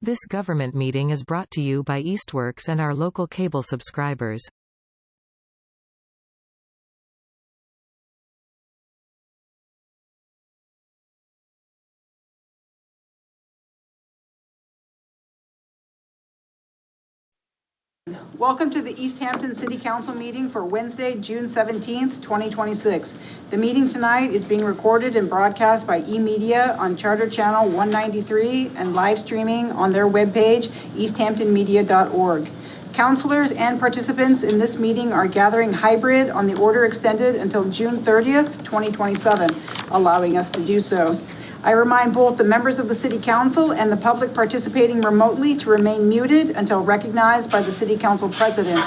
This government meeting is brought to you by Eastworks and our local cable subscribers. Welcome to the Easthampton City Council meeting for Wednesday, June 17th, 2026. The meeting tonight is being recorded and broadcast by eMedia on Charter Channel 193 and live streaming on their webpage, easthamptonmedia.org. Councilors and participants in this meeting are gathering hybrid on the order extended until June 30th, 2027, allowing us to do so. I remind both the members of the City Council and the public participating remotely to remain muted until recognized by the City Council President.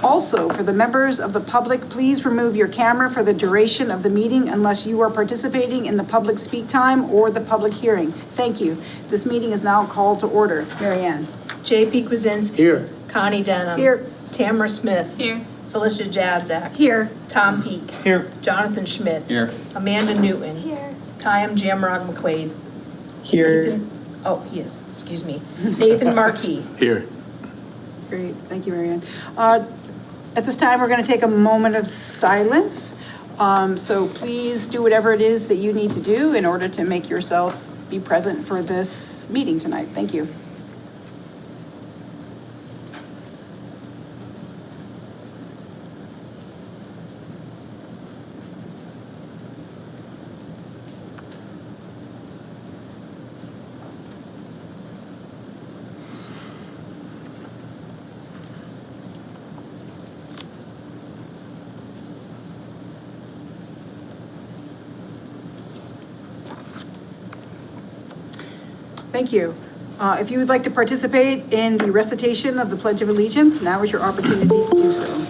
Also, for the members of the public, please remove your camera for the duration of the meeting unless you are participating in the public speak time or the public hearing. Thank you. This meeting is now called to order. Mary Ann. J.P. Kwasinski. Here. Connie Denham. Here. Tamara Smith. Here. Felicia Jadzak. Here. Tom Peak. Here. Jonathan Schmidt. Here. Amanda Newton. Here. Kayam Jamrog McQuaid. Here. He is. Excuse me. Nathan Markey. Here. Great. Thank you, Mary Ann. At this time, we're going to take a moment of silence. So please do whatever it is that you need to do in order to make yourself be present for this meeting tonight. Thank you. Thank you. If you would like to participate in the recitation of the Pledge of Allegiance, now is your opportunity to do so.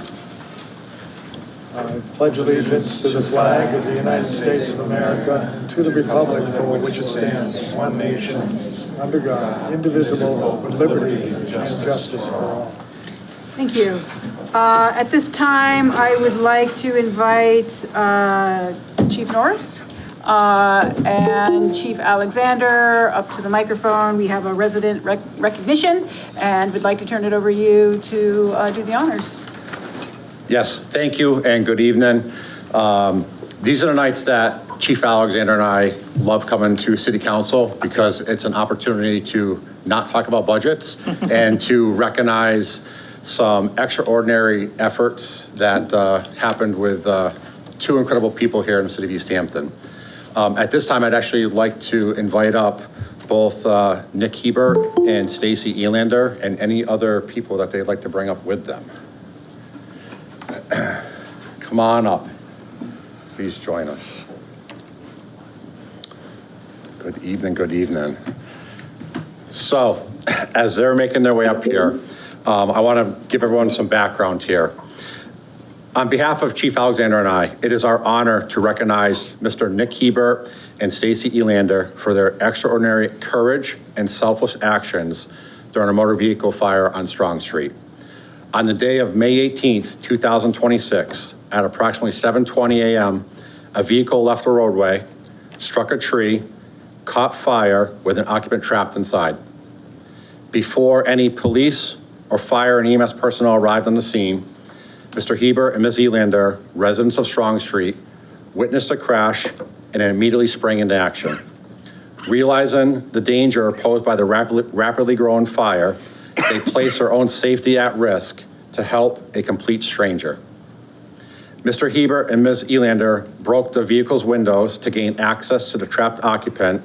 I pledge allegiance to the flag of the United States of America and to the republic for which it stands, one nation, under God, indivisible, with liberty and justice for all. Thank you. At this time, I would like to invite Chief Norris and Chief Alexander up to the microphone. We have a resident recognition and would like to turn it over to you to do the honors. Yes, thank you and good evening. These are the nights that Chief Alexander and I love coming to City Council because it's an opportunity to not talk about budgets and to recognize some extraordinary efforts that happened with two incredible people here in the city of Easthampton. At this time, I'd actually like to invite up both Nick Hebert and Stacy Elander and any other people that they'd like to bring up with them. Come on up. Please join us. Good evening, good evening. So, as they're making their way up here, I want to give everyone some background here. On behalf of Chief Alexander and I, it is our honor to recognize Mr. Nick Hebert and Stacy Elander for their extraordinary courage and selfless actions during a motor vehicle fire on Strong Street. On the day of May 18th, 2026, at approximately 7:20 a.m., a vehicle left the roadway, struck a tree, caught fire with an occupant trapped inside. Before any police or fire and EMS personnel arrived on the scene, Mr. Hebert and Ms. Elander, residents of Strong Street, witnessed a crash and immediately sprang into action. Realizing the danger posed by the rapidly growing fire, they placed their own safety at risk to help a complete stranger. Mr. Hebert and Ms. Elander broke the vehicle's windows to gain access to the trapped occupant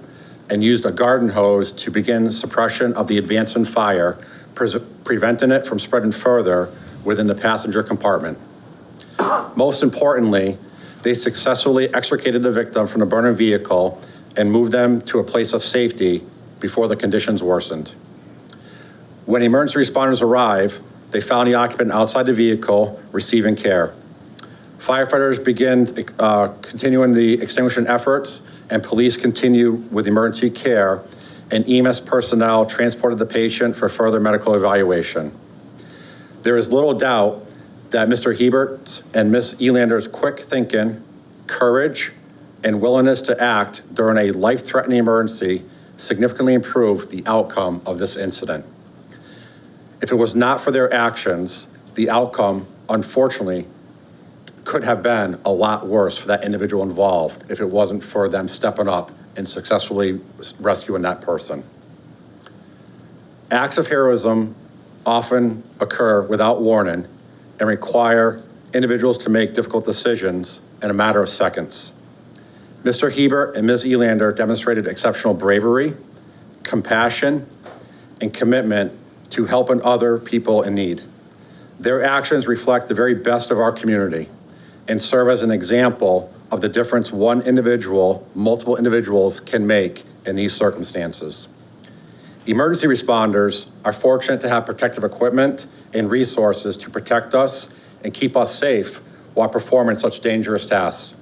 and used a garden hose to begin suppression of the advancing fire, preventing it from spreading further within the passenger compartment. Most importantly, they successfully extricated the victim from the burning vehicle and moved them to a place of safety before the conditions worsened. When emergency responders arrived, they found the occupant outside the vehicle receiving care. Firefighters began continuing the extinguishing efforts, and police continued with emergency care, and EMS personnel transported the patient for further medical evaluation. There is little doubt that Mr. Hebert and Ms. Elander's quick thinking, courage, and willingness to act during a life-threatening emergency significantly improved the outcome of this incident. If it was not for their actions, the outcome, unfortunately, could have been a lot worse for that individual involved if it wasn't for them stepping up and successfully rescuing that person. Acts of heroism often occur without warning and require individuals to make difficult decisions in a matter of seconds. Mr. Hebert and Ms. Elander demonstrated exceptional bravery, compassion, and commitment to helping other people in need. Their actions reflect the very best of our community and serve as an example of the difference one individual, multiple individuals can make in these circumstances. Emergency responders are fortunate to have protective equipment and resources to protect us and keep us safe while performing such dangerous tasks.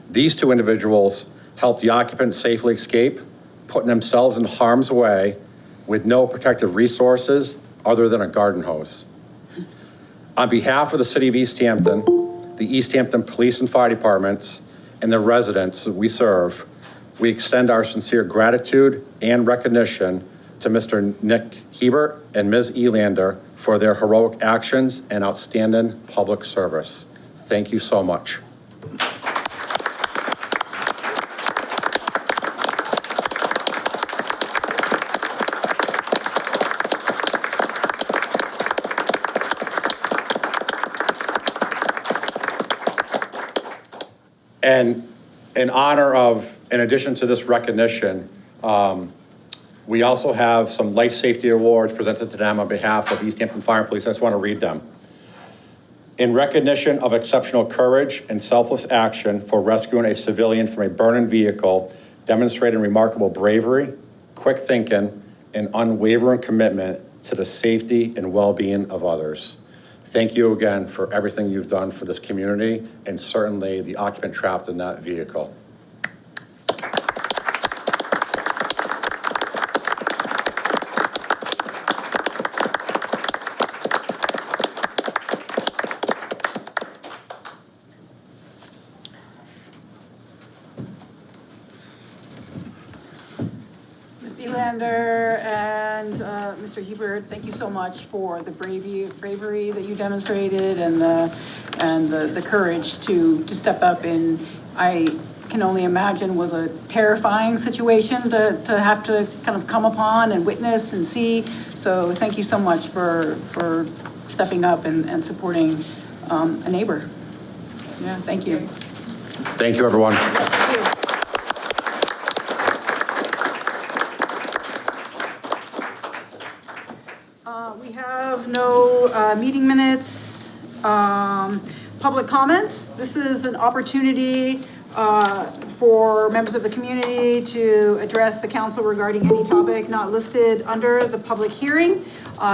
These two individuals helped the occupant safely escape, putting themselves in harm's way with no protective resources other than a garden hose. On behalf of the City of Easthampton, the Easthampton Police and Fire Departments, and the residents that we serve, we extend our sincere gratitude and recognition to Mr. Nick Hebert and Ms. Elander for their heroic actions and outstanding public service. Thank you so much. And in honor of, in addition to this recognition, we also have some life safety awards presented to them on behalf of Easthampton Fire and Police. I just want to read them. In recognition of exceptional courage and selfless action for rescuing a civilian from a burning vehicle, demonstrating remarkable bravery, quick thinking, and unwavering commitment to the safety and well-being of others. Thank you again for everything you've done for this community and certainly the occupant trapped in that vehicle. Ms. Elander and Mr. Hebert, thank you so much for the bravery that you demonstrated and the courage to step up in, I can only imagine, was a terrifying situation to have to kind of come upon and witness and see. So thank you so much for stepping up and supporting a neighbor. Yeah, thank you. Thank you, everyone. Thank you. We have no meeting minutes, public comment. This is an opportunity for members of the community to address the council regarding any topic not listed under the public hearing.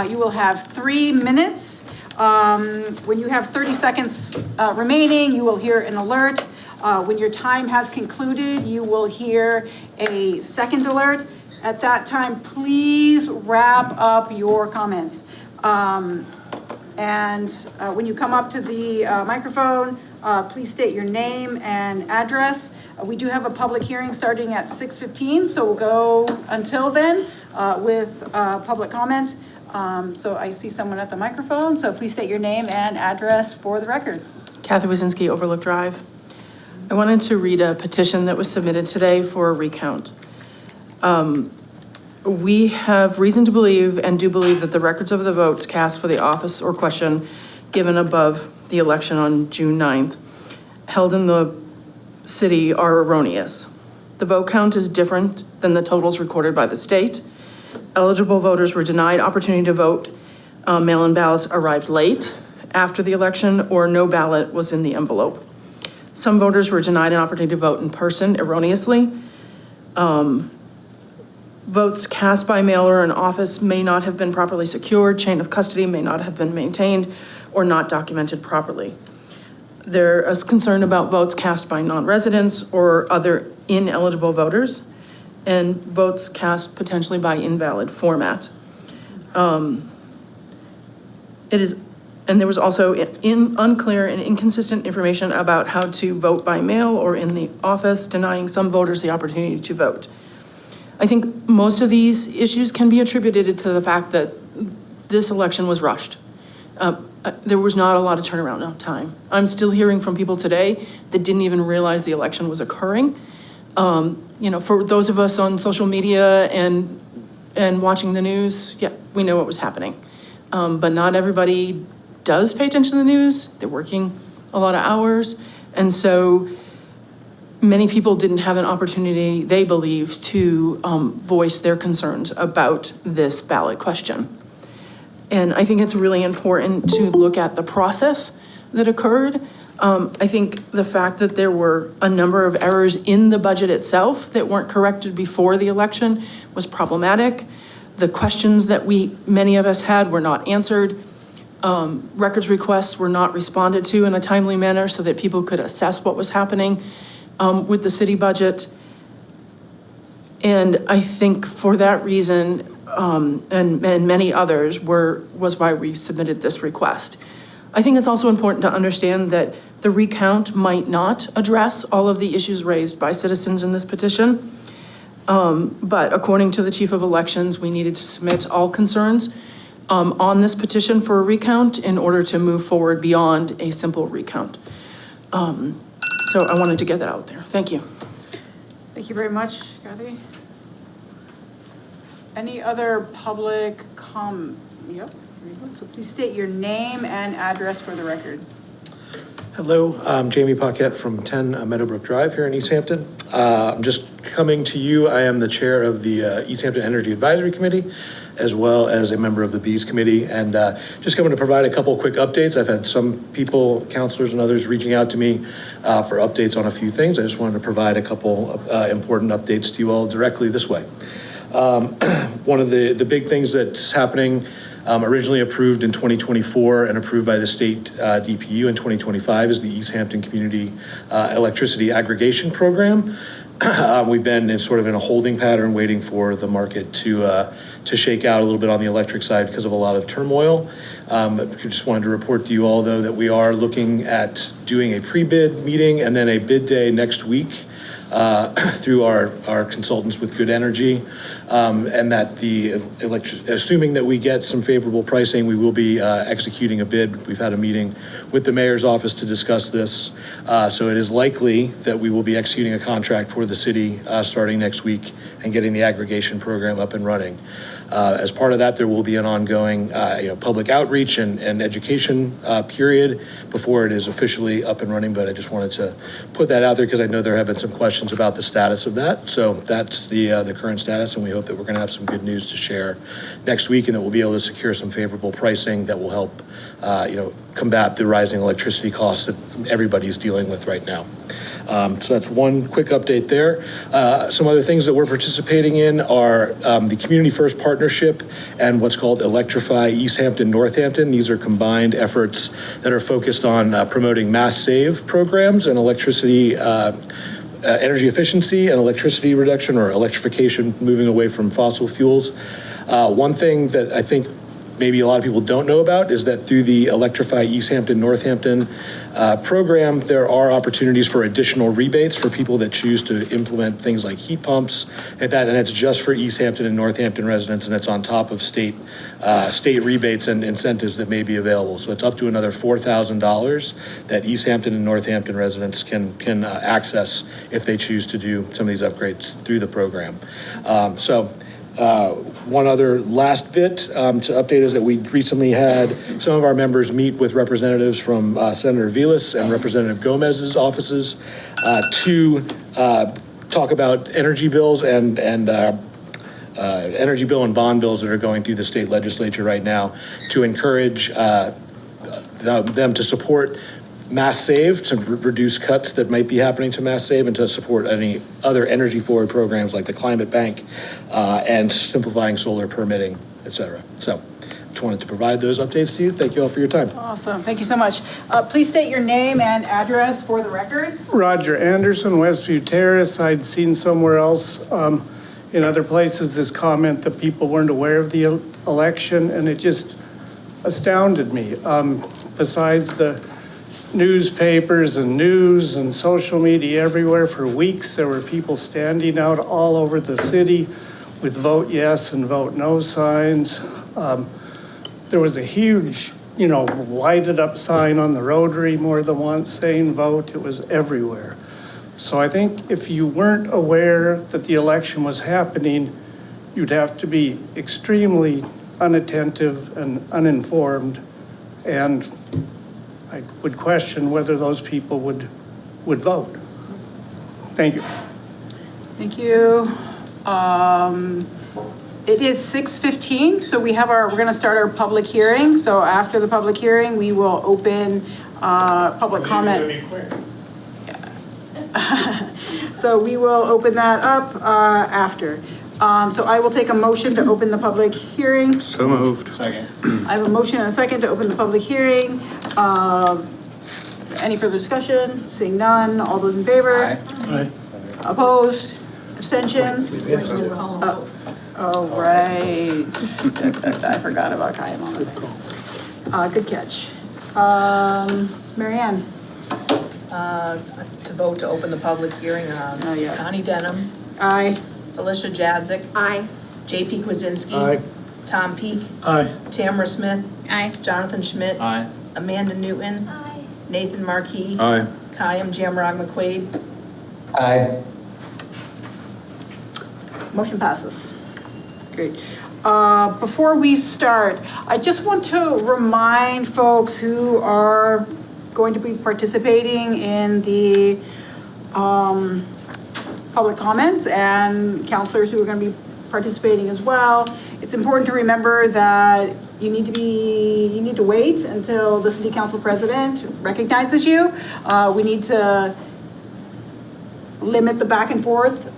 You will have 3 minutes. When you have 30 seconds remaining, you will hear an alert. When your time has concluded, you will hear a second alert. At that time, please wrap up your comments. And when you come up to the microphone, please state your name and address. We do have a public hearing starting at 6:15, so we'll go until then with public comment. So I see someone at the microphone, so please state your name and address for the record. Kathy Wazinski, Overlook Drive. I wanted to read a petition that was submitted today for a recount. We have reason to believe and do believe that the records of the votes cast for the office or question given above the election on June 9th held in the city are erroneous. The vote count is different than the totals recorded by the state. Eligible voters were denied opportunity to vote. Mail-in ballots arrived late after the election, or no ballot was in the envelope. Some voters were denied an opportunity to vote in person erroneously. Votes cast by mail or in office may not have been properly secured, chain of custody may not have been maintained, or not documented properly. There is concern about votes cast by non-residents or other ineligible voters, and votes cast potentially by invalid format. There was also unclear and inconsistent information about how to vote by mail or in the office, denying some voters the opportunity to vote. I think most of these issues can be attributed to the fact that this election was rushed. There was not a lot of turnaround time. I'm still hearing from people today that didn't even realize the election was occurring. For those of us on social media and watching the news, yeah, we know what was happening. But not everybody does pay attention to the news. They're working a lot of hours. And so many people didn't have an opportunity, they believe, to voice their concerns about this ballot question. And I think it's really important to look at the process that occurred. I think the fact that there were a number of errors in the budget itself that weren't corrected before the election was problematic. The questions that many of us had were not answered. Records requests were not responded to in a timely manner so that people could assess what was happening with the city budget. And I think for that reason, and many others, was why we submitted this request. I think it's also important to understand that the recount might not address all of the issues raised by citizens in this petition. But according to the Chief of Elections, we needed to submit all concerns on this petition for a recount in order to move forward beyond a simple recount. So I wanted to get that out there. Thank you. Thank you very much, Kathy. Any other public Yep. Here you go. So please state your name and address for the record. Hello, I'm Jamie Paquette from 10 Meadowbrook Drive here in Easthampton. I'm just coming to you. I am the chair of the Easthampton Energy Advisory Committee, as well as a member of the Bees Committee, and just coming to provide a couple quick updates. I've had some people, counselors and others, reaching out to me for updates on a few things. I just wanted to provide a couple important updates to you all directly this way. One of the big things that's happening, originally approved in 2024 and approved by the state DPU in 2025, is the Easthampton Community Electricity Aggregation Program. We've been in a holding pattern, waiting for the market to shake out a little bit on the electric side because of a lot of turmoil. I just wanted to report to you all, though, that we are looking at doing a pre-bid meeting and then a bid day next week through our consultants with Good Energy, and that assuming that we get some favorable pricing, we will be executing a bid. We've had a meeting with the mayor's office to discuss this, so it is likely that we will be executing a contract for the city starting next week and getting the aggregation program up and running. As part of that, there will be an ongoing public outreach and education period before it is officially up and running, but I just wanted to put that out there because I know there have been some questions about the status of that. So that's the current status, and we hope that we're going to have some good news to share next week, and that we'll be able to secure some favorable pricing that will help combat the rising electricity costs that everybody's dealing with right now. So that's one quick update there. Some other things that we're participating in are the Community First Partnership and what's called Electrify Easthampton Northampton. These are combined efforts that are focused on promoting mass save programs and electricity energy efficiency and electricity reduction, or electrification, moving away from fossil fuels. One thing that I think maybe a lot of people don't know about is that through the Electrify Easthampton Northampton program, there are opportunities for additional rebates for people that choose to implement things like heat pumps and that, and it's just for Easthampton and Northampton residents, and it's on top of state rebates and incentives that may be available. So it's up to another $4,000 that Easthampton and Northampton residents can access if they choose to do some of these upgrades through the program. One other last bit to update is that we recently had some of our members meet with representatives from Senator Vilas and Representative Gomez's offices to talk about energy bills and energy bill and bond bills that are going through the state legislature right now to encourage them to support mass save, to reduce cuts that might be happening to mass save, and to support any other energy forward programs like the Climate Bank and simplifying solar permitting, et cetera. So just wanted to provide those updates to you. Thank you all for your time. Awesome. Thank you so much. Please state your name and address for the record. Roger Anderson, Westview Terrace. I'd seen somewhere else in other places this comment that people weren't aware of the election, and it just astounded me. Besides the newspapers and news and social media everywhere for weeks, there were people standing out all over the city with vote yes and vote no signs. There was a huge, lighted up sign on the Rotary more than once saying vote. It was everywhere. So I think if you weren't aware that the election was happening, you'd have to be extremely unattentive and uninformed. And I would question whether those people would vote. Thank you. Thank you. It is 6:15, so we're going to start our public hearing. So after the public hearing, we will open public comment. So we will open that up after. So I will take a motion to open the public hearing. So moved. Second. I have a motion and a second to open the public hearing. Any further discussion? Seeing none, all those in favor? Aye. Opposed? Abstentions? Oh, right. I forgot about Kyle on it. Good catch. Mary Ann? To vote to open the public hearing on Oh, yeah. Connie Denham, Aye. Felicia Jadzik. Aye. JP Kwasinski. Aye. Tom Peak. Aye. Tamara Smith. Aye. Jonathan Schmidt. Aye. Amanda Newton. Aye. Nathan Markey. Aye. Kayam Jamrog McQuaid. Aye. Motion passes. Great. Before we start, I just want to remind folks who are going to be participating in the public comments and counselors who are going to be participating as well. It's important to remember that you need to wait until the city council president recognizes you. We need to limit the back and forth.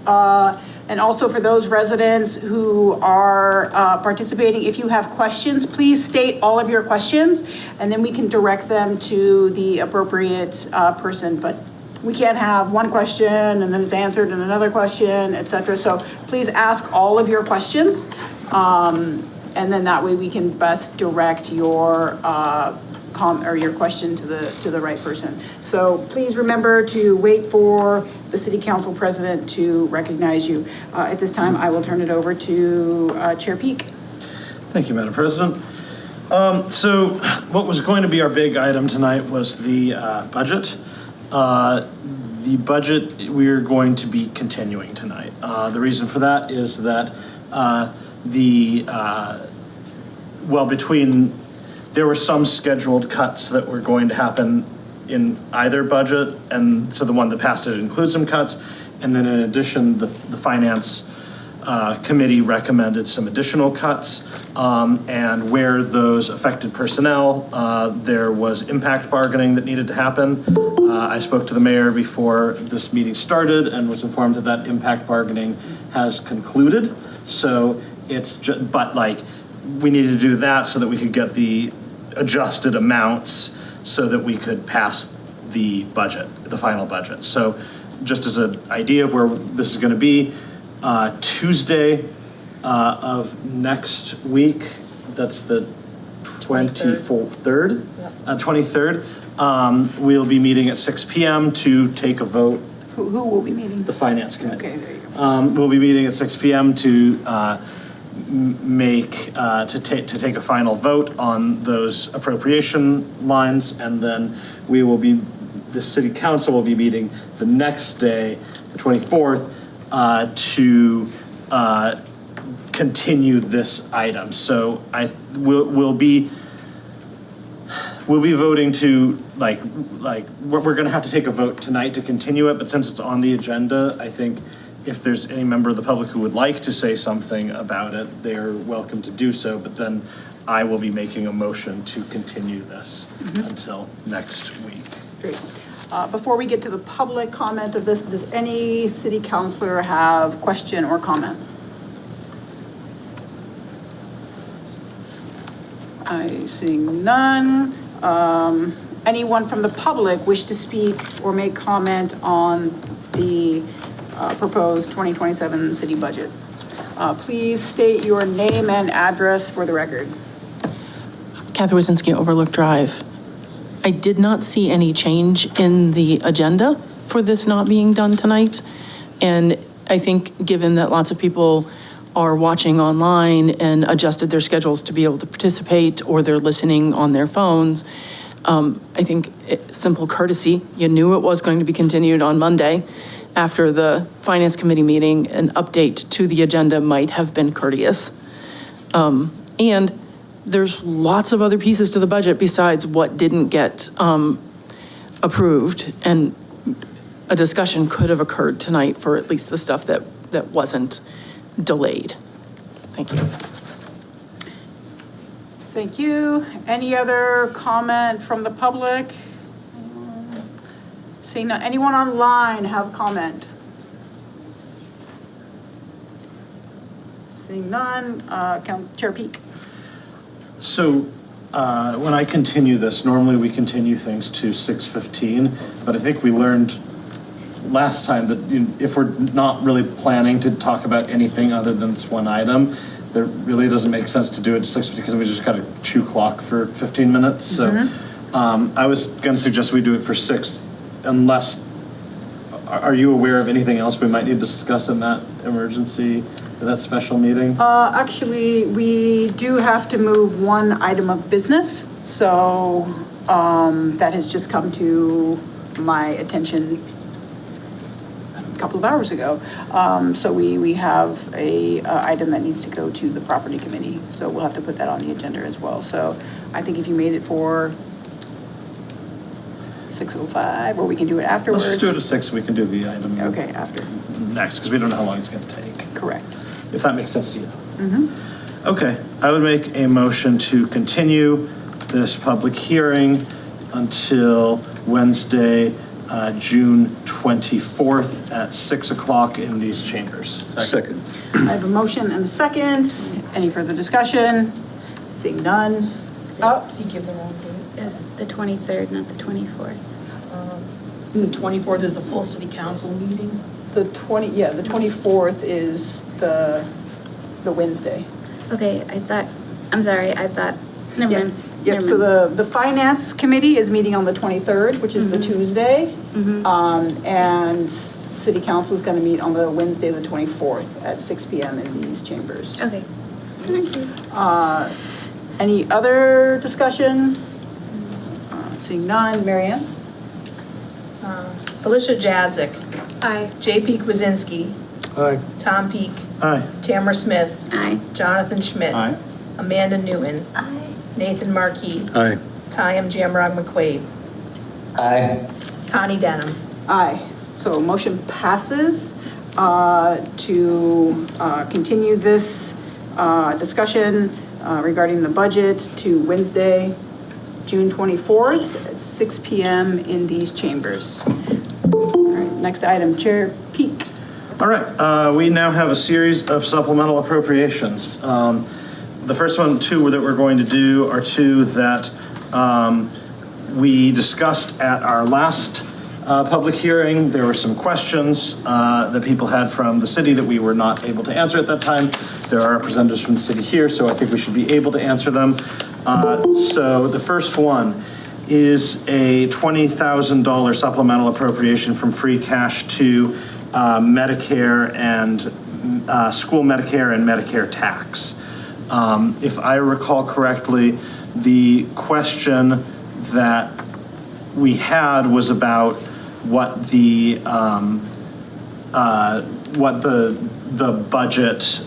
And also for those residents who are participating, if you have questions, please state all of your questions, and then we can direct them to the appropriate person. But we can't have one question and then it's answered in another question, et cetera. So please ask all of your questions. And then that way we can best direct your your question to the right person. So please remember to wait for the city council president to recognize you. At this time, I will turn it over to Chair Peak. Thank you, Madam President. So what was going to be our big item tonight was the budget. The budget we're going to be continuing tonight. The reason for that is that there were some scheduled cuts that were going to happen in either budget, and so the one that passed it includes some cuts. And then in addition, the finance committee recommended some additional cuts, and where those affected personnel, there was impact bargaining that needed to happen. I spoke to the mayor before this meeting started and was informed that that impact bargaining has concluded. So it's just, we needed to do that so that we could get the adjusted amounts so that we could pass the budget, the final budget. So just as an idea of where this is going to be, Tuesday of next week, that's the 23rd, we'll be meeting at 6 p.m. to take a vote. Who will be meeting? The finance committee. Okay, there you go. We'll be meeting at 6 p.m. to take a final vote on those appropriation lines, and then the city council will be meeting the next day, the 24th, to continue this item. So we'll be voting to we're going to have to take a vote tonight to continue it, but since it's on the agenda, I think if there's any member of the public who would like to say something about it, they're welcome to do so, but then I will be making a motion to continue this until next week. Great. Before we get to the public comment of this, does any city councilor have question or comment? I see none. Anyone from the public wish to speak or make comment on the proposed 2027 city budget? Please state your name and address for the record. Kathy Wazinski, Overlook Drive. I did not see any change in the agenda for this not being done tonight. And I think given that lots of people are watching online and adjusted their schedules to be able to participate, or they're listening on their phones. I think simple courtesy, you knew it was going to be continued on Monday after the Finance Committee meeting, an update to the agenda might have been courteous. And there's lots of other pieces to the budget besides what didn't get approved, and a discussion could have occurred tonight for at least the stuff that wasn't delayed. Thank you. Thank you. Any other comment from the public? Seeing none. Anyone online have a comment? Seeing none. Chair Peak. So when I continue this, normally we continue things to 6:15, but I think we learned last time that if we're not really planning to talk about anything other than this one item, there really doesn't make sense to do it to 6:50 because we just got to chew clock for 15 minutes. So I was going to suggest we do it for 6, unless, are you aware of anything else we might need to discuss in that emergency, that special meeting? Actually, we do have to move one item of business. So that has just come to my attention a couple of hours ago. So we have a item that needs to go to the property committee. So we'll have to put that on the agenda as well. So I think if you made it for 6:05, or we can do it afterwards. Let's just do it at 6, we can do the item. Okay, after. Next, because we don't know how long it's going to take. Correct. If that makes sense to you. Okay, I would make a motion to continue this public hearing until Wednesday, June 24th at 6 o'clock in these chambers. Second. I have a motion and a second. Any further discussion? Seeing none. Oh, You give the wrong date. It's the 23rd, not the 24th. The 24th is the full city council meeting. the 24th is the Wednesday. Okay, I'm sorry, I thought, never mind. Yep, never so mind. the finance committee is meeting on the 23rd, which is the Tuesday. And city council is going to meet on the Wednesday, the 24th at 6 PM in these chambers. Okay, thank you. Any other discussion? Seeing none. Mary Ann? Felicia Jadzik, Aye. J.P. Kwasinski, Aye. Tom Peak, Aye. Tamara Smith, Aye. Jonathan Schmidt, Aye. Amanda Newton, Aye. Nathan Markey, Aye. Kayam Jamrog McQuaid, Aye. Connie Denham. Aye. So motion passes to continue this discussion regarding the budget to Wednesday, June 24th at 6 PM in these chambers. All right, next item, Chair Peak. All right, we now have a series of supplemental appropriations. The first two that we're going to do are two that we discussed at our last public hearing. There were some questions that people had from the city that we were not able to answer at that time. There are representatives from the city here, so I think we should be able to answer them. So the first one is a $20,000 supplemental appropriation from free cash to Medicare and school Medicare and Medicare tax. If I recall correctly, the question that we had was about what the budget.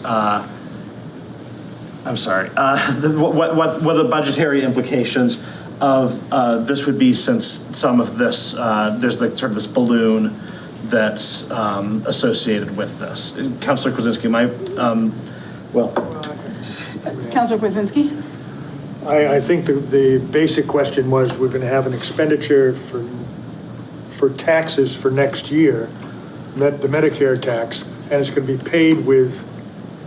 I'm sorry. What the budgetary implications of this would be, since some of this there's like sort of this balloon that's associated with this. Councilor Kwasinski, Councilor Kwasinski? I think the basic question was, we're going to have an expenditure for taxes for next year, the Medicare tax, and it's going to be paid with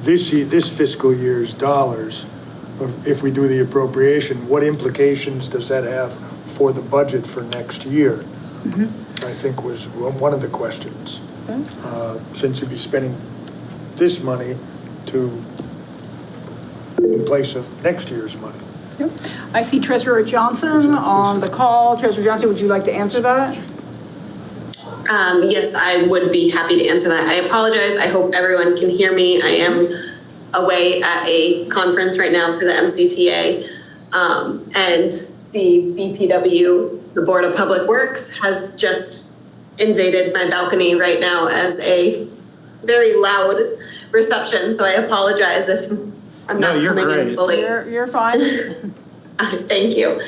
this fiscal year's dollars. If we do the appropriation, what implications does that have for the budget for next year? I think was one of the questions. Since you'd be spending this money in place of next year's money. Yep. I see Treasurer Johnson on the call. Treasurer Johnson, would you like to answer that? Yes, I would be happy to answer that. I apologize. I hope everyone can hear me. I am away at a conference right now for the MCTA. And the BPW, the Board of Public Works, has just invaded my balcony right now as a very loud reception. So I apologize if I'm not coming in fully. You're fine. Thank you.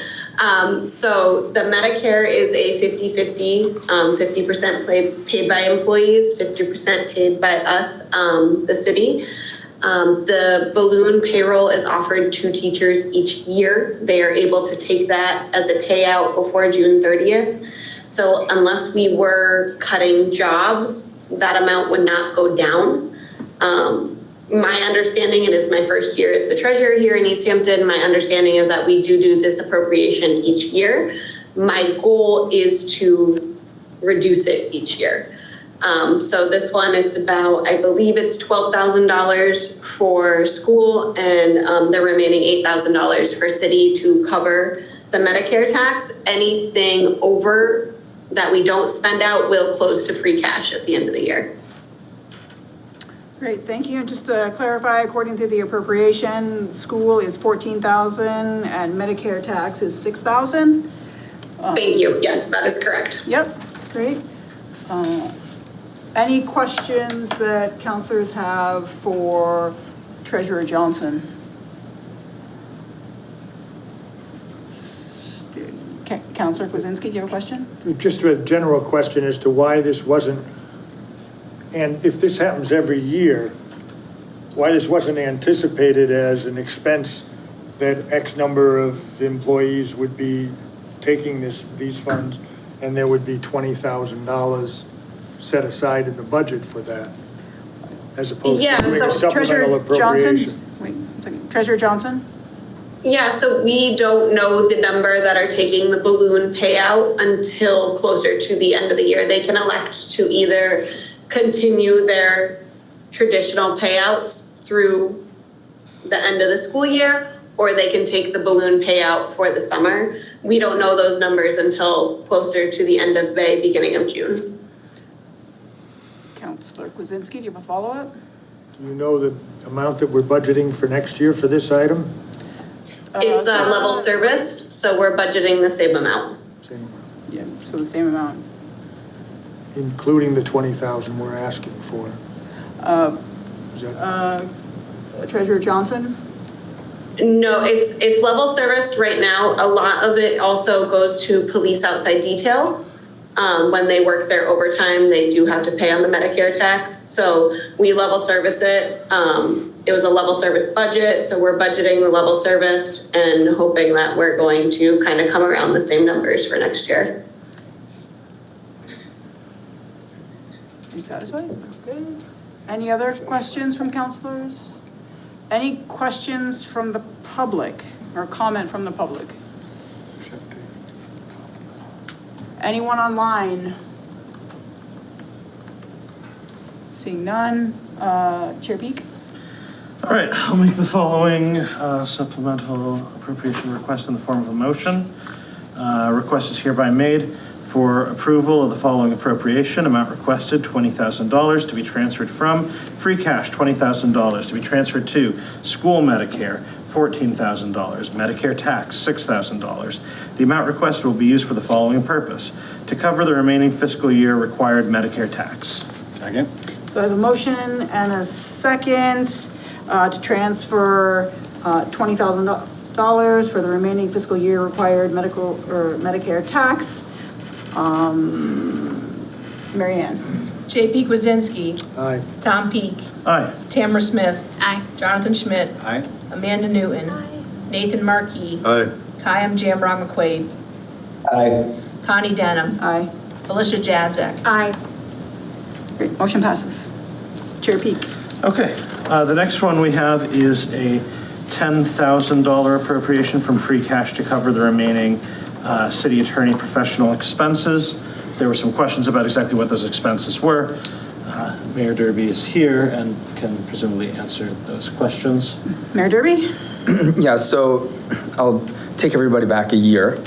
So the Medicare is a 50-50, 50% paid by employees, 50% paid by us, the city. The balloon payroll is offered to teachers each year. They are able to take that as a payout before June 30th. So unless we were cutting jobs, that amount would not go down. My understanding, it is my first year as the treasurer here in Easthampton, my understanding is that we do this appropriation each year. My goal is to reduce it each year. So this one is about, I believe it's $12,000 for school and the remaining $8,000 for city to cover the Medicare tax. Anything over that we don't spend out will close to free cash at the end of the year. Great, thank you. And just to clarify, according to the appropriation, school is $14,000 and Medicare tax is $6,000. Thank you. Yes, that is correct. Yep, great. Any questions that counselors have for Treasurer Johnson? Counselor Kwasinski, do you have a question? Just a general question as to why this wasn't, and if this happens every year, why this wasn't anticipated as an expense that X number of employees would be taking these funds, and there would be $20,000 set aside in the budget for that, as opposed to doing a supplemental appropriation. Wait a second. Treasurer Johnson? Yeah, so we don't know the number that are taking the balloon payout until closer to the end of the year. They can elect to either continue their traditional payouts through the end of the school year, or they can take the balloon payout for the summer. We don't know those numbers until closer to the end of May, beginning of June. Counselor Kwasinski, do you have a follow-up? Do you know the amount that we're budgeting for next year for this item? It's level serviced, so we're budgeting the same amount. Same amount. Yeah, so the same amount. Including the 20,000 we're asking for. Is that? Treasurer Johnson? No, it's level serviced right now. A lot of it also goes to police outside detail. When they work their overtime, they do have to pay on the Medicare tax. So we level service it. It was a level service budget, so we're budgeting the level serviced and hoping that we're going to kind of come around the same numbers for next year. Are you satisfied? Good. Any other questions from counselors? Any questions from the public or comment from the public? Anyone online? Seeing none. Chair Peak? All right, I'll make the following supplemental appropriation request in the form of a motion. Request is hereby made for approval of the following appropriation. Amount requested, $20,000 to be transferred from free cash, $20,000 to be transferred to school Medicare, $14,000, Medicare tax, $6,000. The amount requested will be used for the following purpose: to cover the remaining fiscal year required Medicare tax. Second. So I have a motion and a second to transfer $20,000 for the remaining fiscal year required Medicare tax. Mary Ann? J.P. Kwasinski. Aye. Tom Peak. Aye. Tamara Smith. Aye. Jonathan Schmidt. Aye. Amanda Newton. Nathan Markey. Aye. Kayam Jamrong McQuaid. Aye. Connie Denham. Aye. Felicia Jazek. Aye. Great, motion passes. Chair Peak? Okay, the next one we have is a $10,000 appropriation from free cash to cover the remaining city attorney professional expenses. There were some questions about exactly what those expenses were. Mayor Derby is here and can presumably answer those questions. Mayor Derby? Yeah, so I'll take everybody back a year,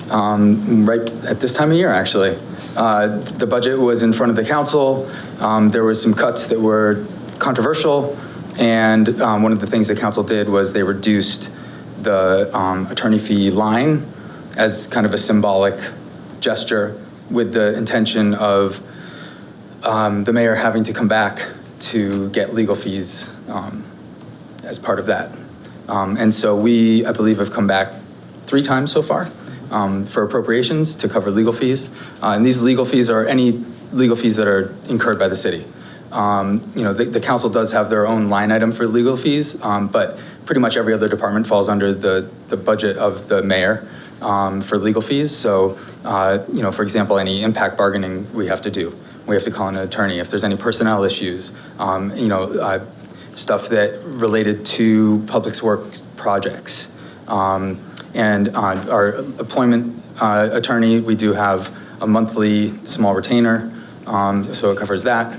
right at this time of year, actually. The budget was in front of the council. There were some cuts that were controversial, And one of the things the council did was they reduced the attorney fee line as kind of a symbolic gesture with the intention of the mayor having to come back to get legal fees as part of that. And so we, I believe, have come back 3 times so far for appropriations to cover legal fees. And these legal fees are any legal fees that are incurred by the city. The council does have their own line item for legal fees, but pretty much every other department falls under the budget of the mayor for legal fees. So, for example, any impact bargaining we have to do. We have to call in an attorney. If there's any personnel issues, stuff that related to public works projects. And our appointment attorney, we do have a monthly small retainer, so it covers that.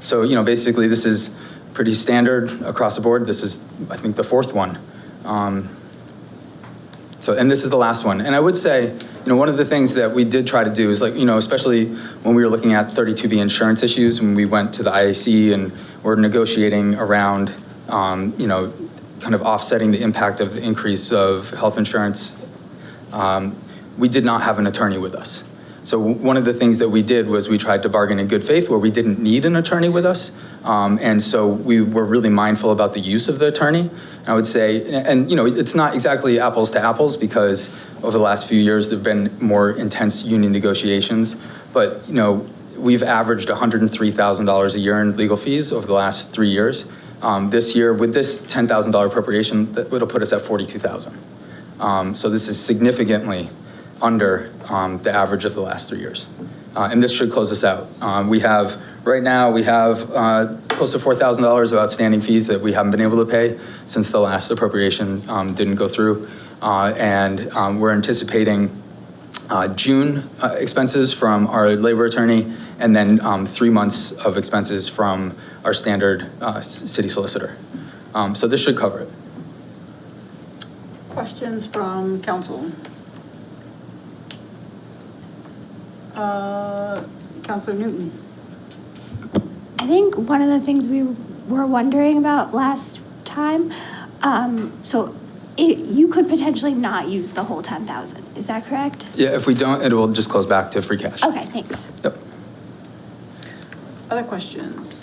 So, basically this is pretty standard across the board. This is, I think, the 4th one. And this is the last one. And I would say, one of the things that we did try to do is especially when we were looking at 32B insurance issues, when we went to the IAC and were negotiating around, kind of offsetting the impact of the increase of health insurance, we did not have an attorney with us. So one of the things that we did was we tried to bargain in good faith where we didn't need an attorney with us. And so we were really mindful about the use of the attorney. I would say, and it's not exactly apples to apples because over the last few years, there've been more intense union negotiations, but we've averaged $103,000 a year in legal fees over the last 3 years. This year, with this $10,000 appropriation, it'll put us at $42,000. So this is significantly under the average of the last 3 years. And this should close us out. Right now, we have close to $4,000 of outstanding fees that we haven't been able to pay since the last appropriation didn't go through. And we're anticipating June expenses from our labor attorney, and then 3 months of expenses from our standard city solicitor. So this should cover it. Questions from council? Councilor Newton. I think one of the things we were wondering about last time, you could potentially not use the whole 10,000. Is that correct? Yeah, if we don't, it will just close back to free cash. Okay, thanks. Yep. Other questions?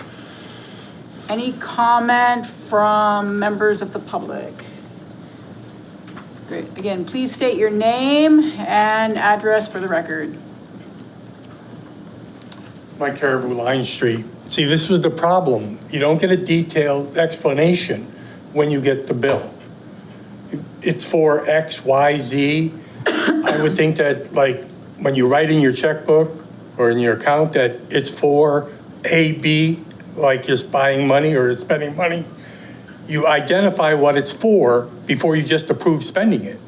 Any comment from members of the public? Great. Again, please state your name and address for the record. Mike Caribou, Line Street. See, this was the problem. You don't get a detailed explanation when you get the bill. It's for X, Y, Z. I would think that, like, when you write in your checkbook or in your account that it's for A, B, like just buying money or spending money, you identify what it's for before you just approve spending it.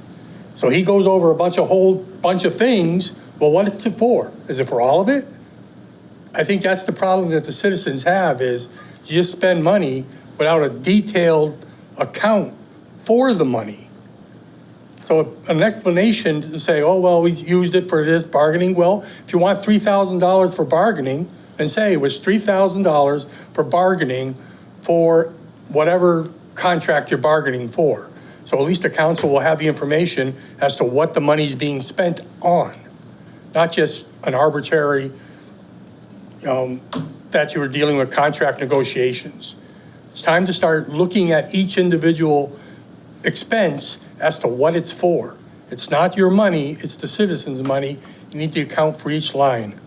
So he goes over a whole bunch of things. Well, what is it for? Is it for all of it? I think that's the problem that the citizens have is you just spend money without a detailed account for the money. So an explanation to say, oh, well, we used it for this bargaining. Well, if you want $3,000 for bargaining, then say it was $3,000 for bargaining for whatever contract you're bargaining for. So at least the council will have the information as to what the money's being spent on, not just an arbitrary that you were dealing with contract negotiations. It's time to start looking at each individual expense as to what it's for. It's not your money, it's the citizens' money. You need to account for each line.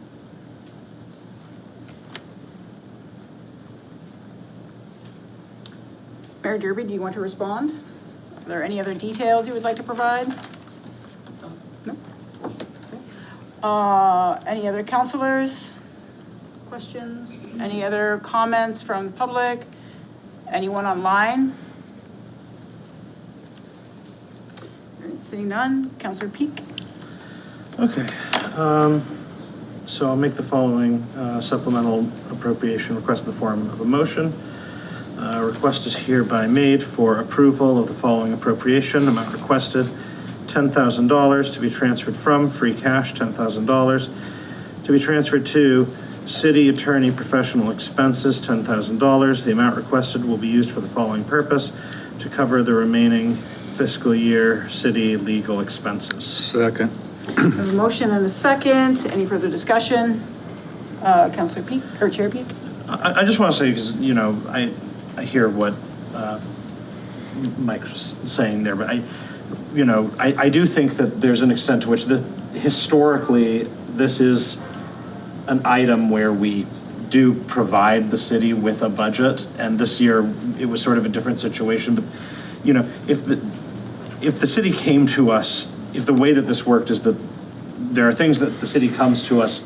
Mayor Derby, do you want to respond? Are there any other details you would like to provide? No? Any other councilors? Questions? Any other comments from the public? Anyone online? All right, seeing none, Councilor Peak. Okay, so I'll make the following supplemental appropriation request in the form of a motion. Request is hereby made for approval of the following appropriation. Amount requested, $10,000 to be transferred from free cash, $10,000 to be transferred to City attorney professional expenses, $10,000. The amount requested will be used for the following purpose: to cover the remaining fiscal year city legal expenses. Second. A motion and a second. Any further discussion? Councilor Peak, or Chair Peak? I just want to say, because, you know, I hear what Mike was saying there, but I do think that there's an extent to which historically, this is an item where we do provide the city with a budget, and this year it was sort of a different situation. But, you know, if the city came to us, if the way that this worked is that there are things that the city comes to us,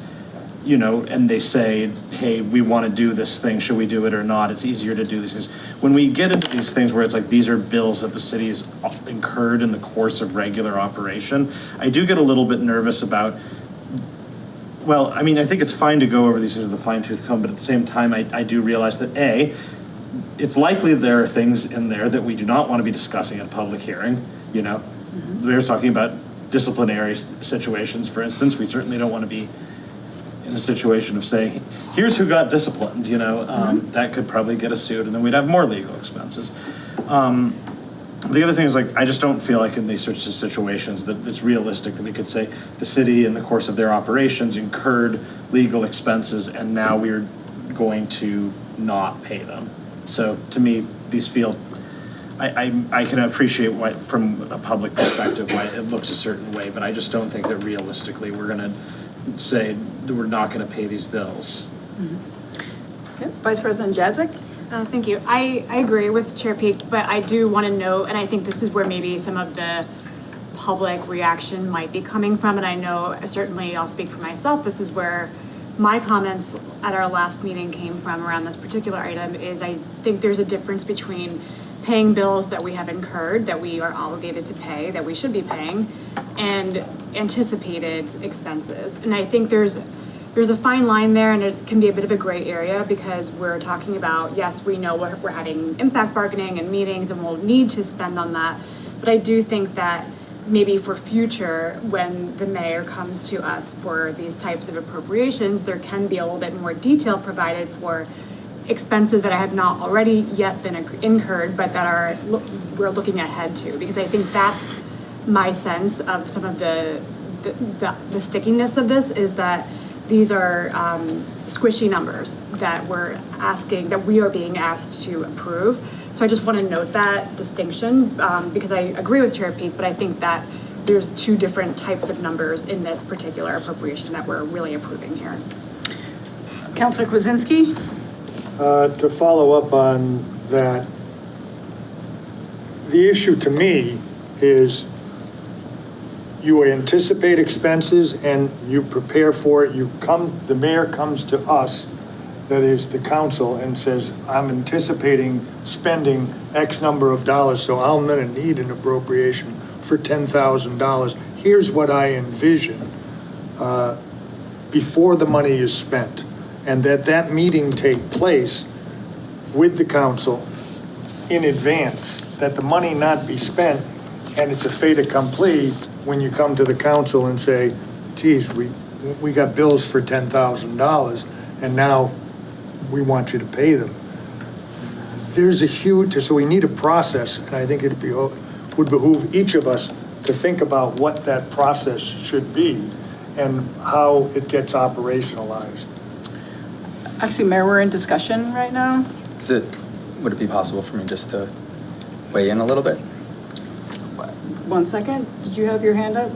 you know, and they say, hey, we want to do this thing, should we do it or not? It's easier to do these things. When we get into these things where it's like, these are bills that the city has incurred in the course of regular operation, I do get a little bit nervous about, well, I mean, I think it's fine to go over these things with a fine tooth comb, but at the same time, I do realize that it's likely there are things in there that we do not want to be discussing at a public hearing, you know? We're talking about disciplinary situations, for instance. We certainly don't want to be in a situation of saying, here's who got disciplined, you know, that could probably get us sued, and then we'd have more legal expenses. The other thing is, like, I just don't feel like in these sorts of situations that it's realistic that we could say the city in the course of their operations incurred legal expenses and now we're going to not pay them. So to me, these feel, I can appreciate why, from a public perspective, why it looks a certain way, but I just don't think that realistically we're gonna say that we're not gonna pay these bills. Yep. Vice President Jadzik? Thank you. I agree with Chair Peak, but I do want to note, and I think this is where maybe some of the public reaction might be coming from, and I know certainly I'll speak for myself, this is where my comments at our last meeting came from around this particular item, is I think there's a difference between paying bills that we have incurred, that we are obligated to pay, that we should be paying, and anticipated expenses. And I think there's a fine line there, and it can be a bit of a gray area because we're talking about, yes, we know we're having impact bargaining and meetings and we'll need to spend on that. But I do think that maybe for future, when the mayor comes to us for these types of appropriations, there can be a little bit more detail provided for expenses that have not already yet been incurred, but that we're looking ahead to. Because I think that's my sense of some of the stickiness of this, is that these are squishy numbers that we are being asked to approve. So I just want to note that distinction because I agree with Chair Peak, but I think that there's two different types of numbers in this particular appropriation that we're really approving here. Councilor Kwasinski? To follow up on that, the issue to me is you anticipate expenses and you prepare for it. The mayor comes to us, that is the council, and says, I'm anticipating spending X number of dollars, so I'm gonna need an appropriation for $10,000. Here's what I envision before the money is spent. And that meeting take place with the council in advance, that the money not be spent, and it's a fait accompli when you come to the council and say, geez, we got bills for $10,000 and now we want you to pay them. There's a huge, so we need a process, and I think would behoove each of us to think about what that process should be and how it gets operationalized. Actually, Mayor, we're in discussion right now. Would it be possible for me just to weigh in a little bit? 1 second. Did you have your hand up?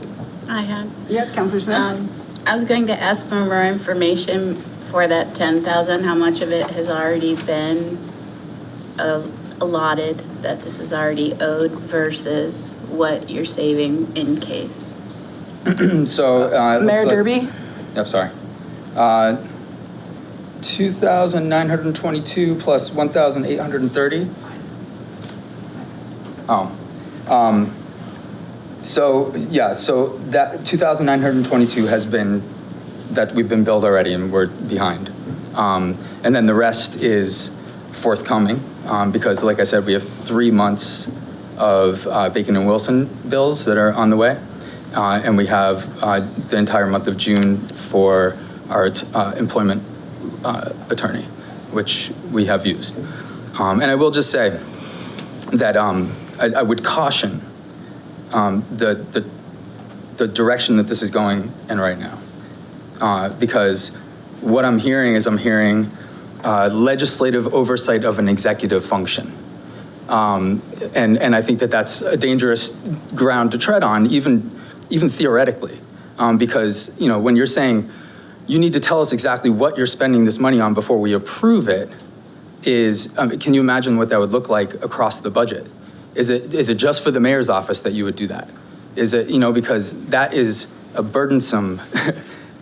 I had. Yep, Councilor Smith. I was going to ask for more information for that 10,000. How much of it has already been allotted, that this is already owed, versus what you're saving in case? So Mayor Derby. Yep, sorry. 2,922 plus 1,830. So that 2,922 has been, that we've been billed already and we're behind. And then the rest is forthcoming because, like I said, we have 3 months of Bacon and Wilson bills that are on the way. And we have the entire month of June for our employment attorney, which we have used. And I will just say that I would caution the direction that this is going in right now. Because what I'm hearing is legislative oversight of an executive function. And I think that that's a dangerous ground to tread on, even theoretically. Because, when you're saying you need to tell us exactly what you're spending this money on before we approve it, can you imagine what that would look like across the budget? Is it just for the mayor's office that you would do that? Is it, because that is a burdensome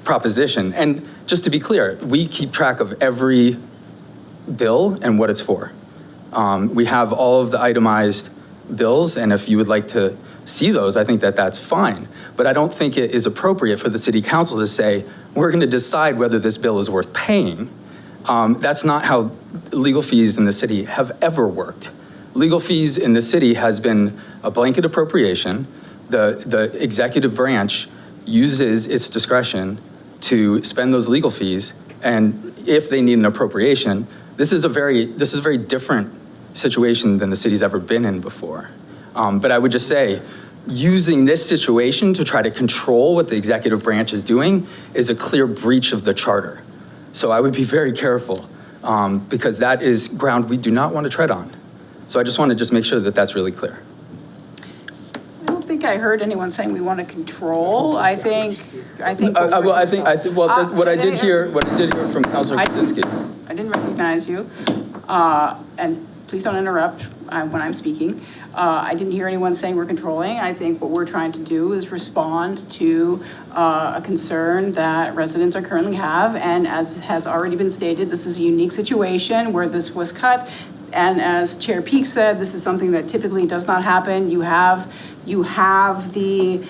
proposition. And just to be clear, we keep track of every bill and what it's for. We have all of the itemized bills, and if you would like to see those, I think that that's fine. But I don't think it is appropriate for the city council to say, we're going to decide whether this bill is worth paying. That's not how legal fees in the city have ever worked. Legal fees in the city has been a blanket appropriation. The executive branch uses its discretion to spend those legal fees, and if they need an appropriation, this is a very different situation than the city's ever been in before. But I would just say, using this situation to try to control what the executive branch is doing is a clear breach of the charter. So I would be very careful, because that is ground we do not want to tread on. So I just want to make sure that that's really clear. I don't think I heard anyone saying we want to control. I think. What I did hear from Councilor Kuzinski. I didn't recognize you, and please don't interrupt when I'm speaking. I didn't hear anyone saying we're controlling. I think what we're trying to do is respond to a concern that residents are currently have, and as has already been stated, this is a unique situation where this was cut. And as Chair Peak said, this is something that typically does not happen. You have the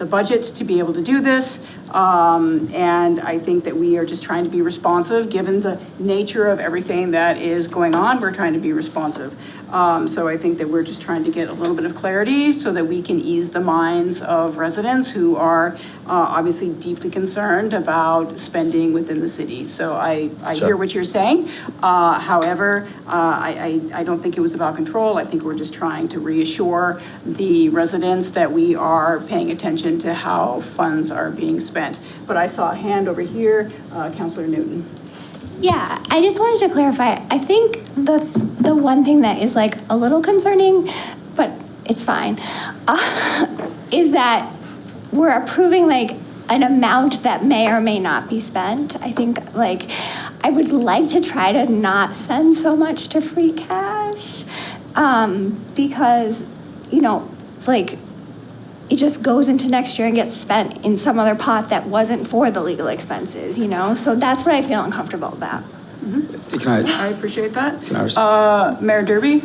budget to be able to do this. And I think that we are just trying to be responsive, given the nature of everything that is going on. We're trying to be responsive. So I think that we're just trying to get a little bit of clarity so that we can ease the minds of residents who are obviously deeply concerned about spending within the city. So I hear what you're saying. However, I don't think it was about control. I think we're just trying to reassure the residents that we are paying attention to how funds are being spent. But I saw a hand over here, Councilor Newton. Yeah, I just wanted to clarify. I think the one thing that is like a little concerning, but it's fine, is that we're approving like an amount that may or may not be spent. I think like I would like to try to not send so much to free cash, because like it just goes into next year and gets spent in some other pot that wasn't for the legal expenses, So that's what I feel uncomfortable about. Mm-hmm. I appreciate that. Can I Mayor Derby?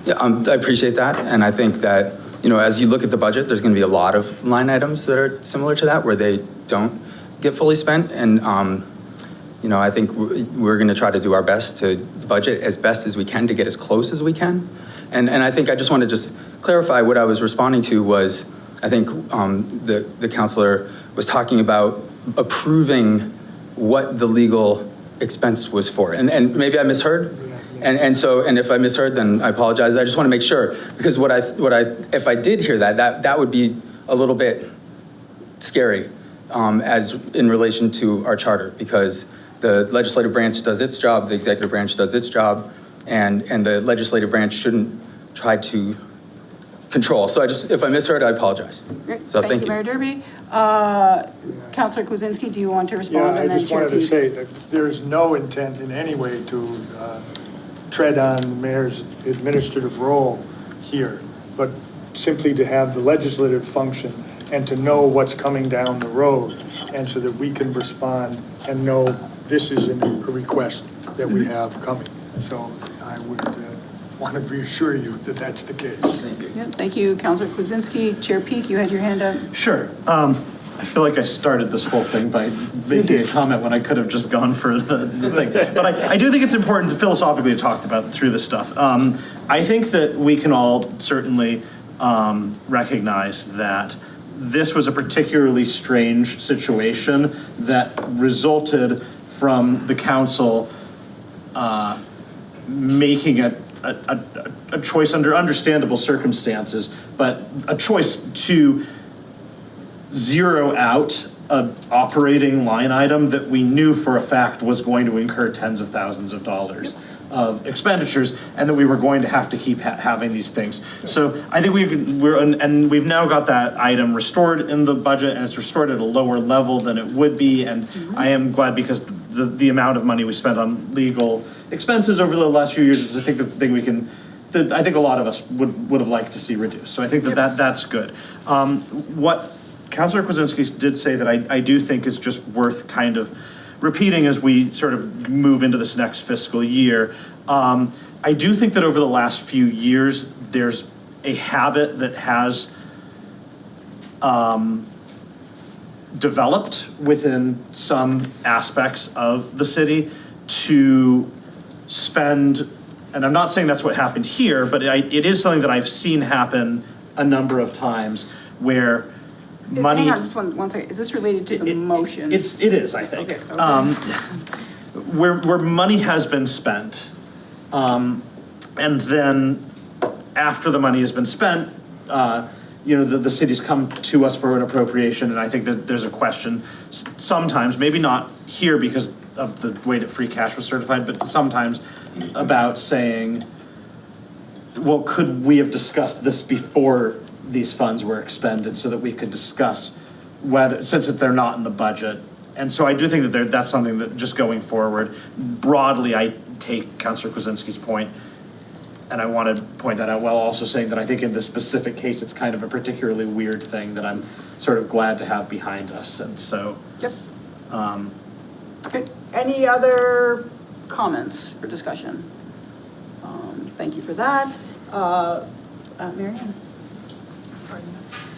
Yeah, I appreciate that. And I think that, as you look at the budget, there's going to be a lot of line items that are similar to that where they don't get fully spent. And, I think we're going to try to do our best to budget as best as we can to get as close as we can. And I think I just want to just clarify what I was responding to was, I think the councilor was talking about approving what the legal expense was for. And maybe I misheard. And if I misheard, then I apologize. I just want to make sure, because if I did hear that would be a little bit scary as in relation to our charter, because the legislative branch does its job, the executive branch does its job, and the legislative branch shouldn't try to control. So if I misheard, I apologize. Great. So thank you, Mayor Derby. Councilor Kuzinski, do you want to respond? Yeah, I just wanted to say that there's no intent in any way to tread on the mayor's administrative role here, but simply to have the legislative function and to know what's coming down the road, and so that we can respond and know this is a request that we have coming. So I would want to reassure you that that's the case. Thank you. Yeah, thank you, Councilor Kuzinski. Chair Peak, you had your hand up. Sure. I feel like I started this whole thing by making a comment when I could have just gone for the thing. But I do think it's important to philosophically talk about through this stuff. I think that we can all certainly recognize that this was a particularly strange situation that resulted from the council making a choice under understandable circumstances, but a choice to zero out an operating line item that we knew for a fact was going to incur tens of thousands of dollars of expenditures, and that we were going to have to keep having these things. So I think we've now got that item restored in the budget, and it's restored at a lower level than it would be, and I am glad, because the amount of money we spent on legal expenses over the last few years is, I think, the thing that I think a lot of us would have liked to see reduced. So I think that's good. What Councilor Kwasinski did say that I do think is just worth kind of repeating as we sort of move into this next fiscal year. I do think that over the last few years, there's a habit that has developed within some aspects of the city to spend, and I'm not saying that's what happened here, but it is something that I've seen happen a number of times, where money. Hang on, just one second. Is this related to the motion? It is, I think. Okay. Where money has been spent, and then after the money has been spent, the cities come to us for an appropriation, and I think that there's a question sometimes, maybe not here because of the way that free cash was certified, but sometimes about saying, well, could we have discussed this before these funds were expended, so that we could discuss whether, since they're not in the budget. And so I do think that that's something that, just going forward, broadly, I take Councilor Kwasinski's point, and I want to point that out, while also saying that I think in this specific case, it's kind of a particularly weird thing that I'm sort of glad to have behind us. And so. Yep. Okay. Any other comments for discussion? Thank you for that. Mary Ann?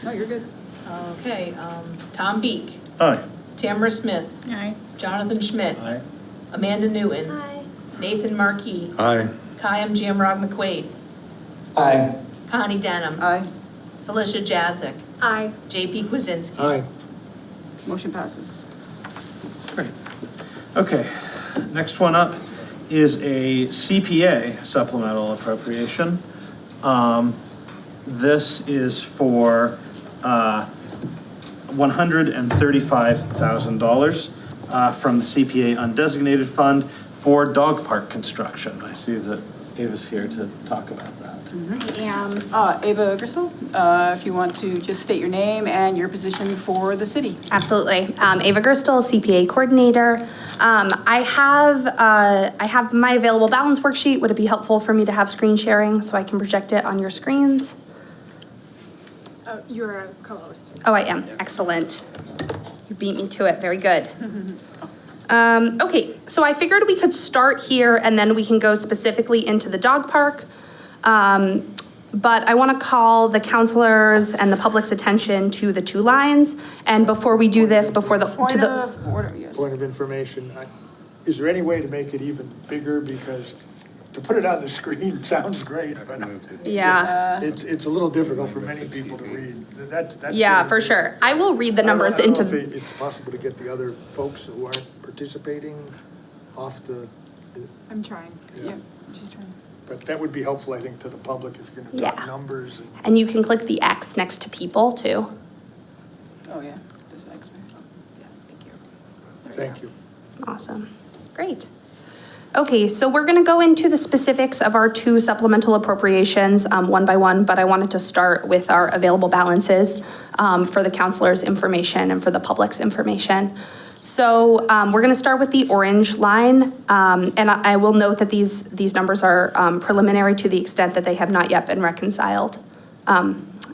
No, you're good. Okay, Tom Beek. Aye. Tamara Smith. Aye. Jonathan Schmidt. Aye. Amanda Newton. Aye. Nathan Markey. Aye. Kayam Jamrog McQuaid. Aye. Connie Denham. Aye. Felicia Jazek. Aye. JP Kwasinski. Aye. Motion passes. Great. Okay, next one up is a CPA supplemental appropriation. This is for $135,000 from the CPA undesignated fund for dog park construction. I see that Ava's here to talk about that. I am. Ava Gristle, if you want to just state your name and your position for the city. Absolutely. Ava Gerstel, CPA coordinator. I have my available balance worksheet. Would it be helpful for me to have screen sharing so I can project it on your screens? You're a co-host. Oh, I am. Excellent. You beat me to it. Very good. Okay, so I figured we could start here and then we can go specifically into the dog park. But I want to call the counselors and the public's attention to the two lines. And before we do this, Point of order, yes. Point of information, is there any way to make it even bigger? Because to put it on the screen sounds great, but yeah, it's a little difficult for many people to read. That's yeah, for sure. I will read the numbers I don't into. know if it's possible to get the other folks who aren't participating off the. I'm trying. Yeah, she's trying. But that would be helpful, I think, to the public if you're going to talk numbers. And you can click the X next to people too. Oh, yeah. There's an X. Yes, thank you. Thank you. Awesome. Great. Okay, so we're going to go into the specifics of our two supplemental appropriations one by one, but I wanted to start with our available balances for the counselors' information and for the public's information. So we're going to start with the orange line, and I will note that these numbers are preliminary to the extent that they have not yet been reconciled,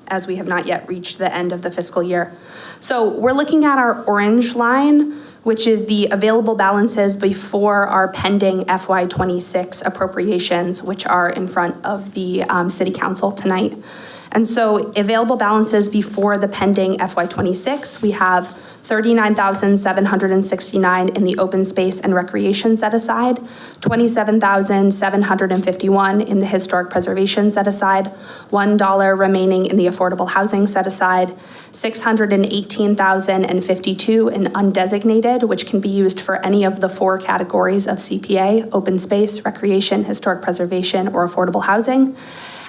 as we have not yet reached the end of the fiscal year. So we're looking at our orange line, which is the available balances before our pending FY26 appropriations, which are in front of the City Council tonight. And so available balances before the pending FY26, we have $39,769 in the open space and recreation set aside, $27,751 in the historic preservation set aside, $1 remaining in the affordable housing set aside, $618,052 in undesignated, which can be used for any of the 4 categories of CPA: open space, recreation, historic preservation, or affordable housing,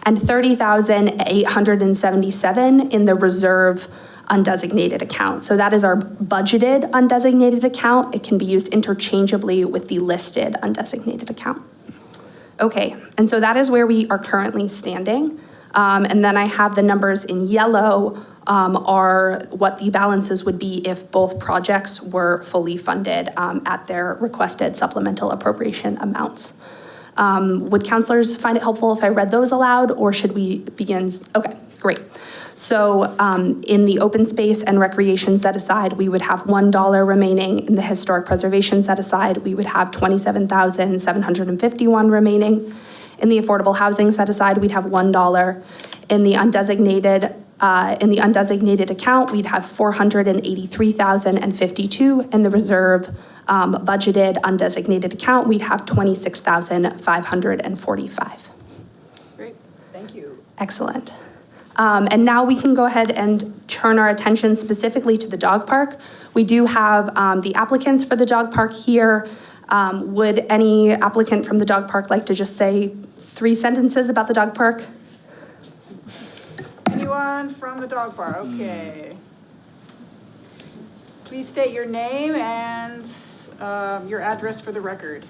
and $30,877 in the reserve undesignated account. So that is our budgeted undesignated account. It can be used interchangeably with the listed undesignated account. Okay, and so that is where we are currently standing. And then I have the numbers in yellow are what the balances would be if both projects were fully funded at their requested supplemental appropriation amounts. Would councilors find it helpful if I read those aloud, or should we begin? Okay, great. So in the open space and recreation set aside, we would have $1 remaining. In the historic preservation set aside, we would have $27,751 remaining. In the affordable housing set aside, we'd have $1. In the undesignated account, we'd have $483,052. In the reserve budgeted undesignated account, we'd have $26,545. Great, thank you. Excellent. And now we can go ahead and turn our attention specifically to the dog park. We do have the applicants for the dog park here. Would any applicant from the dog park like to just say 3 sentences about the dog park? Anyone from the dog park? Okay. Please state your name and your address for the record.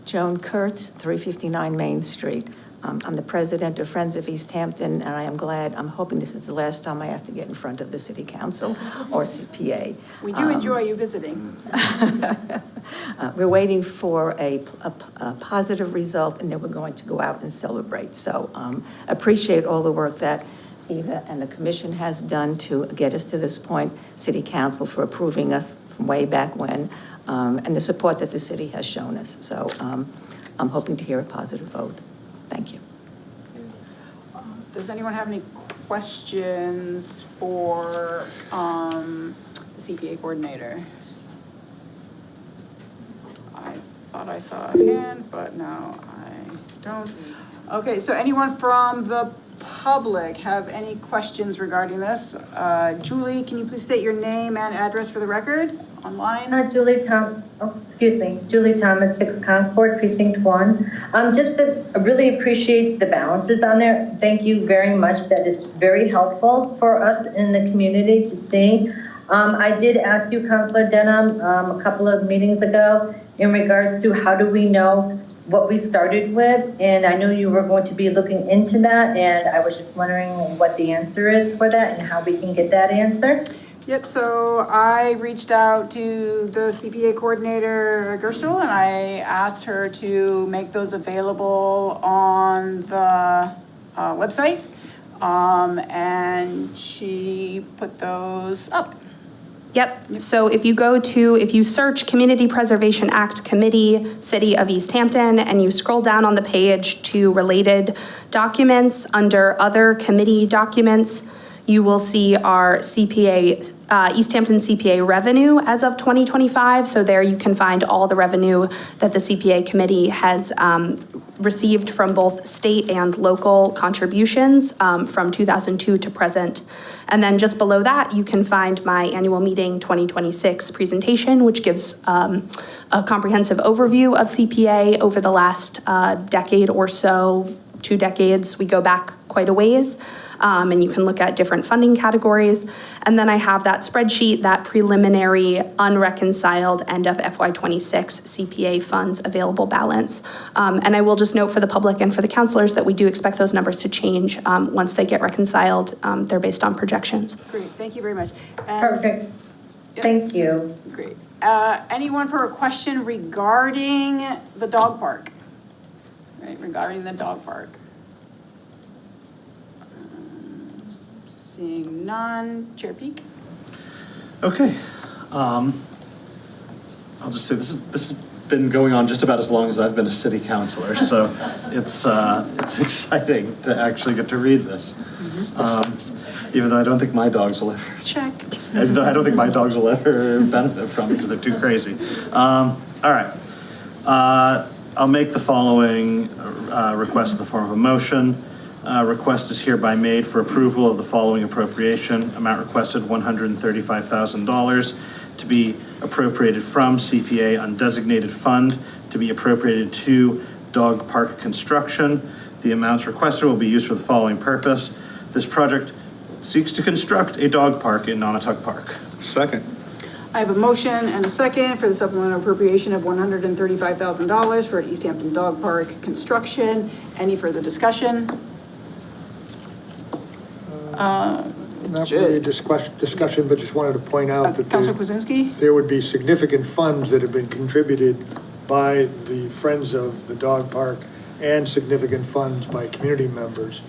Joan Kurtz, 359 Main Street. I'm the president of Friends of Easthampton, and I'm hoping this is the last time I have to get in front of the city council or CPA. We do enjoy you visiting. We're waiting for a positive result, and then we're going to go out and celebrate. So appreciate all the work that Eva and the commission has done to get us to this point, city council for approving us from way back when, and the support that the city has shown us. So I'm hoping to hear a positive vote. Thank you. Does anyone have any questions for the CPA coordinator? I thought I saw a hand, but no, I don't. Okay, so anyone from the public have any questions regarding this? Julie, can you please state your name and address for the record online? Julie Thomas, 6 Concord, Precinct 1. I really appreciate the balances on there. Thank you very much. That is very helpful for us in the community to see. I did ask you, Councilor Denham, a couple of meetings ago in regards to how do we know what we started with, and I know you were going to be looking into that, and I was just wondering what the answer is for that and how we can get that answer. Yep, so I reached out to the CPA coordinator, Gerstel, and I asked her to make those available on the website, and she put those up. Yep. So if you search Community Preservation Act Committee, City of Easthampton, and you scroll down on the page to related documents under other committee documents, you will see our CPA, Easthampton CPA revenue as of 2025. So there you can find all the revenue that the CPA committee has received from both state and local contributions from 2002 to present. And then just below that, you can find my annual meeting 2026 presentation, which gives a comprehensive overview of CPA over the last decade or so, 2 decades. We go back quite a ways. And you can look at different funding categories. And then I have that spreadsheet, that preliminary unreconciled end of FY26 CPA funds available balance. And I will just note for the public and for the councilors that we do expect those numbers to change once they get reconciled. They're based on projections. Great, thank you very much. Perfect. Yep. Thank you. Great. Anyone for a question regarding the dog park? Right, regarding the dog park. Seeing none, Chair Peak. Okay. I'll just say this has been going on just about as long as I've been a city councilor, so it's exciting to actually get to read this. Even though I don't think my dogs will ever. Check. Even though I don't think my dogs will ever benefit from it because they're too crazy. All right. I'll make the following request in the form of a motion. Request is hereby made for approval of the following appropriation. Amount requested $135,000 to be appropriated from CPA undesignated fund to be appropriated to dog park construction. The amounts requested will be used for the following purpose. This project seeks to construct a dog park in Nonotuck Park. Second. I have a motion and a second for the supplemental appropriation of $135,000 for Easthampton Dog Park construction. Any further discussion? Not really a discussion, but just wanted to point out that Councilor Kwasinski? there would be significant funds that have been contributed by the Friends of the Dog Park and significant funds by community members.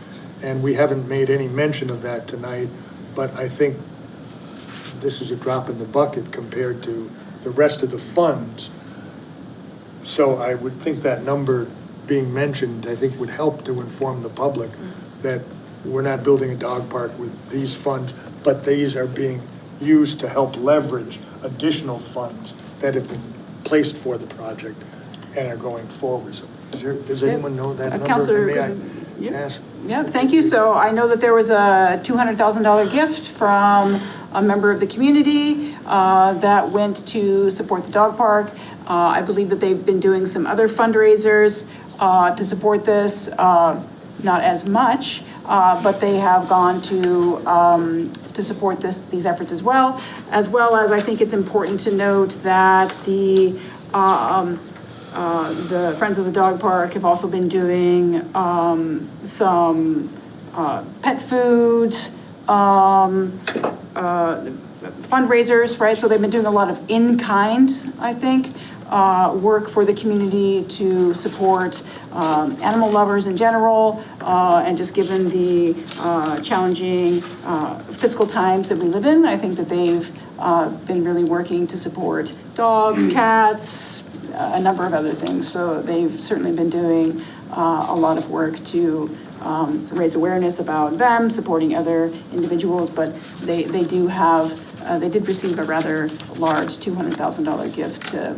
And we haven't made any mention of that tonight, but I think this is a drop in the bucket compared to the rest of the funds. So I would think that number being mentioned, I think would help to inform the public that we're not building a dog park with these funds, but these are being used to help leverage additional funds that have been placed for the project and are going forward. So does anyone know that number? Councilor, May I ask? Yeah, thank you. So I know that there was a $200,000 gift from a member of the community that went to support the dog park. I believe that they've been doing some other fundraisers to support this, not as much, but they have gone to support these efforts as well as I think it's important to note that the Friends of the Dog Park have also been doing some pet foods, fundraisers, right? So they've been doing a lot of in-kind, I think, work for the community to support animal lovers in general, and just given the challenging fiscal times that we live in, I think that they've been really working to support dogs, cats, a number of other things. So they've certainly been doing a lot of work to raise awareness about them, supporting other individuals, but they did receive a rather large $200,000 gift to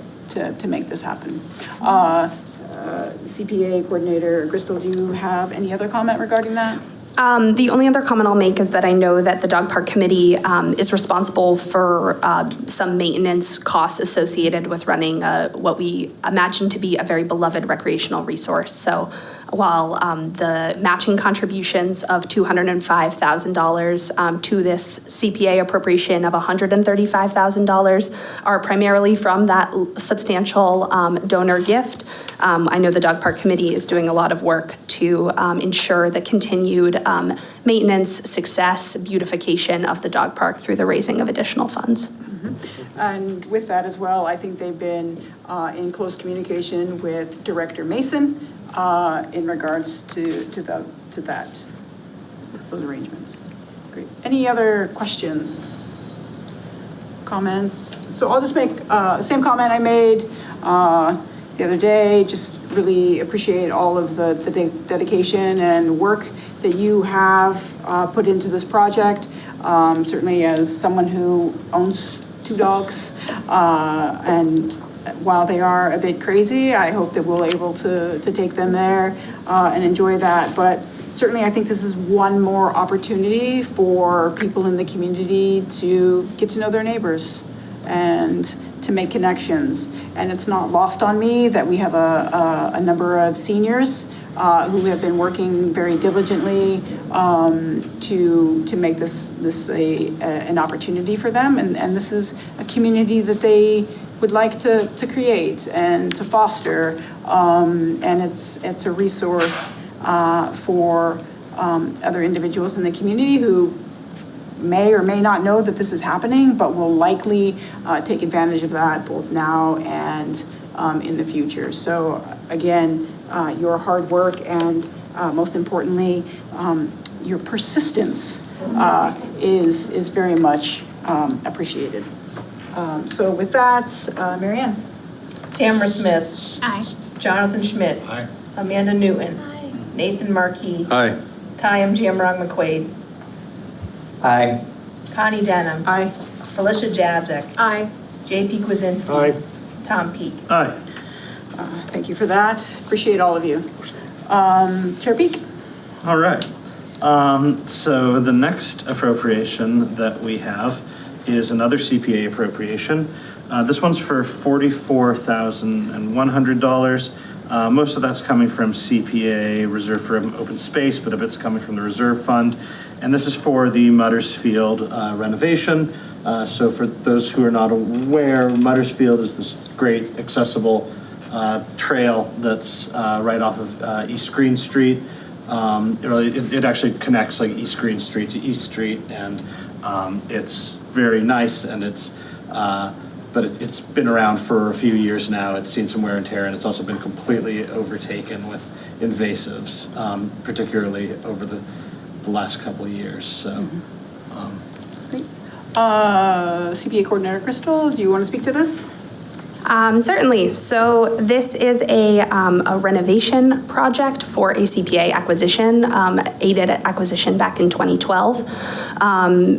make this happen. CPA coordinator Crystal, do you have any other comment regarding that? The only other comment I'll make is that I know that the Dog Park Committee is responsible for some maintenance costs associated with running what we imagine to be a very beloved recreational resource. So while the matching contributions of $205,000 to this CPA appropriation of $135,000 are primarily from that substantial donor gift, I know the Dog Park Committee is doing a lot of work to ensure the continued maintenance, success, beautification of the dog park through the raising of additional funds. And with that as well, I think they've been in close communication with Director Mason in regards to those arrangements. Great. Any other questions, comments? So I'll just make the same comment I made the other day. Just really appreciate all of the dedication and work that you have put into this project. Certainly as someone who owns 2 dogs, and while they are a bit crazy, I hope that we'll able to take them there and enjoy that. But certainly I think this is one more opportunity for people in the community to get to know their neighbors and to make connections. And it's not lost on me that we have a number of seniors who have been working very diligently to make this an opportunity for them. And this is a community that they would like to create and to foster. And it's a resource for other individuals in the community who may or may not know that this is happening, but will likely take advantage of that both now and in the future. So again, your hard work and most importantly, your persistence is very much appreciated. So with that, Mary Ann. Tamara Smith. Aye. Jonathan Schmidt. Aye. Amanda Newton. Nathan Markey. Aye. Kayam Jamrong McQuaid. Aye. Connie Denham. Aye. Felicia Jazek. Aye. JP Kwasinski. Aye. Tom Peak. Aye. Thank you for that. Appreciate all of you. Chair Peak? All right. So the next appropriation that we have is another CPA appropriation. This one's for $44,100. Most of that's coming from CPA, Reserve for Open Space, but a bit's coming from the Reserve Fund. And this is for the Mutters Field renovation. So for those who are not aware, Mutters Field is this great accessible trail that's right off of East Green Street. It actually connects like East Green Street to East Street, and it's very nice, and but it's been around for a few years now. It's seen some wear and tear, and it's also been completely overtaken with invasives, particularly over the last couple of years. So, Great. CPA Coordinator Crystal, do you want to speak to this? Certainly. So this is a renovation project for a CPA acquisition, aided acquisition back in 2012.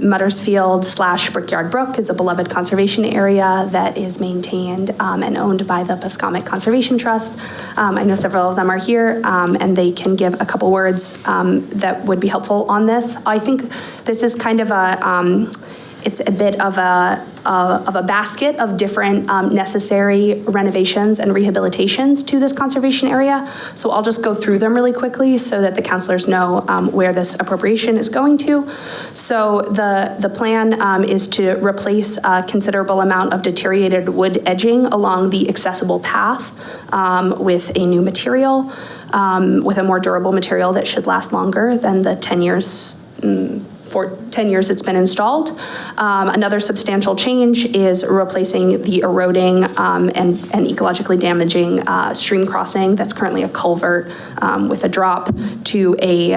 Mutters Field / Brickyard Brook is a beloved conservation area that is maintained and owned by the Pascomic Conservation Trust. I know several of them are here, and they can give a couple words that would be helpful on this. I think this is kind of it's a bit of a basket of different necessary renovations and rehabilitations to this conservation area. So I'll just go through them really quickly so that the councilors know where this appropriation is going to. So the plan is to replace a considerable amount of deteriorated wood edging along the accessible path with a new material, with a more durable material that should last longer than the 10 years for 10 years it's been installed. Another substantial change is replacing the eroding and ecologically damaging stream crossing that's currently a culvert with a drop to a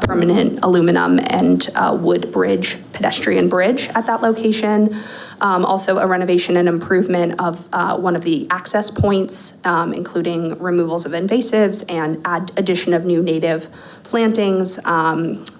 permanent aluminum and wood bridge, pedestrian bridge at that location. Also a renovation and improvement of one of the access points, including removals of invasives and addition of new native plantings,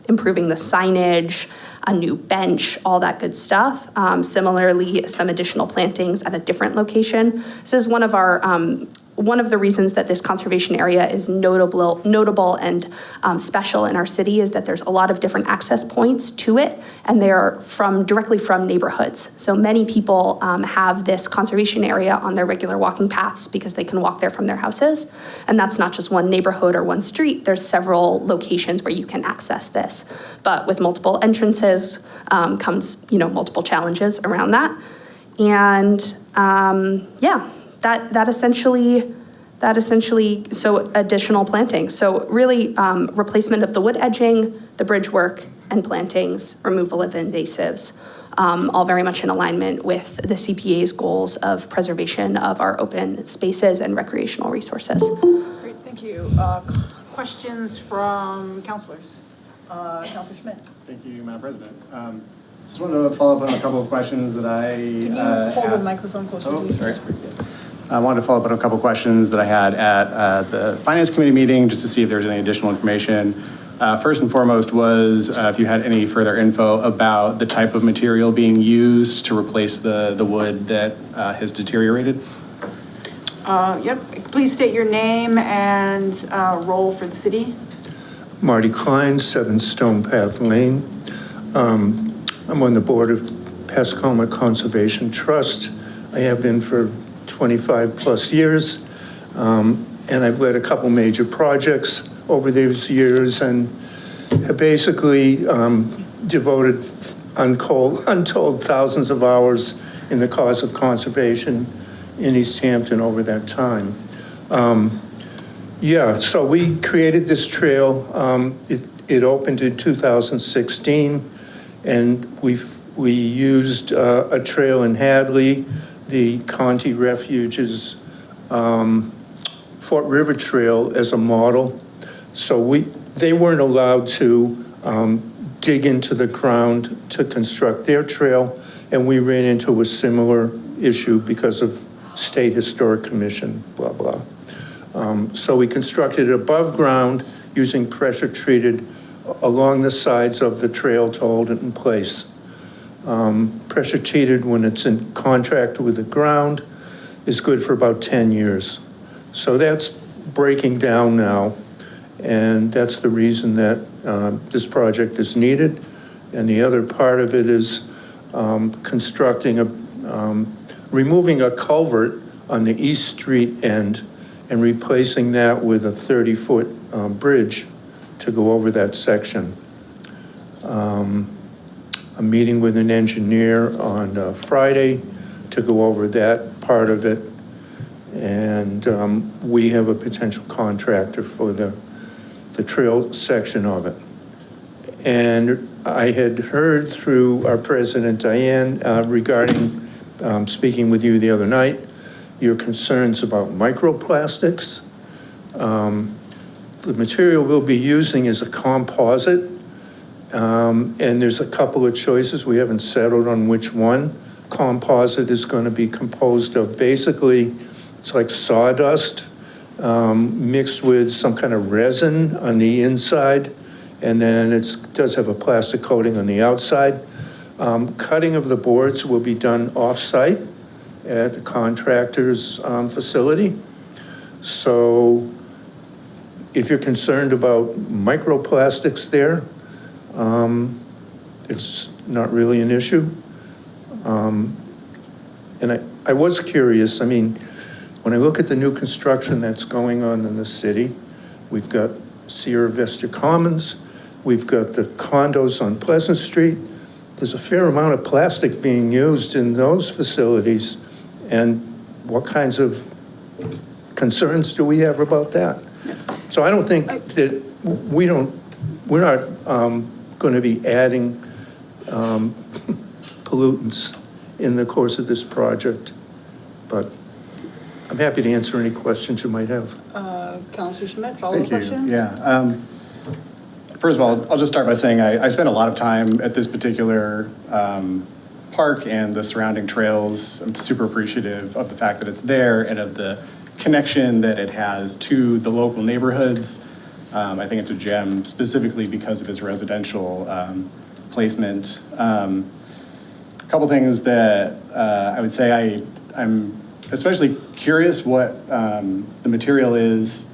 improving the signage, a new bench, all that good stuff. Similarly, some additional plantings at a different location. This is one of the reasons that this conservation area is notable and special in our city is that there's a lot of different access points to it, and they are directly from neighborhoods. So many people have this conservation area on their regular walking paths because they can walk there from their houses. And that's not just one neighborhood or one street. There's several locations where you can access this. But with multiple entrances comes, multiple challenges around that. And that essentially, so additional planting. So really replacement of the wood edging, the bridge work and plantings, removal of invasives, all very much in alignment with the CPA's goals of preservation of our open spaces and recreational resources. Great, thank you. Questions from councilors? Councilor Schmidt. Thank you, Madam President. Just wanted to follow up on a couple of questions that I Can you hold the microphone closer to you? Sorry. I wanted to follow up on a couple of questions that I had at the Finance Committee meeting, just to see if there was any additional information. First and foremost was if you had any further info about the type of material being used to replace the wood that has deteriorated. Yep, please state your name and role for the city. Marty Klein, 7 Stone Path Lane. I'm on the board of Pascomic Conservation Trust. I have been for 25 plus years, and I've led a couple major projects over those years and have basically devoted untold thousands of hours in the cause of conservation in Easthampton over that time. So we created this trail. It opened in 2016, and we used a trail in Hadley, the Conti Refuge's Fort River Trail as a model. So they weren't allowed to dig into the ground to construct their trail, and we ran into a similar issue because of State Historic Commission, blah, blah. So we constructed it above ground using pressure-treated along the sides of the trail to hold it in place. Pressure treated when it's in contact with the ground is good for about 10 years. So that's breaking down now, and that's the reason that this project is needed. And the other part of it is removing a culvert on the East Street end and replacing that with a 30-foot bridge to go over that section. I'm meeting with an engineer on Friday to go over that part of it. And we have a potential contractor for the trail section of it. And I had heard through our president, Diane, regarding speaking with you the other night, your concerns about microplastics. The material we'll be using is a composite, and there's a couple of choices. We haven't settled on which one. Composite is going to be composed of basically, it's like sawdust mixed with some kind of resin on the inside, and then it does have a plastic coating on the outside. Cutting of the boards will be done off-site at the contractor's facility. So if you're concerned about microplastics there, it's not really an issue. And I was curious, I mean, when I look at the new construction that's going on in the city, we've got Sierra Vista Commons, we've got the condos on Pleasant Street. There's a fair amount of plastic being used in those facilities. And what kinds of concerns do we have about that? So I don't think that we're not going to be adding pollutants in the course of this project, but I'm happy to answer any questions you might have. Counselor Schmidt, follow-up question? Yeah. First of all, I'll just start by saying I spent a lot of time at this particular park and the surrounding trails. I'm super appreciative of the fact that it's there and of the connection that it has to the local neighborhoods. I think it's a gem specifically because of its residential placement. A couple things that I would say I'm especially curious what the material is,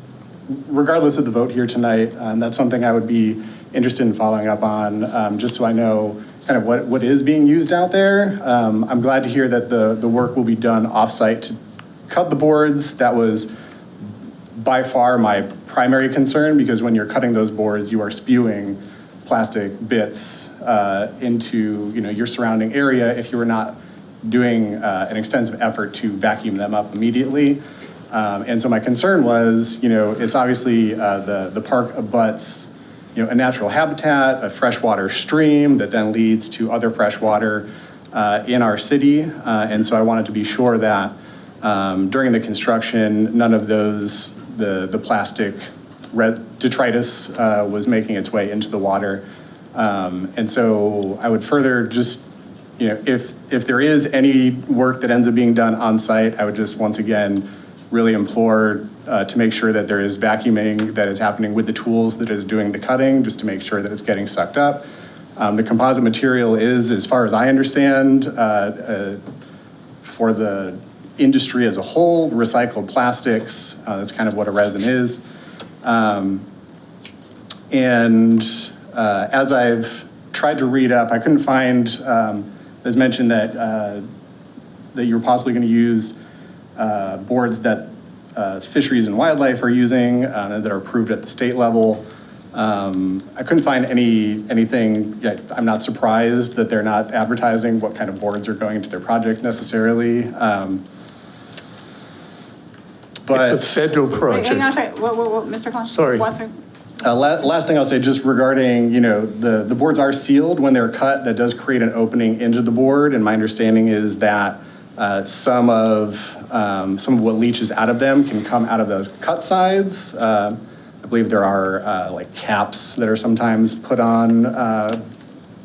regardless of the vote here tonight. That's something I would be interested in following up on, just so I know kind of what is being used out there. I'm glad to hear that the work will be done off-site to cut the boards. That was by far my primary concern, because when you're cutting those boards, you are spewing plastic bits into your surrounding area if you were not doing an extensive effort to vacuum them up immediately. And so my concern was, it's obviously the park abuts a natural habitat, a freshwater stream that then leads to other freshwater in our city. And so I wanted to be sure that during the construction, none of the plastic detritus was making its way into the water. And so I would further just, if there is any work that ends up being done on site, I would just once again really implore to make sure that there is vacuuming that is happening with the tools that is doing the cutting, just to make sure that it's getting sucked up. The composite material is, as far as I understand, for the industry as a whole, recycled plastics. That's kind of what a resin is. And as I've tried to read up, I couldn't find, as mentioned, that you're possibly going to use boards that fisheries and wildlife are using that are approved at the state level. I couldn't find anything yet. I'm not surprised that they're not advertising what kind of boards are going into their project necessarily. But it's a federal project. Hang on a second. What, Mr. Klein? Sorry. Last thing I'll say, just regarding, the boards are sealed when they're cut. That does create an opening into the board, and my understanding is that some of what leaches out of them can come out of those cut sides. I believe there are like caps that are sometimes put on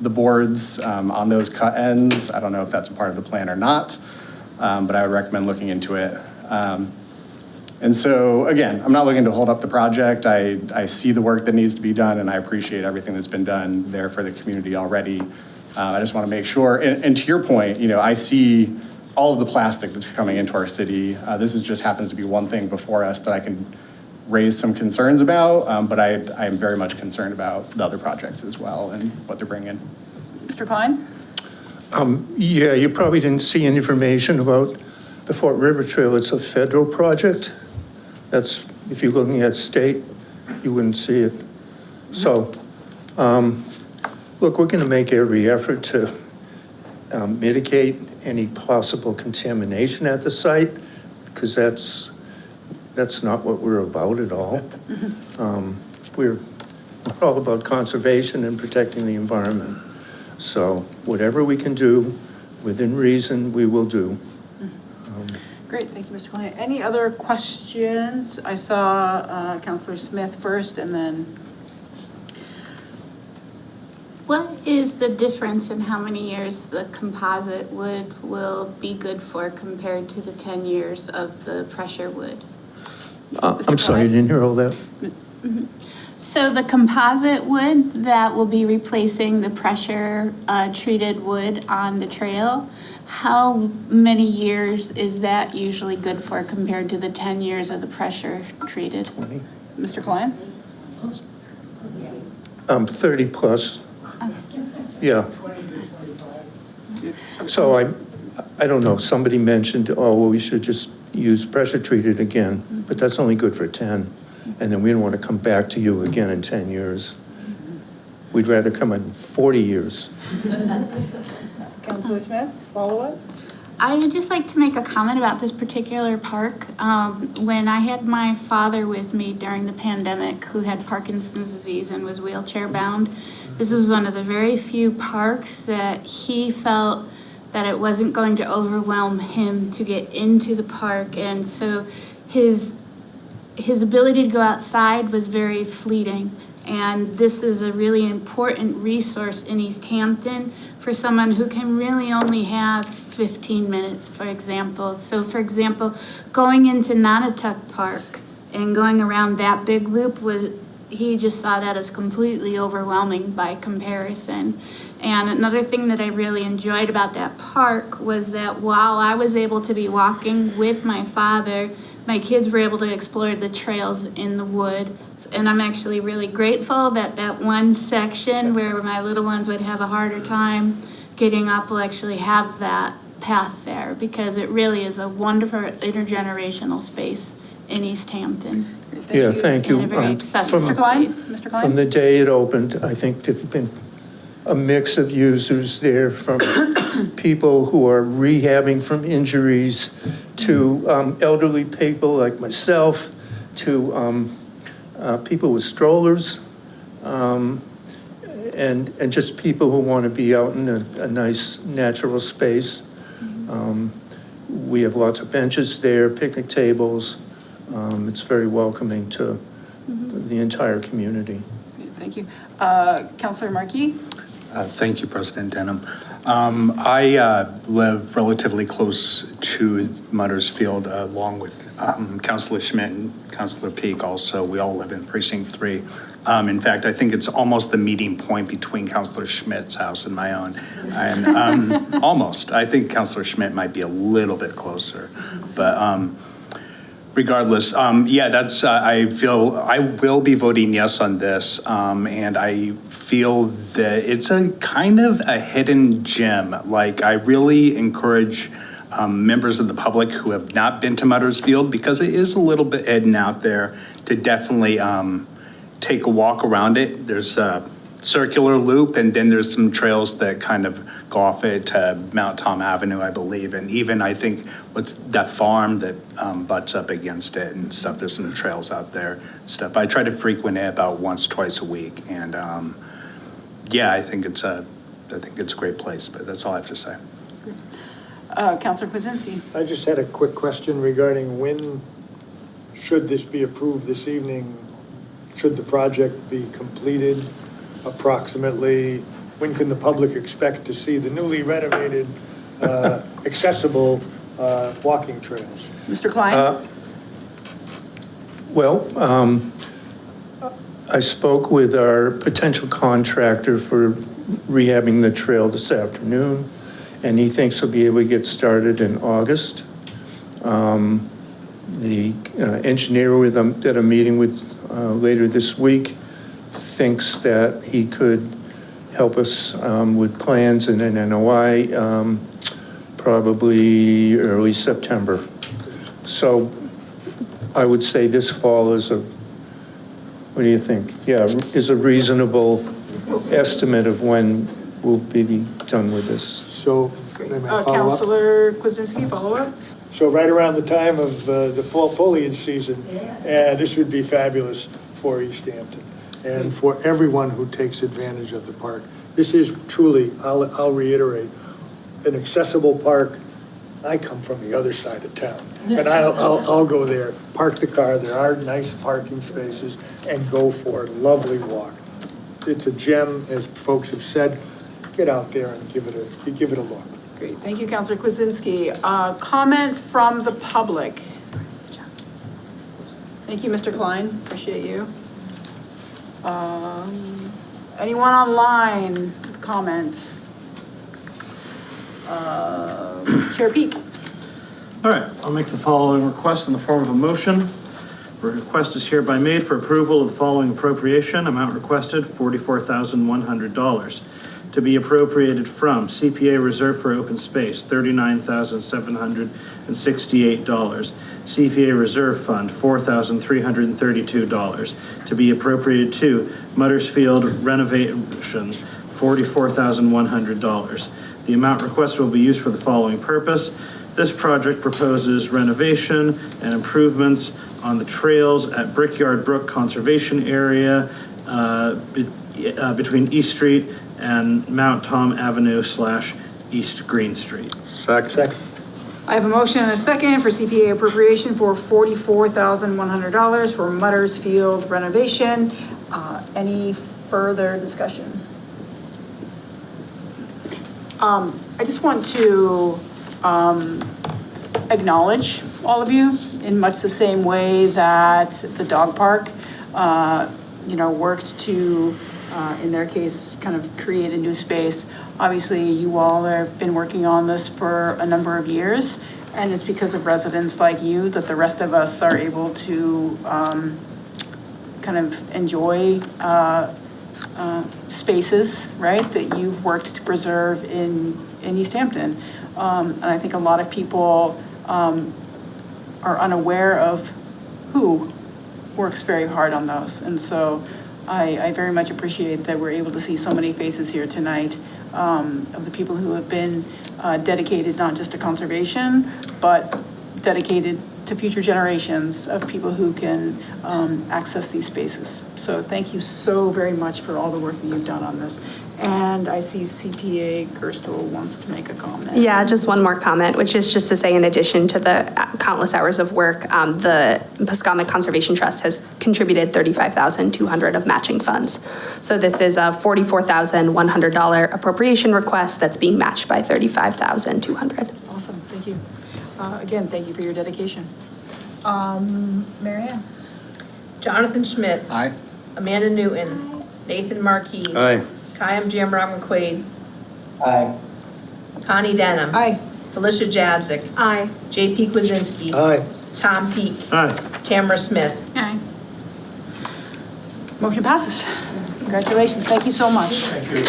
the boards on those cut ends. I don't know if that's a part of the plan or not, but I would recommend looking into it. And so, again, I'm not looking to hold up the project. I see the work that needs to be done, and I appreciate everything that's been done there for the community already. I just want to make sure, and to your point, I see all of the plastic that's coming into our city. This just happens to be one thing before us that I can raise some concerns about, but I am very much concerned about the other projects as well and what they're bringing. Mr. Klein? Yeah, you probably didn't see any information about the Fort River Trail. It's a federal project. That's, if you're looking at state, you wouldn't see it. So, look, we're going to make every effort to mitigate any possible contamination at the site, because that's not what we're about at all. We're all about conservation and protecting the environment. So whatever we can do within reason, we will do. Great, thank you, Mr. Klein. Any other questions? I saw Councilor Smith first, and then. What is the difference in how many years the composite wood will be good for compared to the 10 years of the pressure wood? I'm sorry, I didn't hear all that. So the composite wood that will be replacing the pressure treated wood on the trail, how many years is that usually good for compared to the 10 years of the pressure treated? 20. Mr. Klein? 30 plus. Okay. Yeah. So I don't know, somebody mentioned, oh, well, we should just use pressure treated again, but that's only good for 10. And then we don't want to come back to you again in 10 years. We'd rather come in 40 years. Councilor Smith, follow up? I would just like to make a comment about this particular park. When I had my father with me during the pandemic, who had Parkinson's disease and was wheelchair bound, this was one of the very few parks that he felt that it wasn't going to overwhelm him to get into the park. And so his ability to go outside was very fleeting. And this is a really important resource in Easthampton for someone who can really only have 15 minutes, for example. So for example, going into Nonotuck Park and going around that big loop he just saw that as completely overwhelming by comparison. And another thing that I really enjoyed about that park was that while I was able to be walking with my father, my kids were able to explore the trails in the wood. And I'm actually really grateful that that one section where my little ones would have a harder time getting up will actually have that path there, because it really is a wonderful intergenerational space in Easthampton. Yeah, thank you. And a very accessible Mr. Klein? space. Mr. Klein? From the day it opened, I think there've been a mix of users there, from people who are rehabbing from injuries to elderly people like myself, to people with strollers, and just people who want to be out in a nice natural space. We have lots of benches there, picnic tables. It's very welcoming to the entire community. Thank you. Councilor Markey? Thank you, President Denham. I live relatively close to Mutters Field, along with Councilor Schmidt and Councilor Peak also. We all live in Precinct 3. In fact, I think it's almost the meeting point between Councilor Schmidt's house and my own. And almost. I think Councilor Schmidt might be a little bit closer. But regardless, yeah, that's, I feel, I will be voting yes on this. And I feel that it's a kind of a hidden gem. Like, I really encourage members of the public who have not been to Mutters Field, because it is a little bit hidden out there, to definitely take a walk around it. There's a circular loop, and then there's some trails that kind of go off it to Mount Tom Avenue, I believe. And even, I think, what's that farm that butts up against it and stuff, there's some trails out there and stuff. I try to frequent it about once, twice a week. And yeah, I think it's a great place, but that's all I have to say. Councilor Kwasinski. I just had a quick question regarding when should this be approved this evening? Should the project be completed approximately? When can the public expect to see the newly renovated, accessible walking trails? Mr. Klein? Well, I spoke with our potential contractor for rehabbing the trail this afternoon, and he thinks he'll be able to get started in August. The engineer with them that I'm meeting with later this week thinks that he could help us with plans and an NOI probably early September. So I would say this fall is what do you think? Yeah, is a reasonable estimate of when we'll be done with this. So, may I follow up? Counselor Kwasinski, follow up? So right around the time of the fall foliage season, this would be fabulous for Easthampton and for everyone who takes advantage of the park. This is truly, I'll reiterate, an accessible park. I come from the other side of town, and I'll go there, park the car. There are nice parking spaces, and go for a lovely walk. It's a gem, as folks have said. Get out there and give it a look. Great, thank you, Counselor Kwasinski. Comment from the public. Thank you, Mr. Klein, appreciate you. Anyone online with comments? Chair Peak. All right, I'll make the following request in the form of a motion. The request is hereby made for approval of the following appropriation. Amount requested, $44,100. To be appropriated from CPA Reserve for Open Space, $39,768. CPA Reserve Fund, $4,332. To be appropriated to Mutters Field renovation, $44,100. The amount requested will be used for the following purpose. This project proposes renovation and improvements on the trails at Brickyard Brook Conservation Area between East Street and Mount Tom Avenue / East Green Street. Second. I have a motion and a second for CPA appropriation for $44,100 for Mutters Field renovation. Any further discussion? I just want to acknowledge all of you in much the same way that the dog park, worked to, in their case, kind of create a new space. Obviously, you all have been working on this for a number of years, and it's because of residents like you that the rest of us are able to kind of enjoy spaces, right, that you've worked to preserve in Easthampton. And I think a lot of people are unaware of who works very hard on those. And so I very much appreciate that we're able to see so many faces here tonight of the people who have been dedicated not just to conservation, but dedicated to future generations of people who can access these spaces. So thank you so very much for all the work that you've done on this. And I see CPA Gerstle wants to make a comment. Yeah, just one more comment, which is just to say, in addition to the countless hours of work, the Pascomic Conservation Trust has contributed $35,200 of matching funds. So this is a $44,100 appropriation request that's being matched by $35,200. Awesome, thank you. Again, thank you for your dedication. Mary Ann? Jonathan Schmidt. Aye. Amanda Newton. Nathan Marquis. Aye. Kayam Jamrong McQuaid. Aye. Connie Denham. Aye. Felicia Jadzik. Aye. JP Kwasinski. Aye. Tom Peak. Aye. Tamara Smith. Aye. Motion passes. Congratulations, thank you so much. Thank you.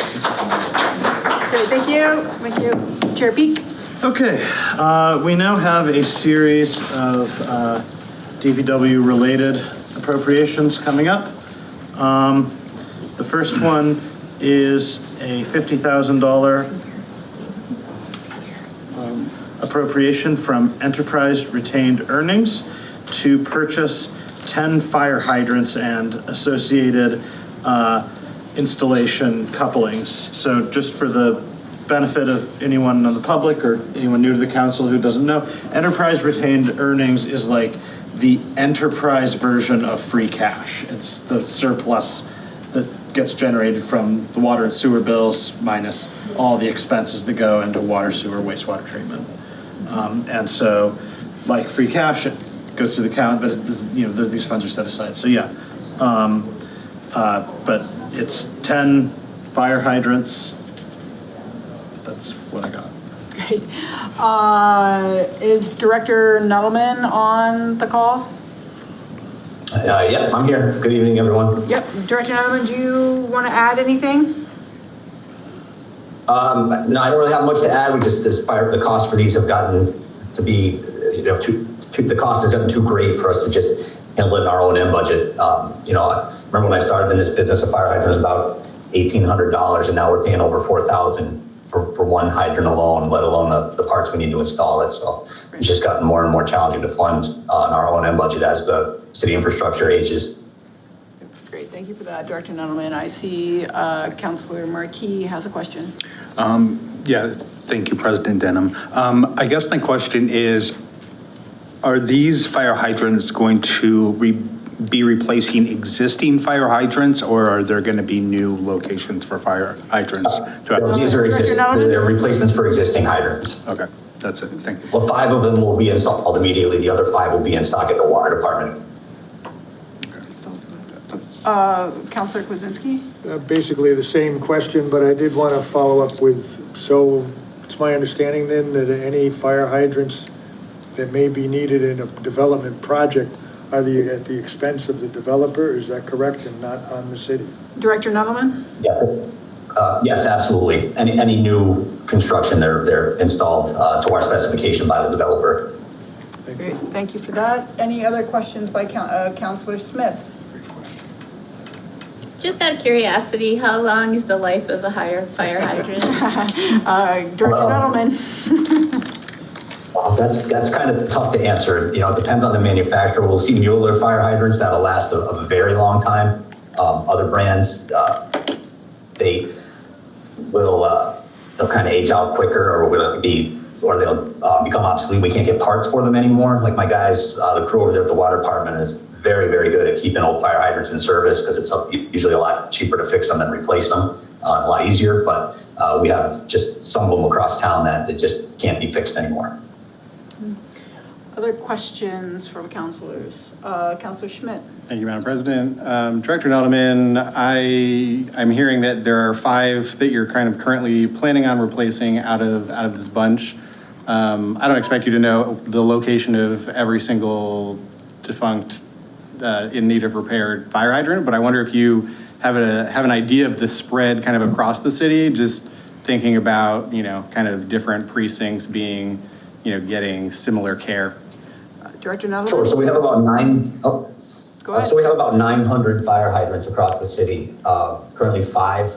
Great, thank you, thank you. Chair Peak? Okay, we now have a series of DPW-related appropriations coming up. The first one is a $50,000 appropriation from enterprise retained earnings to purchase 10 fire hydrants and associated installation couplings. So just for the benefit of anyone on the public or anyone new to the council who doesn't know, enterprise retained earnings is like the enterprise version of free cash. It's the surplus that gets generated from the water and sewer bills minus all the expenses that go into water, sewer, wastewater treatment. And so, like free cash, goes through the count, but it doesn't, these funds are set aside. So yeah. But it's 10 fire hydrants. That's what I got. Great. Is Director Nuttleman on the call? Yeah, I'm here. Good evening, everyone. Yep. Director Nuttleman, do you want to add anything? No, I don't really have much to add. The costs for these have gotten to be, the cost has gotten too great for us to just handle it in our O&M budget. I remember when I started in this business, a fire hydrant was about $1,800, and now we're paying over $4,000 for one hydrant alone, let alone the parts we need to install it. So it's just gotten more and more challenging to fund in our O&M budget as the city infrastructure ages. Great, thank you for that, Director Nuttleman. I see Councilor Marquis has a question. Yeah, thank you, President Denham. I guess my question is, are these fire hydrants going to be replacing existing fire hydrants, or are there going to be new locations for fire hydrants? These are they're replacements for existing hydrants. Okay, that's it. Thank you. Well, 5 of them will be installed immediately. The other 5 will be in stock at the water department. Councilor Kwasinski? Basically the same question, but I did want to follow up with, so it's my understanding then that any fire hydrants that may be needed in a development project are at the expense of the developer, is that correct, and not on the city? Director Nuttleman? Yeah. Yes, absolutely. Any new construction, they're installed to our specification by the developer. Great, thank you for that. Any other questions by Councilor Smith? Just out of curiosity, how long is the life of a fire hydrant? Director Nuttleman. That's kind of tough to answer. It depends on the manufacturer. We'll see Mueller fire hydrants that'll last a very long time. Other brands, they'll kind of age out quicker, or they'll become obsolete. We can't get parts for them anymore. Like my guys, the crew over there at the water department is very, very good at keeping old fire hydrants in service because it's usually a lot cheaper to fix them than replace them, a lot easier. But we have just some of them across town that just can't be fixed anymore. Other questions from councilors? Councilor Schmidt. Thank you, Madam President. Director Nuttleman, I'm hearing that there are 5 that you're kind of currently planning on replacing out of this bunch. I don't expect you to know the location of every single defunct in need of repaired fire hydrant, but I wonder if you have an idea of the spread kind of across the city, just thinking about, kind of different precincts being, getting similar care. Director Nuttleman? Sure. So we have about 900 fire hydrants across the city. Currently 5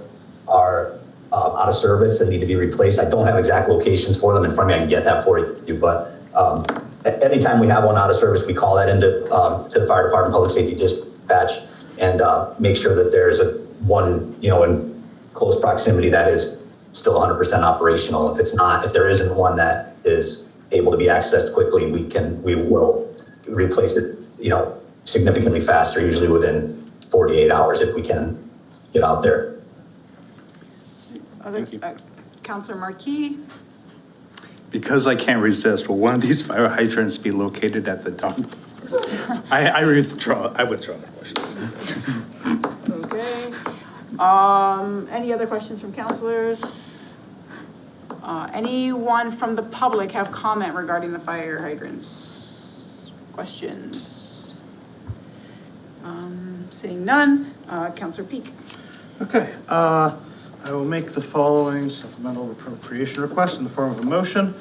are out of service and need to be replaced. I don't have exact locations for them in front of me. I can get that for you, but anytime we have one out of service, we call that into to the fire department, public safety dispatch, and make sure that there's one in close proximity that is still 100% operational. If there isn't one that is able to be accessed quickly, we will replace it, significantly faster, usually within 48 hours if we can get out there. Councilor Marquis? Because I can't resist, will one of these fire hydrants be located at the dump? I withdraw the question. Okay. Any other questions from councilors? Anyone from the public have comment regarding the fire hydrants? Questions? Seeing none, Councilor Peak. Okay, I will make the following supplemental appropriation request in the form of a motion.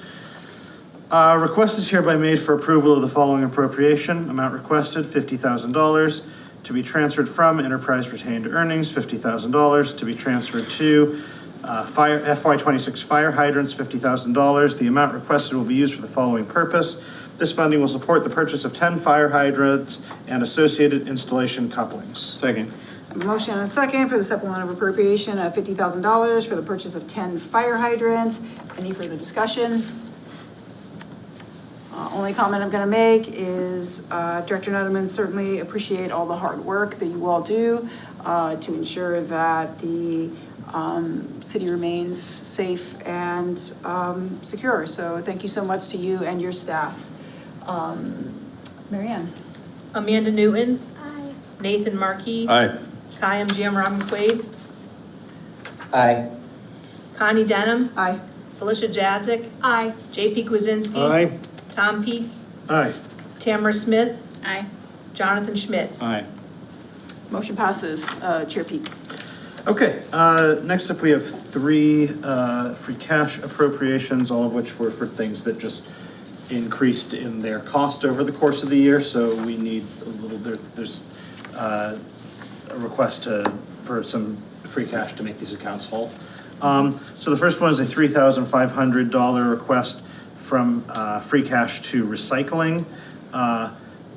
Request is hereby made for approval of the following appropriation. Amount requested, $50,000 to be transferred from enterprise retained earnings, $50,000 to be transferred to FY26 fire hydrants, $50,000. The amount requested will be used for the following purpose. This funding will support the purchase of 10 fire hydrants and associated installation couplings. Second. A motion and a second for the supplemental appropriation of $50,000 for the purchase of 10 fire hydrants. Any further discussion? Only comment I'm going to make is Director Nuttleman, certainly appreciate all the hard work that you all do to ensure that the city remains safe and secure. So thank you so much to you and your staff. Mary Ann? Amanda Newton. Nathan Markey. Aye. Kayam Jamrong McQuaid. Aye. Connie Denham. Aye. Felicia Jazek. Aye. JP Kwasinski. Aye. Tom Peak. Aye. Tamara Smith. Aye. Jonathan Schmidt. Aye. Motion passes. Chair Peak. Okay, next up, we have three free cash appropriations, all of which were for things that just increased in their cost over the course of the year, so we need a little, there's a request for some free cash to make these accounts whole. So the first one is a $3,500 request from free cash to recycling,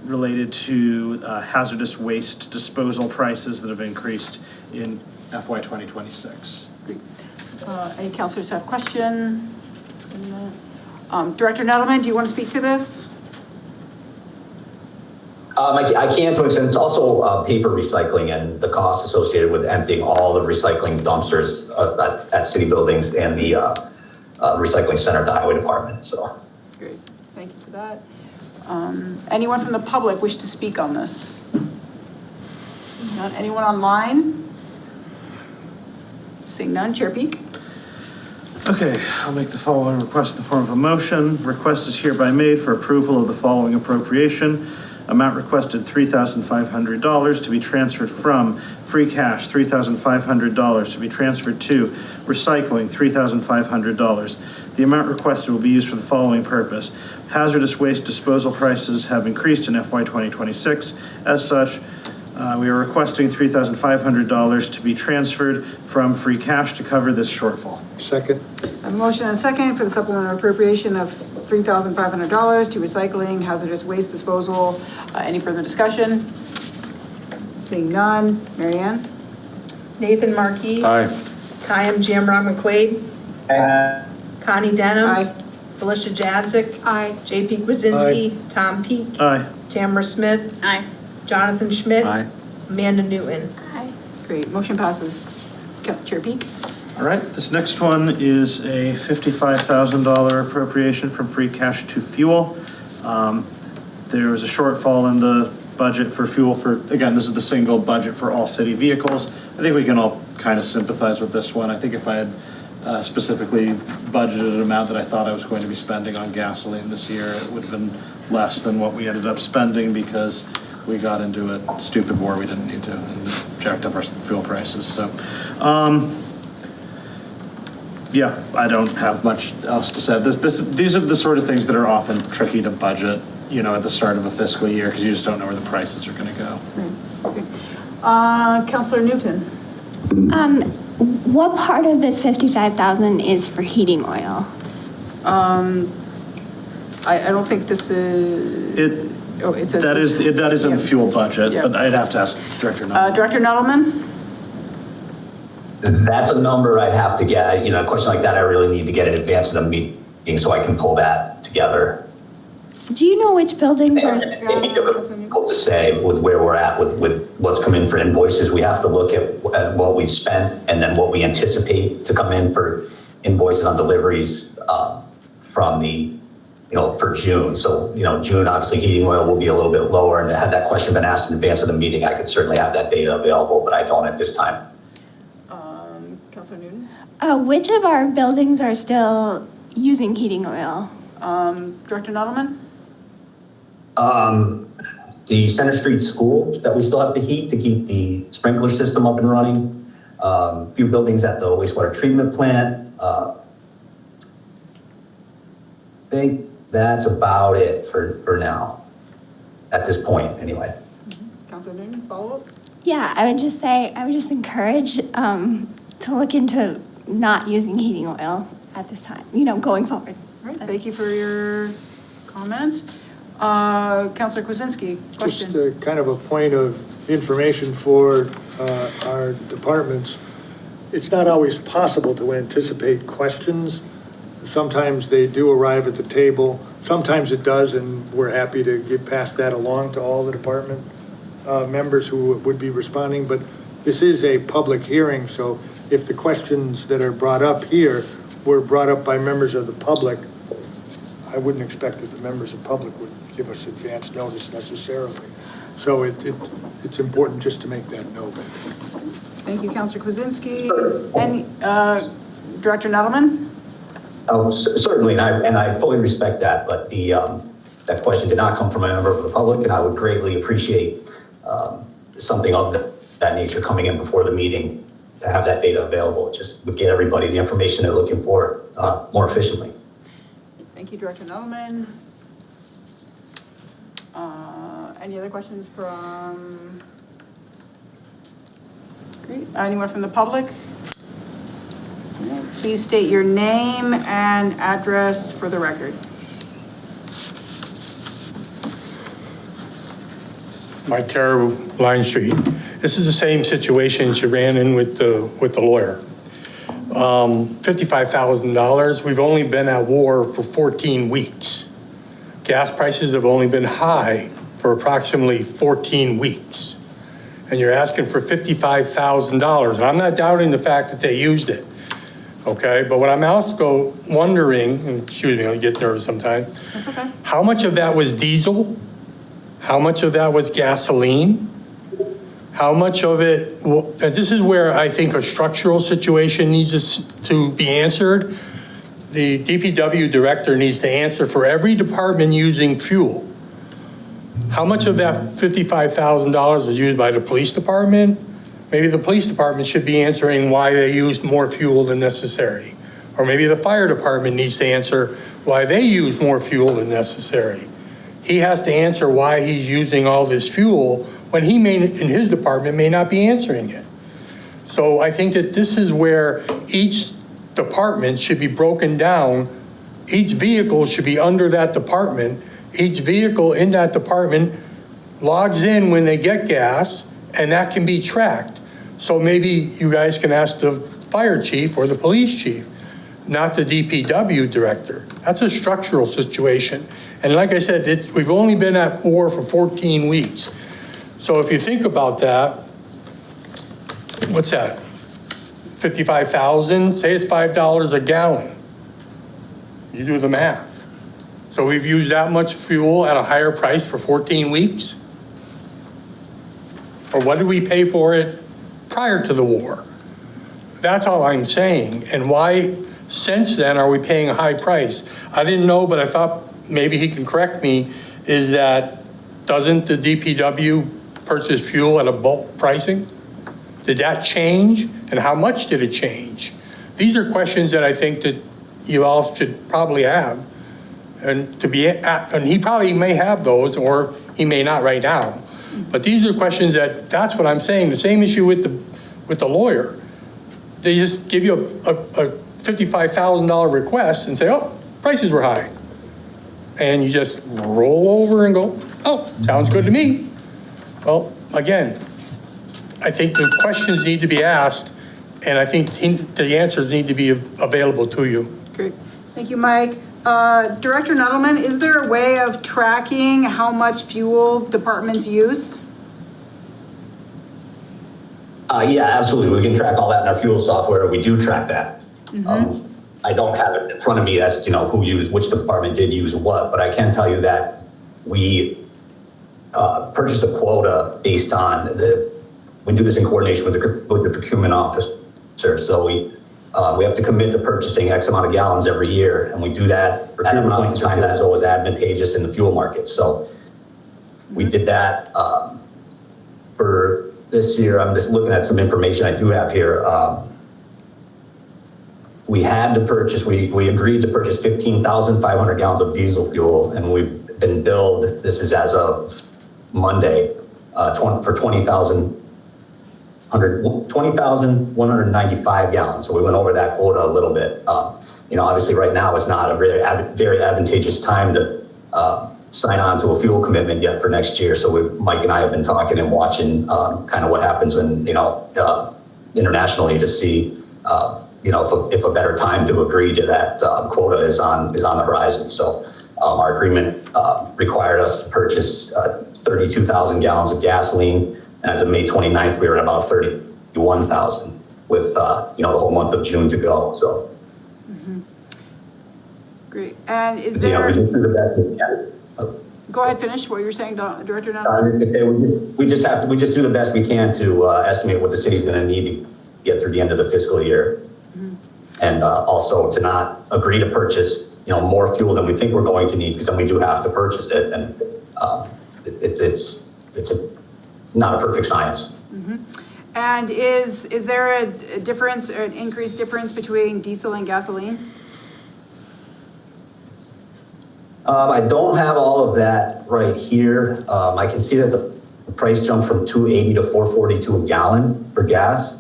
related to hazardous waste disposal prices that have increased in FY 2026. Any counselors have question? Director Nettleman, do you want to speak to this? I can to an extent. It's also paper recycling and the costs associated with emptying all the recycling dumpsters at city buildings and the recycling center at the highway department, so. Great, thank you for that. Anyone from the public wish to speak on this? Not anyone online? Seeing none, Chair Peak. Okay, I'll make the following request in the form of a motion. Request is hereby made for approval of the following appropriation. Amount requested $3,500 to be transferred from free cash, $3,500 to be transferred to recycling, $3,500. The amount requested will be used for the following purpose. Hazardous waste disposal prices have increased in FY 2026. As such, we are requesting $3,500 to be transferred from free cash to cover this shortfall. Second. A motion and a second for the supplemental appropriation of $3,500 to recycling, hazardous waste disposal. Any further discussion? Seeing none, Mary Ann? Nathan Markey. Aye. Kayam Jamrong McQuaid. Aye. Connie Denham. Aye. Felicia Jadzik. Aye. JP Kwasinski. Tom Peak. Aye. Tamara Smith. Aye. Jonathan Schmidt. Aye. Amanda Newton. Aye. Great, motion passes. Chair Peak. All right, this next one is a $55,000 appropriation from free cash to fuel. There was a shortfall in the budget for fuel for, again, this is the single budget for all city vehicles. I think we can all kind of sympathize with this one. I think if I had specifically budgeted an amount that I thought I was going to be spending on gasoline this year, it would have been less than what we ended up spending because we got into a stupid war we didn't need to and jacked up our fuel prices. So, yeah, I don't have much else to say. These are the sort of things that are often tricky to budget, you know, at the start of a fiscal year because you just don't know where the prices are going to go. Okay. Councilor Newton. What part of this 55,000 is for heating oil? I don't think this is. It says that is in the fuel budget, Yeah. but I'd have to ask Director Nuttall. Director Nettleman? That's a number I'd have to get, you know, a question like that I really need to get in advance of the meeting so I can pull that together. Do you know which buildings are? It'd be difficult to say with where we're at with what's come in for invoices. We have to look at what we've spent and then what we anticipate to come in for invoices on deliveries from the, you know, for June. So, you know, June, obviously heating oil will be a little bit lower. And had that question been asked in advance of the meeting, I could certainly have that data available, but I don't at this time. Councilor Newton? Which of our buildings are still using heating oil? Director Nettleman? The Center Street School that we still have to heat to keep the sprinkler system up and running. A few buildings at the wastewater treatment plant. I think that's about it for now, at this point, anyway. Councilor Newton, follow up? Yeah, I would just encourage to look into not using heating oil at this time, you know, going forward. All right, thank you for your comment. Councilor Kwasinski, question. Just kind of a point of information for our departments. It's not always possible to anticipate questions. Sometimes they do arrive at the table. Sometimes it does, and we're happy to get past that along to all the department members who would be responding. But this is a public hearing, so if the questions that are brought up here were brought up by members of the public, I wouldn't expect that the members of the public would give us advance notice necessarily. So it's important just to make that note. Thank you, Counselor Kwasinski. And Director Nettleman? Oh, certainly, and I fully respect that, but that question did not come from a member of the public, and I would greatly appreciate something of that nature coming in before the meeting to have that data available. It just would get everybody the information they're looking for more efficiently. Thank you, Director Nettleman. Any other questions from? Great. Anyone from the public? Please state your name and address for the record. Mike Carroll, Line Street. This is the same situation she ran in with the lawyer. $55,000. We've only been at war for 14 weeks. Gas prices have only been high for approximately 14 weeks. And you're asking for $55,000. And I'm not doubting the fact that they used it. Okay, but what I'm also wondering, and excuse me, I get nervous sometimes. That's okay. How much of that was diesel? How much of that was gasoline? How much of it, this is where I think a structural situation needs to be answered. The DPW director needs to answer for every department using fuel. How much of that $55,000 was used by the police department? Maybe the police department should be answering why they used more fuel than necessary. Or maybe the fire department needs to answer why they used more fuel than necessary. He has to answer why he's using all this fuel when he may, in his department, may not be answering it. So I think that this is where each department should be broken down. Each vehicle should be under that department. Each vehicle in that department logs in when they get gas, and that can be tracked. So maybe you guys can ask the fire chief or the police chief, not the DPW director. That's a structural situation. And like I said, we've only been at war for 14 weeks. So if you think about that, what's that? 55,000, say it's $5 a gallon. You do the math. So we've used that much fuel at a higher price for 14 weeks? Or what did we pay for it prior to the war? That's all I'm saying. And why, since then, are we paying a high price? I didn't know, but I thought maybe he can correct me, is that doesn't the DPW purchase fuel at a bulk pricing? Did that change? And how much did it change? These are questions that I think that you all should probably have. And and he probably may have those, or he may not right now. But these are questions that's what I'm saying. The same issue with the lawyer. They just give you a $55,000 request and say, oh, prices were high. And you just roll over and go, oh, sounds good to me. Well, again, I think the questions need to be asked, and I think the answers need to be available to you. Great. Thank you, Mike. Director Nettleman, is there a way of tracking how much fuel departments use? Yeah, absolutely. We can track all that in our fuel software. We do track that. Mm-hmm. I don't have it in front of me as which department did use what, but I can tell you that we purchase a quota based on we do this in coordination with the procurement officer. So we have to commit to purchasing X amount of gallons every year, and we do that at a point in time that is always advantageous in the fuel market. So we did that for this year. I'm just looking at some information I do have here. We had to purchase, we agreed to purchase 15,500 gallons of diesel fuel, and we've been billed, this is as of Monday, for 20,195 gallons. So we went over that quota a little bit. Obviously right now it's not a really very advantageous time to sign on to a fuel commitment yet for next year. So Mike and I have been talking and watching kind of what happens internationally to see if a better time to agree to that quota is on the horizon. So our agreement required us to purchase 32,000 gallons of gasoline. As of May 29th, we were at about 31,000 with the whole month of June to go. So. Mm-hmm. Great. And is there? We just did that. Go ahead, finish what you were saying, Director I Nuttall. was gonna say, we just do the best we can to estimate what the city's gonna need to get through the end of the fiscal year. And also to not agree to purchase, more fuel than we think we're going to need, because then we do have to purchase it. And it's not a perfect science. And is there a difference, or an increased difference between diesel and gasoline? I don't have all of that right here. I can see that the price jumped from $2.80 to $4.42 a gallon for gas.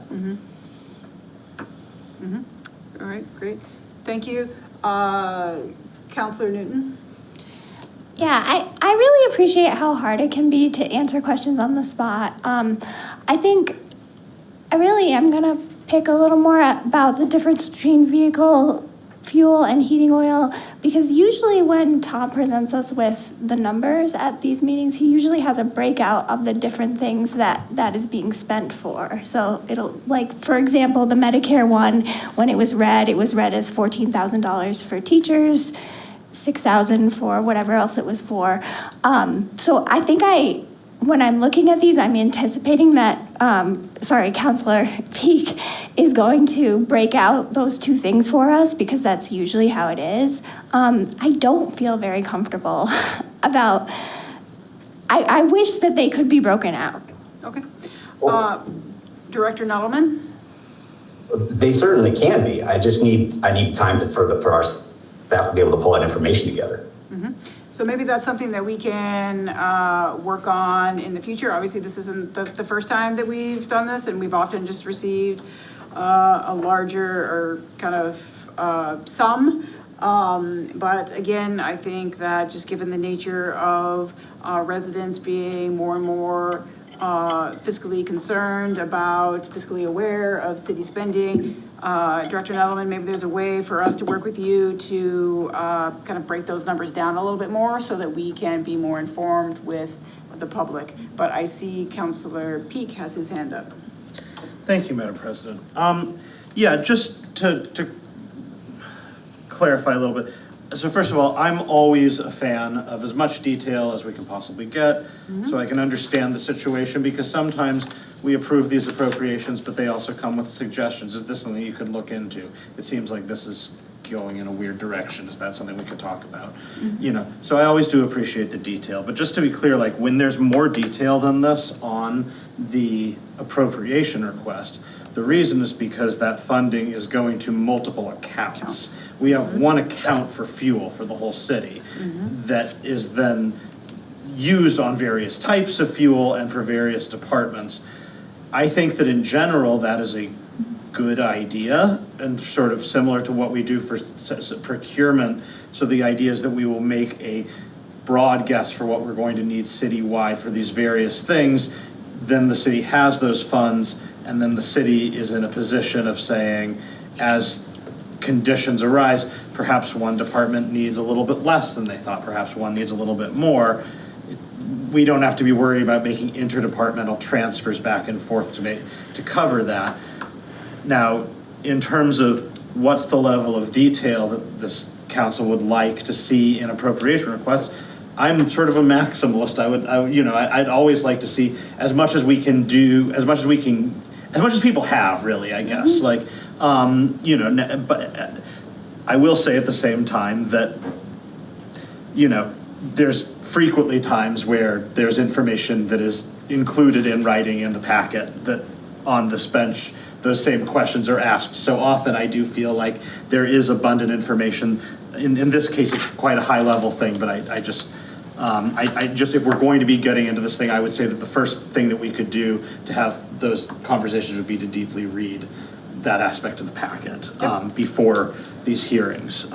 All right, great. Thank you. Councillor Newton? Yeah, I really appreciate how hard it can be to answer questions on the spot. I think I really am going to pick a little more about the difference between vehicle fuel and heating oil, because usually when Tom presents us with the numbers at these meetings, he usually has a breakout of the different things that is being spent for. So it'll, like, for example, the Medicare one, when it was read as $14,000 for teachers, $6,000 for whatever else it was for. So I think when I'm looking at these, I'm anticipating that, Councilor Peak is going to break out those two things for us, because that's usually how it is. I don't feel very comfortable about, I wish that they could be broken out. Okay. Director Nuttleman? They certainly can be. I need time for our staff to be able to pull that information together. So maybe that's something that we can work on in the future. Obviously, this isn't the first time that we've done this, and we've often just received a larger or kind of sum. But again, I think that just given the nature of residents being more and more fiscally concerned about, fiscally aware of city spending, Director Nettleman, maybe there's a way for us to work with you to kind of break those numbers down a little bit more so that we can be more informed with the public. But I see Councilor Peak has his hand up. Thank you, Madam President. Yeah, just to clarify a little bit. So first of all, I'm always a fan of as much detail as we can possibly get, so I can understand the situation, because sometimes we approve these appropriations, but they also come with suggestions. Is this something you could look into? It seems like this is going in a weird direction. Is that something we could talk about? So I always do appreciate the detail, but just to be clear, like when there's more detail than this on the appropriation request, the reason is because that funding is going to multiple accounts. We have one account for fuel for the whole city that is then used on various types of fuel and for various departments. I think that in general, that is a good idea and sort of similar to what we do for procurement. So the idea is that we will make a broad guess for what we're going to need citywide for these various things. Then the city has those funds, and then the city is in a position of saying, as conditions arise, perhaps one department needs a little bit less than they thought, perhaps one needs a little bit more. We don't have to be worried about making interdepartmental transfers back and forth to cover that. Now, in terms of what's the level of detail that this council would like to see in appropriation requests, I'm sort of a maximalist. I'd always like to see as much as we can do, as much as people have, really, I guess. But I will say at the same time that, there's frequently times where there's information that is included in writing in the packet that on this bench, those same questions are asked. So often I do feel like there is abundant information. In this case, it's quite a high level thing, but I just, if we're going to be getting into this thing, I would say that the first thing that we could do to have those conversations would be to deeply read that aspect of the packet before these hearings.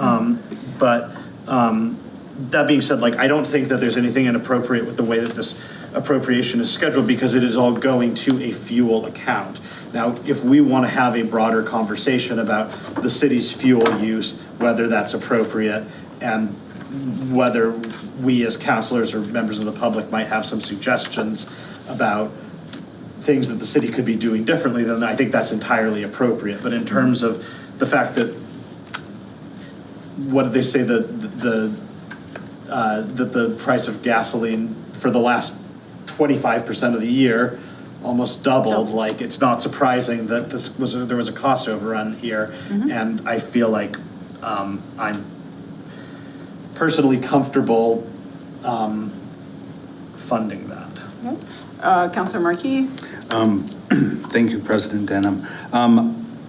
That being said, I don't think that there's anything inappropriate with the way that this appropriation is scheduled, because it is all going to a fuel account. Now, if we want to have a broader conversation about the city's fuel use, whether that's appropriate, and whether we as councilors or members of the public might have some suggestions about things that the city could be doing differently, then I think that's entirely appropriate. But in terms of the fact that, what did they say, the that the price of gasoline for the last 25% of the year almost doubled. Like, it's not surprising that there was a cost overrun here. And I feel like I'm personally comfortable funding that. Councilor Markey? Thank you, President Denham.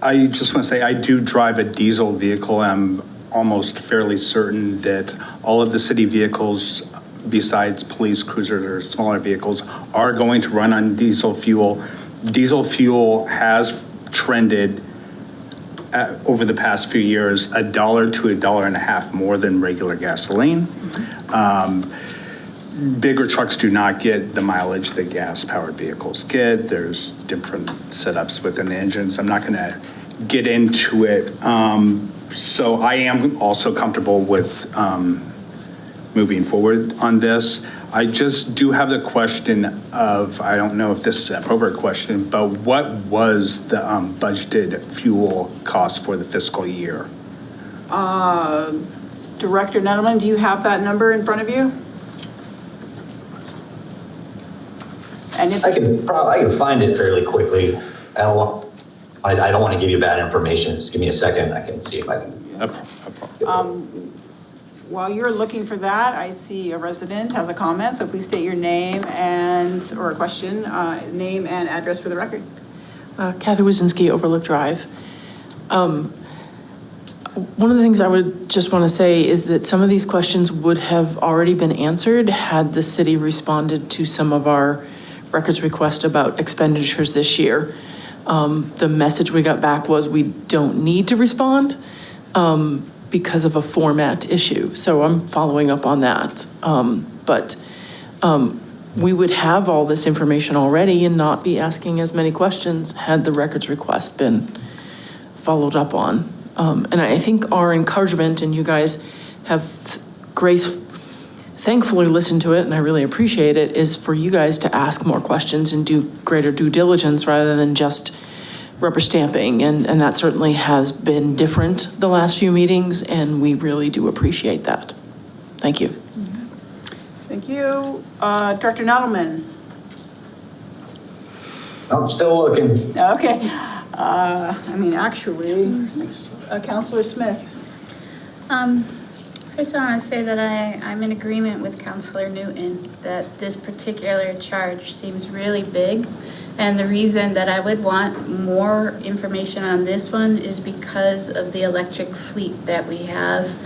I just want to say I do drive a diesel vehicle. I'm almost fairly certain that all of the city vehicles, besides police cruisers or smaller vehicles, are going to run on diesel fuel. Diesel fuel has trended over the past few years $1 to $1.50 more than regular gasoline. Bigger trucks do not get the mileage that gas-powered vehicles get. There's different setups within the engines. I'm not going to get into it. So I am also comfortable with moving forward on this. I just do have the question of, I don't know if this is an appropriate question, but what was the budgeted fuel cost for the fiscal year? Director Nettleman, do you have that number in front of you? And if I can find it fairly quickly. I don't want to give you bad information. Just give me a second. I can see if I can. While you're looking for that, I see a resident has a comment, so please state your name or a question, name and address for the record. Kathy Wazinski, Overlook Drive. One of the things I would just want to say is that some of these questions would have already been answered had the city responded to some of our records requests about expenditures this year. The message we got back was we don't need to respond because of a format issue. So I'm following up on that. But we would have all this information already and not be asking as many questions had the records request been followed up on. And I think our encouragement, and you guys have thankfully listened to it, and I really appreciate it, is for you guys to ask more questions and do greater due diligence rather than just rubber stamping. And that certainly has been different the last few meetings, and we really do appreciate that. Thank you. Thank you. Director Nettleman. I'm still looking. Okay. Actually, Councilor Smith. First, I want to say that I'm in agreement with Councilor Newton that this particular charge seems really big. And the reason that I would want more information on this one is because of the electric fleet that we have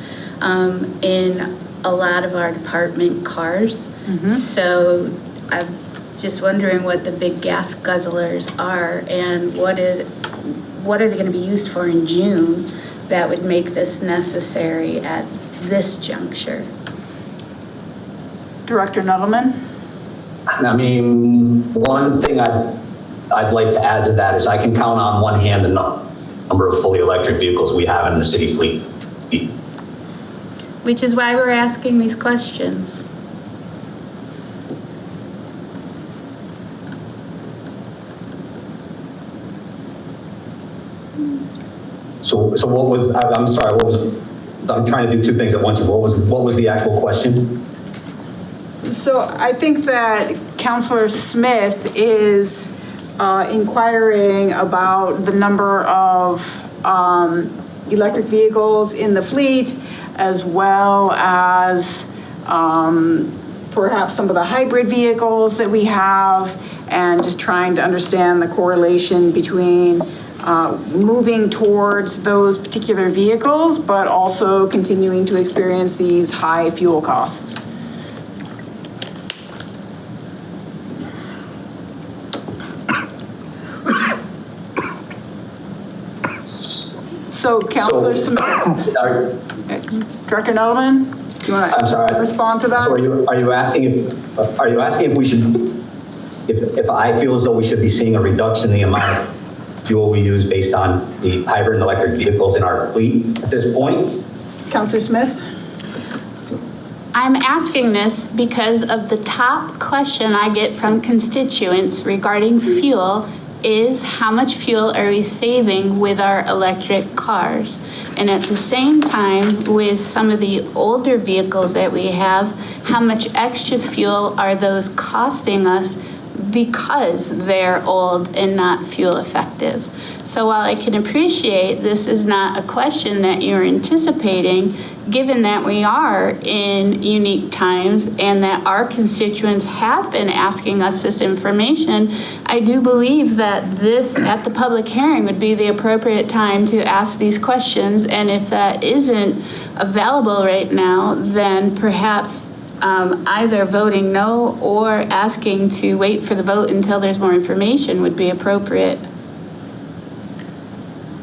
in a lot of our department cars. So I'm just wondering what the big gas guzzlers are and what are they going to be used for in June that would make this necessary at this juncture. Director Nettleman. I mean, one thing I'd like to add to that is I can count on one hand the number of fully electric vehicles we have in the city fleet. Which is why we're asking these questions. So what was, I'm sorry, I'm trying to do two things at once. What was the actual question? So I think that Councilor Smith is inquiring about the number of electric vehicles in the fleet, as well as perhaps some of the hybrid vehicles that we have, and just trying to understand the correlation between moving towards those particular vehicles, but also continuing to experience these high fuel costs. So, Councilor Smith. Director Nettleman, do you want to respond to that? So are you asking if we should, if I feel as though we should be seeing a reduction in the amount of fuel we use based on the hybrid and electric vehicles in our fleet at this point? Councilor Smith? I'm asking this because of the top question I get from constituents regarding fuel is how much fuel are we saving with our electric cars? And at the same time, with some of the older vehicles that we have, how much extra fuel are those costing us because they're old and not fuel effective? So while I can appreciate this is not a question that you're anticipating, given that we are in unique times and that our constituents have been asking us this information, I do believe that this, at the public hearing, would be the appropriate time to ask these questions. And if that isn't available right now, then perhaps either voting no or asking to wait for the vote until there's more information would be appropriate.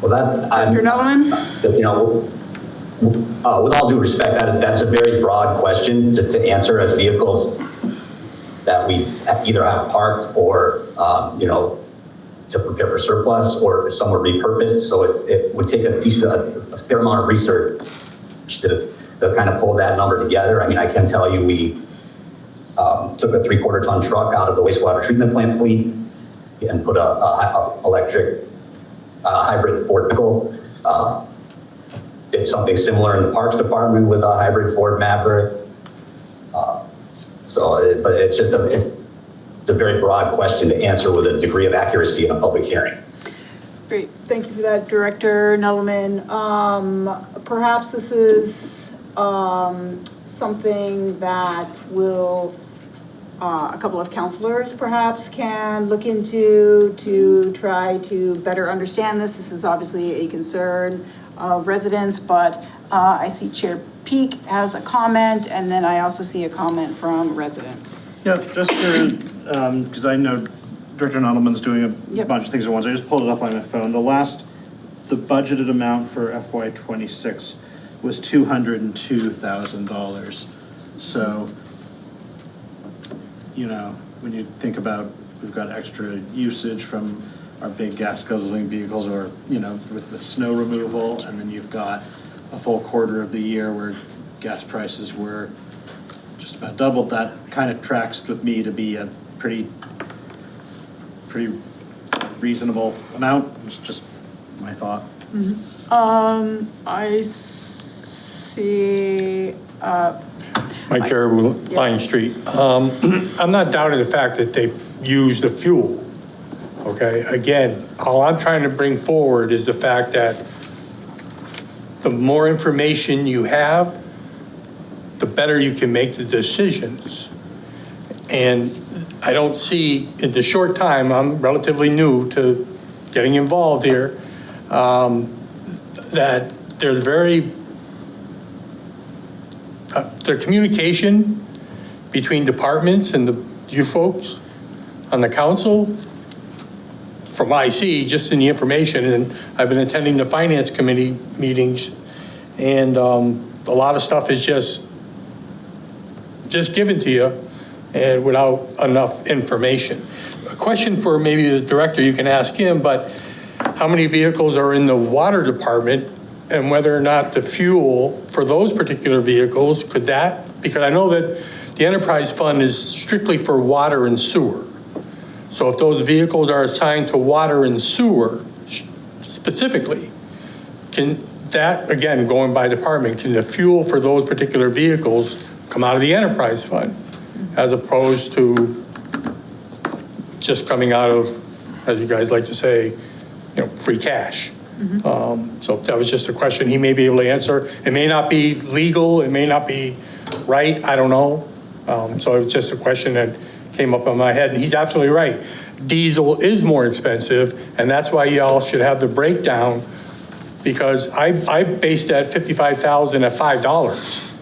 Well, that, Dr. Nolan? you know, with all due respect, that's a very broad question to answer as vehicles that we either have parked or, you know, to prepare for surplus or some were repurposed. So it would take a fair amount of research to kind of pull that number together. I mean, I can tell you we took a 3/4 ton truck out of the wastewater treatment plant fleet and put a electric hybrid Ford vehicle. Did something similar in the Parks Department with a hybrid Ford Maverick. But it's just it's a very broad question to answer with a degree of accuracy in a public hearing. Great, thank you for that, Director Nuttleman. Perhaps this is something that will a couple of counselors perhaps can look into to try to better understand this. This is obviously a concern of residents, but I see Chair Peak has a comment, and then I also see a comment from a resident. Yeah, just to, because I know Director Nottleman's doing a Yep. bunch of things at once. I just pulled it up on my phone. The budgeted amount for FY26 was $202,000. So, you know, when you think about, we've got extra usage from our big gas guzzling vehicles or, you know, with the snow removal, and then you've got a full quarter of the year where gas prices were just about doubled. That kind of tracks with me to be a pretty reasonable amount. It's just my thought. I see, Mike Caribou, Line Street. I'm not doubting the fact that they use the fuel, okay? Again, all I'm trying to bring forward is the fact that the more information you have, the better you can make the decisions. And I don't see, in the short time, I'm relatively new to getting involved here, that there's their communication between departments and you folks on the council, from what I see, just in the information, and I've been attending the finance committee meetings, and a lot of stuff is just given to you and without enough information. A question for maybe the director, you can ask him, but how many vehicles are in the water department, and whether or not the fuel for those particular vehicles, because I know that the enterprise fund is strictly for water and sewer. So if those vehicles are assigned to water and sewer specifically, can that, again, going by department, can the fuel for those particular vehicles come out of the enterprise fund as opposed to just coming out of, as you guys like to say, free cash? So that was just a question he may be able to answer. It may not be legal, it may not be right, I don't know. So it was just a question that came up in my head, and he's absolutely right. Diesel is more expensive, and that's why y'all should have the breakdown, because I based that 55,000 at $5.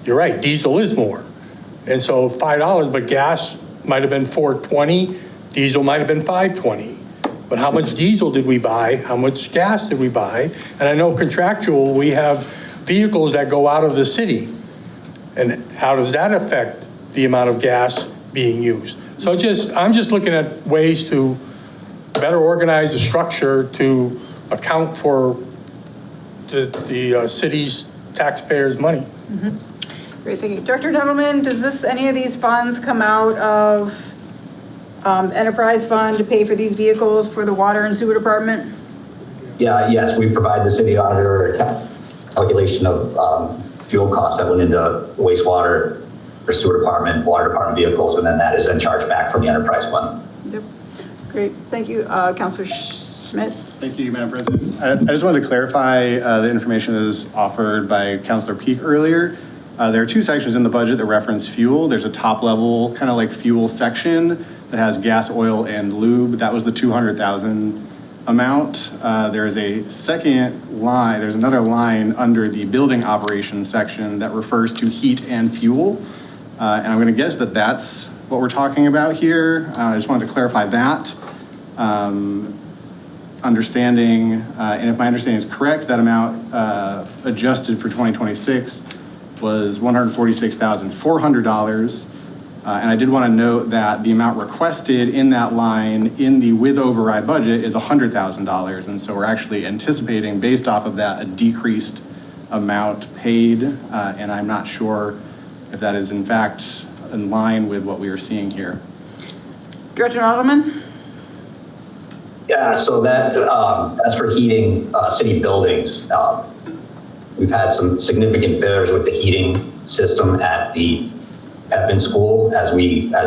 You're right, diesel is more. And so $5, but gas might have been $4.20, diesel might have been $5.20. But how much diesel did we buy? How much gas did we buy? And I know contractual, we have vehicles that go out of the city. And how does that affect the amount of gas being used? So I'm just looking at ways to better organize the structure to account for the city's taxpayers' money. Great, thank you. Director Nettleman, does any of these funds come out of enterprise fund to pay for these vehicles for the water and sewer department? Yeah, yes, we provide the city auditor a calculation of fuel costs that went into wastewater or sewer department, water department vehicles, and then that is then charged back from the enterprise fund. Yep. Great, thank you. Counselor Schmidt? Thank you, Madam President. I just wanted to clarify the information that was offered by Councilor Peak earlier. There are two sections in the budget that reference fuel. There's a top level, kind of like fuel section that has gas, oil, and lube. That was the 200,000 amount. There is a second line, there's another line under the building operations section that refers to heat and fuel. And I'm gonna guess that that's what we're talking about here. I just wanted to clarify that. Understanding, and if my understanding is correct, that amount adjusted for 2026 was $146,400. And I did want to note that the amount requested in that line in the with override budget is $100,000. And so we're actually anticipating, based off of that, a decreased amount paid. And I'm not sure if that is in fact in line with what we are seeing here. Director Nodelman? Yeah, so that that's for heating city buildings. We've had some significant failures with the heating system at the Eppin School as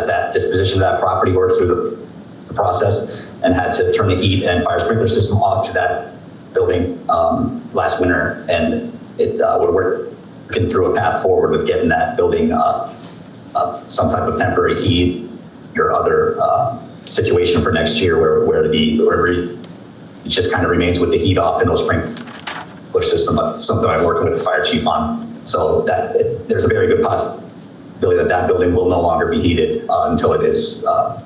that disposition of that property worked through the process, and had to turn the heat and fire sprinkler system off to that building last winter. And we're working through a path forward with getting that building some type of temporary heat or other situation for next year where it just kind of remains with the heat off and no sprinkler system. That's something I'm working with the fire chief on. So that there's a very good possibility that building will no longer be heated until it is sold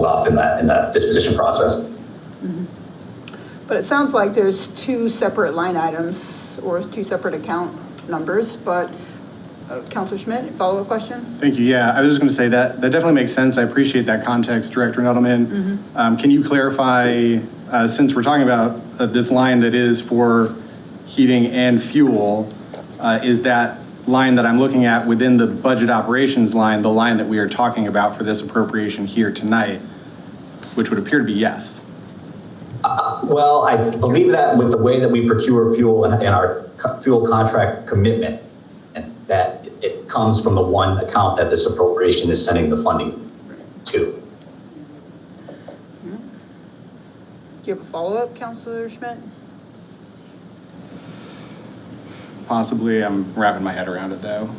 off in that disposition process. Mm-hmm. But it sounds like there's two separate line items or two separate account numbers, but Councilor Schmidt, follow-up question? Thank you. Yeah, I was just going to say that definitely makes sense. I appreciate that context, Director Nuttleman. Mm-hmm. Can you clarify, since we're talking about this line that is for heating and fuel, is that line that I'm looking at within the budget operations line, the line that we are talking about for this appropriation here tonight, which would appear to be yes? Well, I believe that with the way that we procure fuel and our fuel contract commitment, and that it comes from the one account that this appropriation is sending the funding to. Do you have a follow-up, Councilor Schmidt? Possibly. I'm wrapping my head around it, though.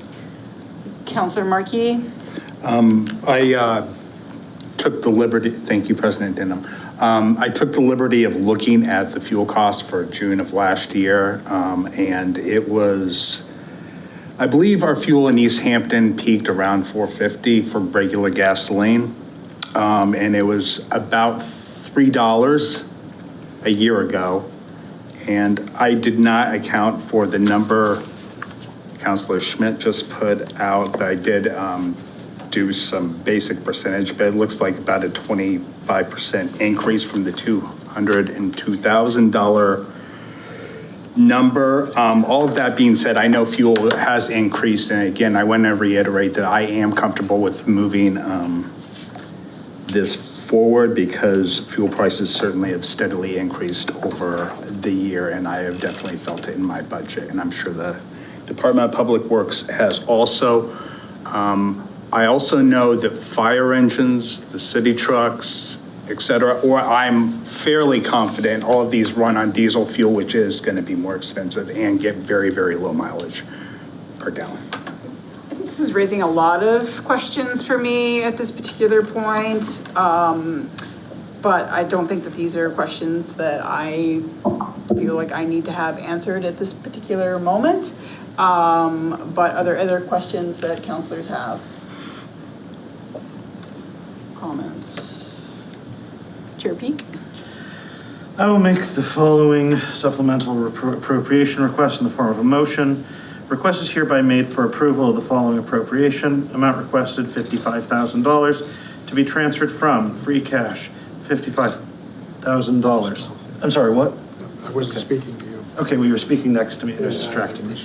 Councilor Marquis? I took the liberty, thank you, President Denham. I took the liberty of looking at the fuel cost for June of last year, and it was, I believe our fuel in Easthampton peaked around $4.50 for regular gasoline, and it was about $3 a year ago. And I did not account for the number Councilor Schmidt just put out, but I did do some basic percentage, but it looks like about a 25% increase from the $202,000 number. All of that being said, I know fuel has increased, and again, I want to reiterate that I am comfortable with moving this forward because fuel prices certainly have steadily increased over the year, and I have definitely felt it in my budget, and I'm sure the Department of Public Works has also. I also know that fire engines, the city trucks, et cetera, or I'm fairly confident all of these run on diesel fuel, which is going to be more expensive and get very, very low mileage per gallon. This is raising a lot of questions for me at this particular point, but I don't think that these are questions that I feel like I need to have answered at this particular moment. But are there other questions that councilors have? Comments? Chair Peak? I will make the following supplemental appropriation request in the form of a motion. Request is hereby made for approval of the following appropriation. Amount requested, $55,000 to be transferred from free cash, $55,000. I'm sorry, what? I wasn't speaking to you. Okay, well, you were speaking next to me, it was distracting me.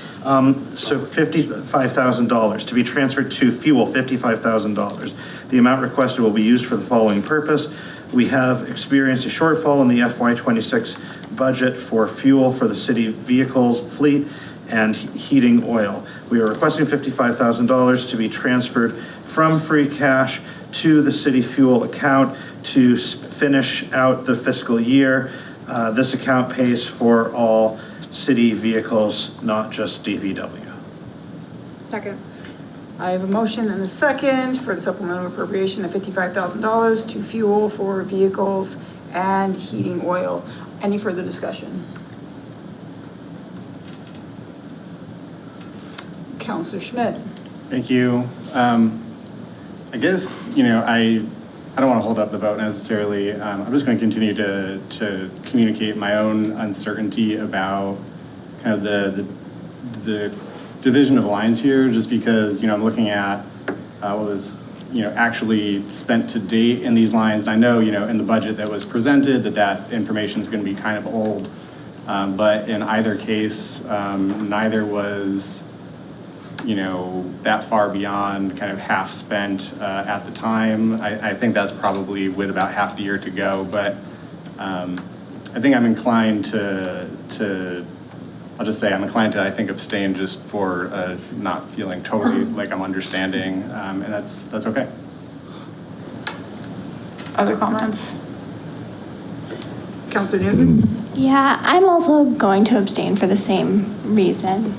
So $55,000 to be transferred to fuel, $55,000. The amount requested will be used for the following purpose. We have experienced a shortfall in the FY26 budget for fuel for the city vehicles fleet and heating oil. We are requesting $55,000 to be transferred from free cash to the city fuel account to finish out the fiscal year. This account pays for all city vehicles, not just DPW. Second. I have a motion and a second for the supplemental appropriation of $55,000 to fuel for vehicles and heating oil. Any further discussion? Counselor Schmidt. Thank you. I guess, I don't want to hold up the vote necessarily. I'm just going to continue to communicate my own uncertainty about kind of the division of lines here, just because, I'm looking at what was, actually spent to date in these lines. And I know, in the budget that was presented that information is going to be kind of old, but in either case, neither was, that far beyond kind of half spent at the time. I think that's probably with about half the year to go, but I think I'm inclined I'll just say I'm inclined to, I think, abstain just for not feeling totally like I'm understanding, and that's okay. Other comments? Counselor Newton? Yeah, I'm also going to abstain for the same reason.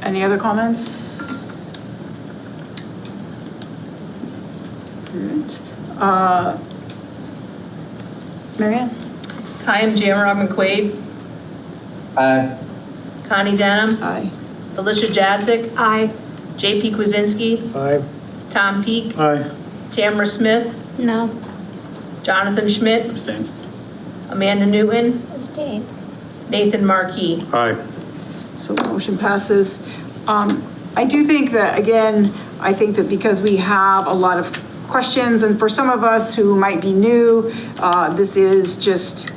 Any other comments? Good. Marianne? Hi, I'm Jamrob McQuaid. Aye. Connie Denham. Aye. Felicia Jadzik. Aye. JP Kwasinski. Aye. Tom Peak. Aye. Tamara Smith. No. Jonathan Schmidt. Abstain. Amanda Newton. Abstain. Nathan Markey. Aye. So the motion passes. I do think that, again, I think that because we have a lot of questions, and for some of us who might be new, this is just,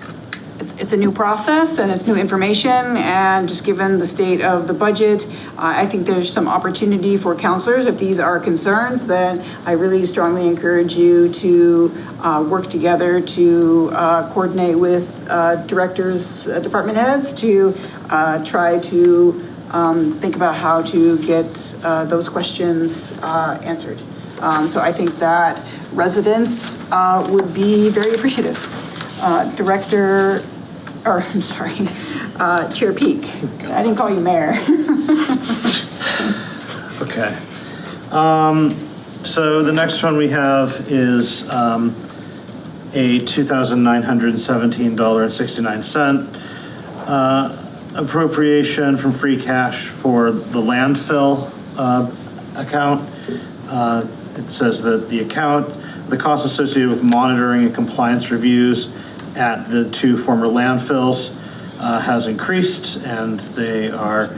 it's a new process and it's new information, and just given the state of the budget, I think there's some opportunity for counselors. If these are concerns, then I really strongly encourage you to work together to coordinate with directors, department heads to try to think about how to get those questions answered. So I think that residents would be very appreciative. Chair Peak. I didn't call you mayor. Okay. So the next one we have is a $2,917.69 appropriation from free cash for the landfill account. It says that the cost associated with monitoring and compliance reviews at the two former landfills has increased, and they are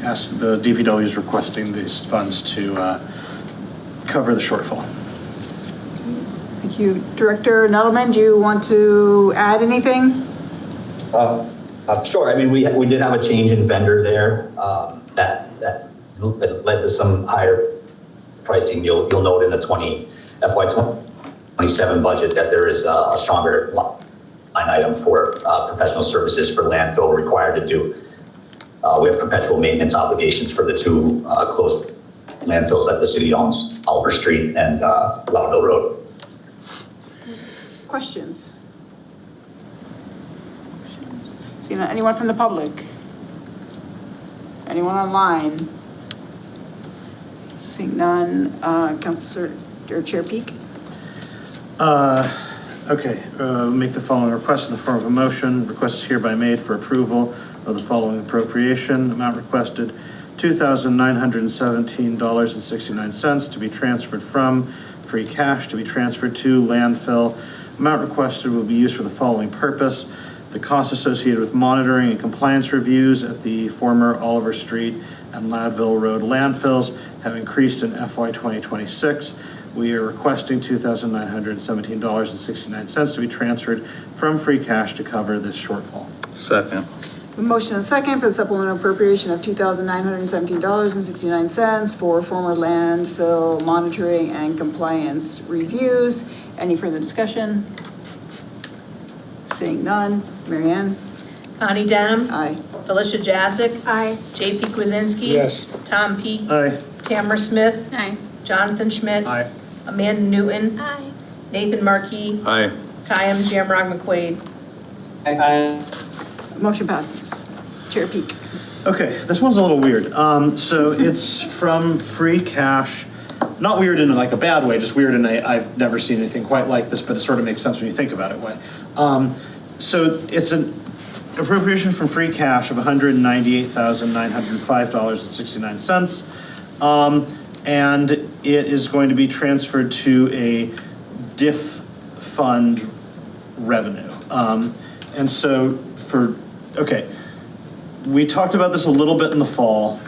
the DPW is requesting these funds to cover the shortfall. Thank you. Director Nettleman, do you want to add anything? Sure. I mean, we did have a change in vendor there that led to some higher pricing. You'll note in the FY27 budget that there is a stronger line item for professional services for landfill required to do. We have perpetual maintenance obligations for the two closed landfills that the city owns, Oliver Street and Loudville Road. Questions? See, anyone from the public? Anyone online? Seeing none, Councilor or Chair Peak? Okay, make the following request in the form of a motion. Request is hereby made for approval of the following appropriation. Amount requested, $2,917.69 to be transferred from free cash to be transferred to landfill. Amount requested will be used for the following purpose. The costs associated with monitoring and compliance reviews at the former Oliver Street and Loudville Road landfills have increased in FY 2026. we are requesting $2,917.69 to be transferred from free cash to cover this shortfall. Second. A motion and second for the supplemental appropriation of $2,917.69 for former landfill monitoring and compliance reviews. Any further discussion? Seeing none. Mary Ann? Connie Denham. Aye. Felicia Jazik. Aye. JP Kwasinski. Yes. Tom Peak. Aye. Tamara Smith. Aye. Jonathan Schmidt. Aye. Amanda Newton. Aye. Nathan Markey. Aye. Kayam Shamrog McQuaid. Motion passes. Chair Peak. Okay, this one's a little weird. So it's from free cash, not weird in like a bad way, just weird in a I've never seen anything quite like this, but it sort of makes sense when you think about it way. So it's an appropriation from free cash of $198,905.69. And it is going to be transferred to a diff fund revenue. And so okay, we talked about this a little bit in the fall,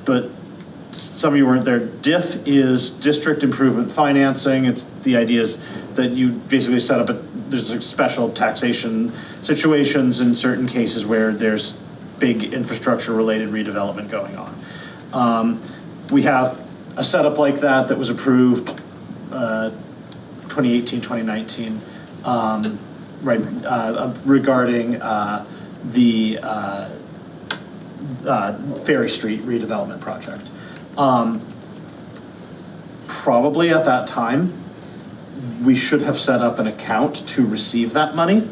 but some of you weren't there. DIF is District Improvement Financing. It's the idea is that you basically set up there's like special taxation situations in certain cases where there's big infrastructure related redevelopment going on. We have a setup like that was approved 2018, 2019, regarding the Ferry Street redevelopment project. Probably at that time, we should have set up an account to receive that money.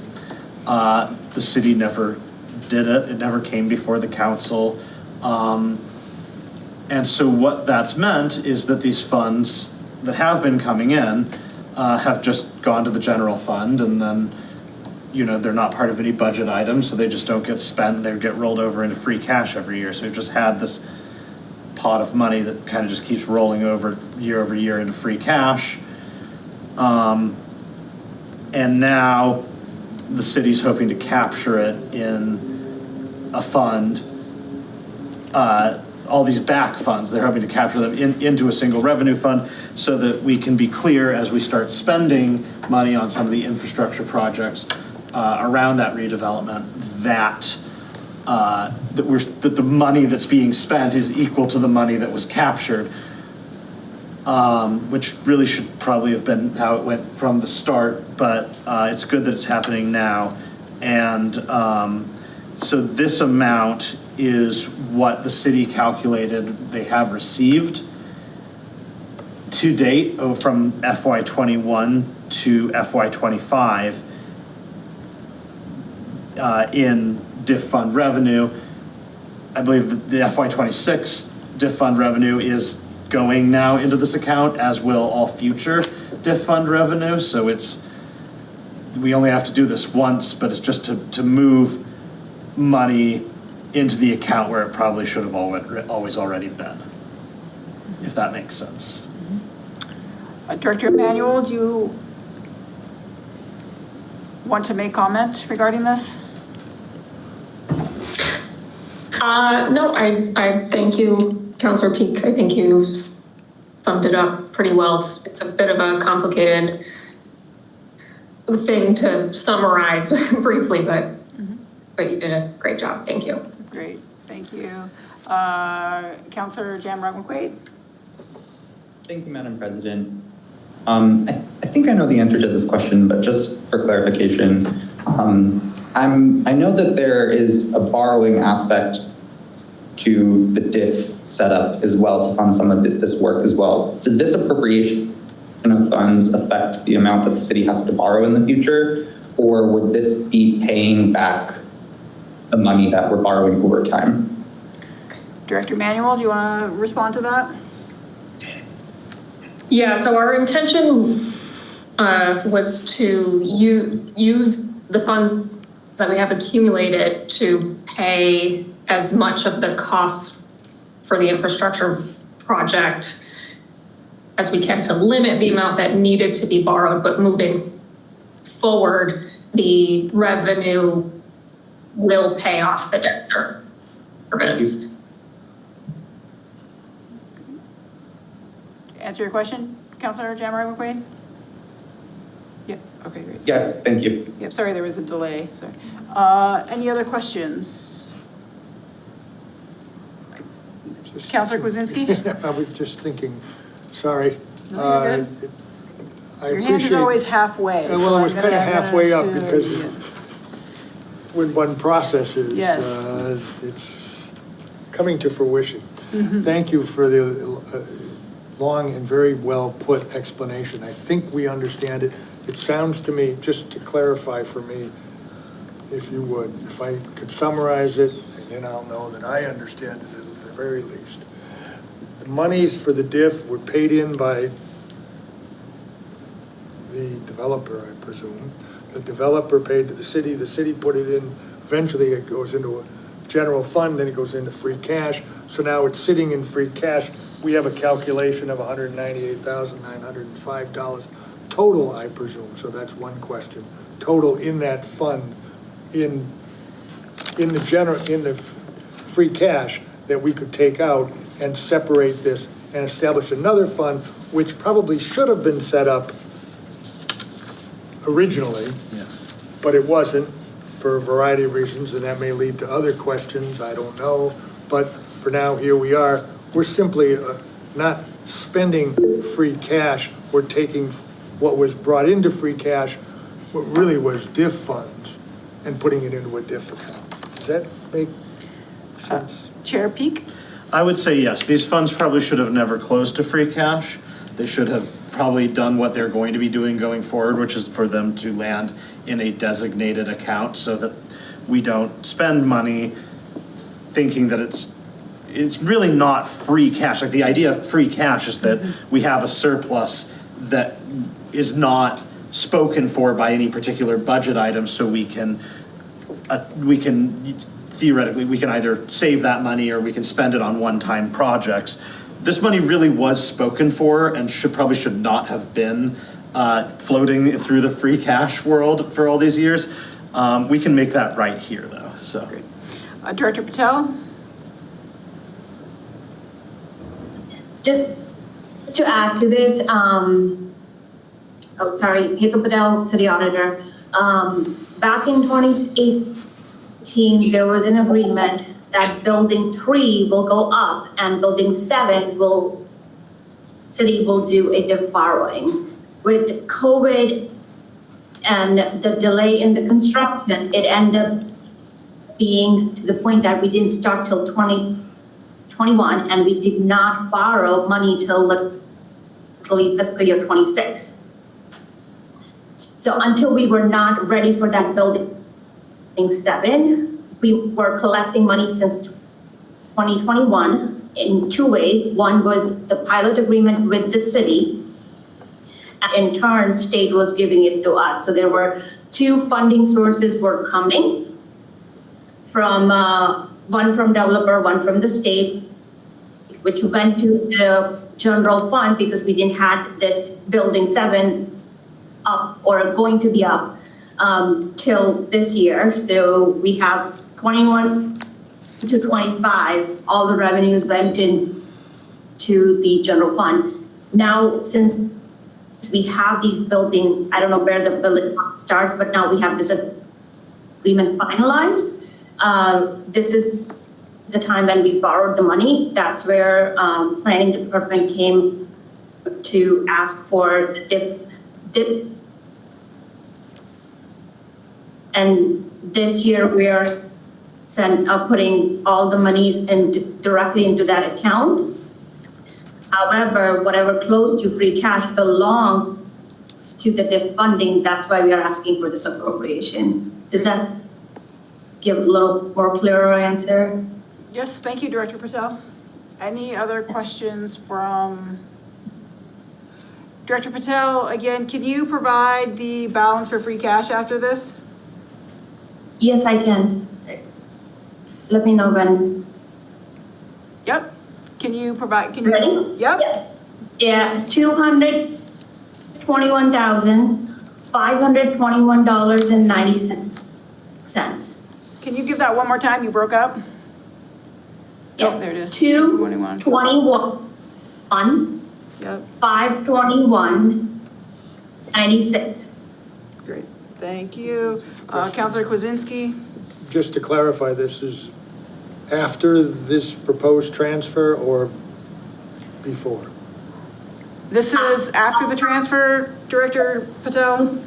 The city never did it. It never came before the council. And so what that's meant is that these funds that have been coming in have just gone to the general fund, and then, you know, they're not part of any budget items, so they just don't get spent. They get rolled over into free cash every year. So we've just had this pot of money that kind of just keeps rolling over year into free cash. And now the city's hoping to capture it in a fund, all these back funds, they're hoping to capture them into a single revenue fund so that we can be clear as we start spending money on some of the infrastructure projects around that redevelopment that the money that's being spent is equal to the money that was captured, which really should probably have been how it went from the start, but it's good that it's happening now. And so this amount is what the city calculated they have received to date from FY21 to FY25 in diff fund revenue. I believe that the FY26 diff fund revenue is going now into this account, as will all future diff fund revenue. So we only have to do this once, but it's just to move money into the account where it probably should have always already been, if that makes sense. Director Emanuel, do you want to make comment regarding this? No, I thank you, Councilor Peak. I think you summed it up pretty well. It's a bit of a complicated thing to summarize briefly, but you did a great job. Thank you. Great, thank you. Councilor Shamrog McQuaid? Thank you, Madam President. I think I know the answer to this question, but just for clarification, I know that there is a borrowing aspect to the DIF setup as well to fund some of this work as well. Does this appropriation of funds affect the amount that the city has to borrow in the future, or would this be paying back the money that we're borrowing over time? Director Emanuel, do you want to respond to that? Yeah, so our intention was to use the funds that we have accumulated to pay as much of the costs for the infrastructure project as we can to limit the amount that needed to be borrowed, but moving forward, the revenue will pay off the debt service. Answer your question? Counselor Jamrock McQuaid? Yeah, okay, great. Yes, thank you. Yep, sorry, there was a delay, sorry. Any other questions? Counselor Kwasinski? I was just thinking, sorry. No, you're good. I Your hand is appreciate- always halfway. Well, so it was I'm kind of gonna halfway up assume, because yeah. when one processes, Yes. it's coming to fruition. Mhm. Thank you for the long and very well-put explanation. I think we understand it. It sounds to me, just to clarify for me, if you would, if I could summarize it, and then I'll know that I understand it at the very least. The monies for the diff were paid in by the developer, I presume. The developer paid to the city put it in, eventually it goes into a general fund, then it goes into free cash. So now it's sitting in free cash. We have a calculation of $198,905 total, I presume. So that's one question. Total in that fund, in the free cash that we could take out and separate this and establish another fund, which probably should have been set up originally, but it wasn't for a variety of reasons, and that may lead to other questions, I don't know. But for now, here we are. We're simply not spending free cash. We're taking what was brought into free cash, what really was diff funds, and putting it into a diff account. Does that make sense? Chair Peak? I would say yes. These funds probably should have never closed to free cash. They should have probably done what they're going to be doing going forward, which is for them to land in a designated account so that we don't spend money thinking that it's really not free cash. Like, the idea of free cash is that we have a surplus that is not spoken for by any particular budget item, so we can theoretically, we can either save that money or we can spend it on one-time projects. This money really was spoken for and probably should not have been floating through the free cash world for all these years. We can make that right here, though, so. Director Patel? Just to add to this, Hetu Patel, City Auditor. Back in 2018, there was an agreement that building 3 will go up and building 7 city will do a diff borrowing. With COVID and the delay in the construction, it ended up being to the point that we didn't start till 2021, and we did not borrow money till literally fiscal year 26. So until we were not ready for that building 7, we were collecting money since 2021 in 2 ways. One was the pilot agreement with the city, and in turn, state was giving it to us. So there were 2 funding sources were coming from, one from developer, one from the state, which went to the general fund because we didn't have this building 7 up or going to be up till this year. So we have 21 to 25, all the revenues went in to the general fund. Now, since we have these building, I don't know where the building starts, but now we have this agreement finalized. This is the time when we borrowed the money. That's where planning department came to ask for the diff. And this year we are putting all the monies directly into that account. However, whatever close to free cash belongs to the diff funding. That's why we are asking for this appropriation. Does that give a little more clearer answer? Yes, thank you, Director Patel. Any other questions from Director Patel? Again, can you provide the balance for free cash after this? Yes, I can. Let me know when. Yep. Can you provide, Ready? Yep. Yeah, $221,521.90. Can you give that one more time? You broke up? Yeah. Oh, there it is. 221. Yep. 521.96. Great, thank you. Counselor Kwasinski? Just to clarify, this is after this proposed transfer or before? This is after the transfer, Director Patel?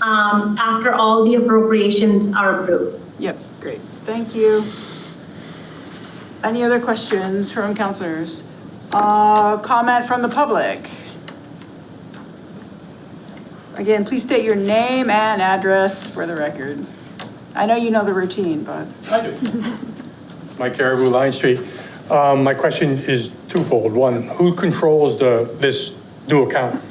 After all the appropriations are approved. Yep, great, thank you. Any other questions from counselors? Comment from the public? Again, please state your name and address for the record. I know you know the routine, but. I do. Mike Caribou, Line Street. My question is twofold. One, who controls this new account?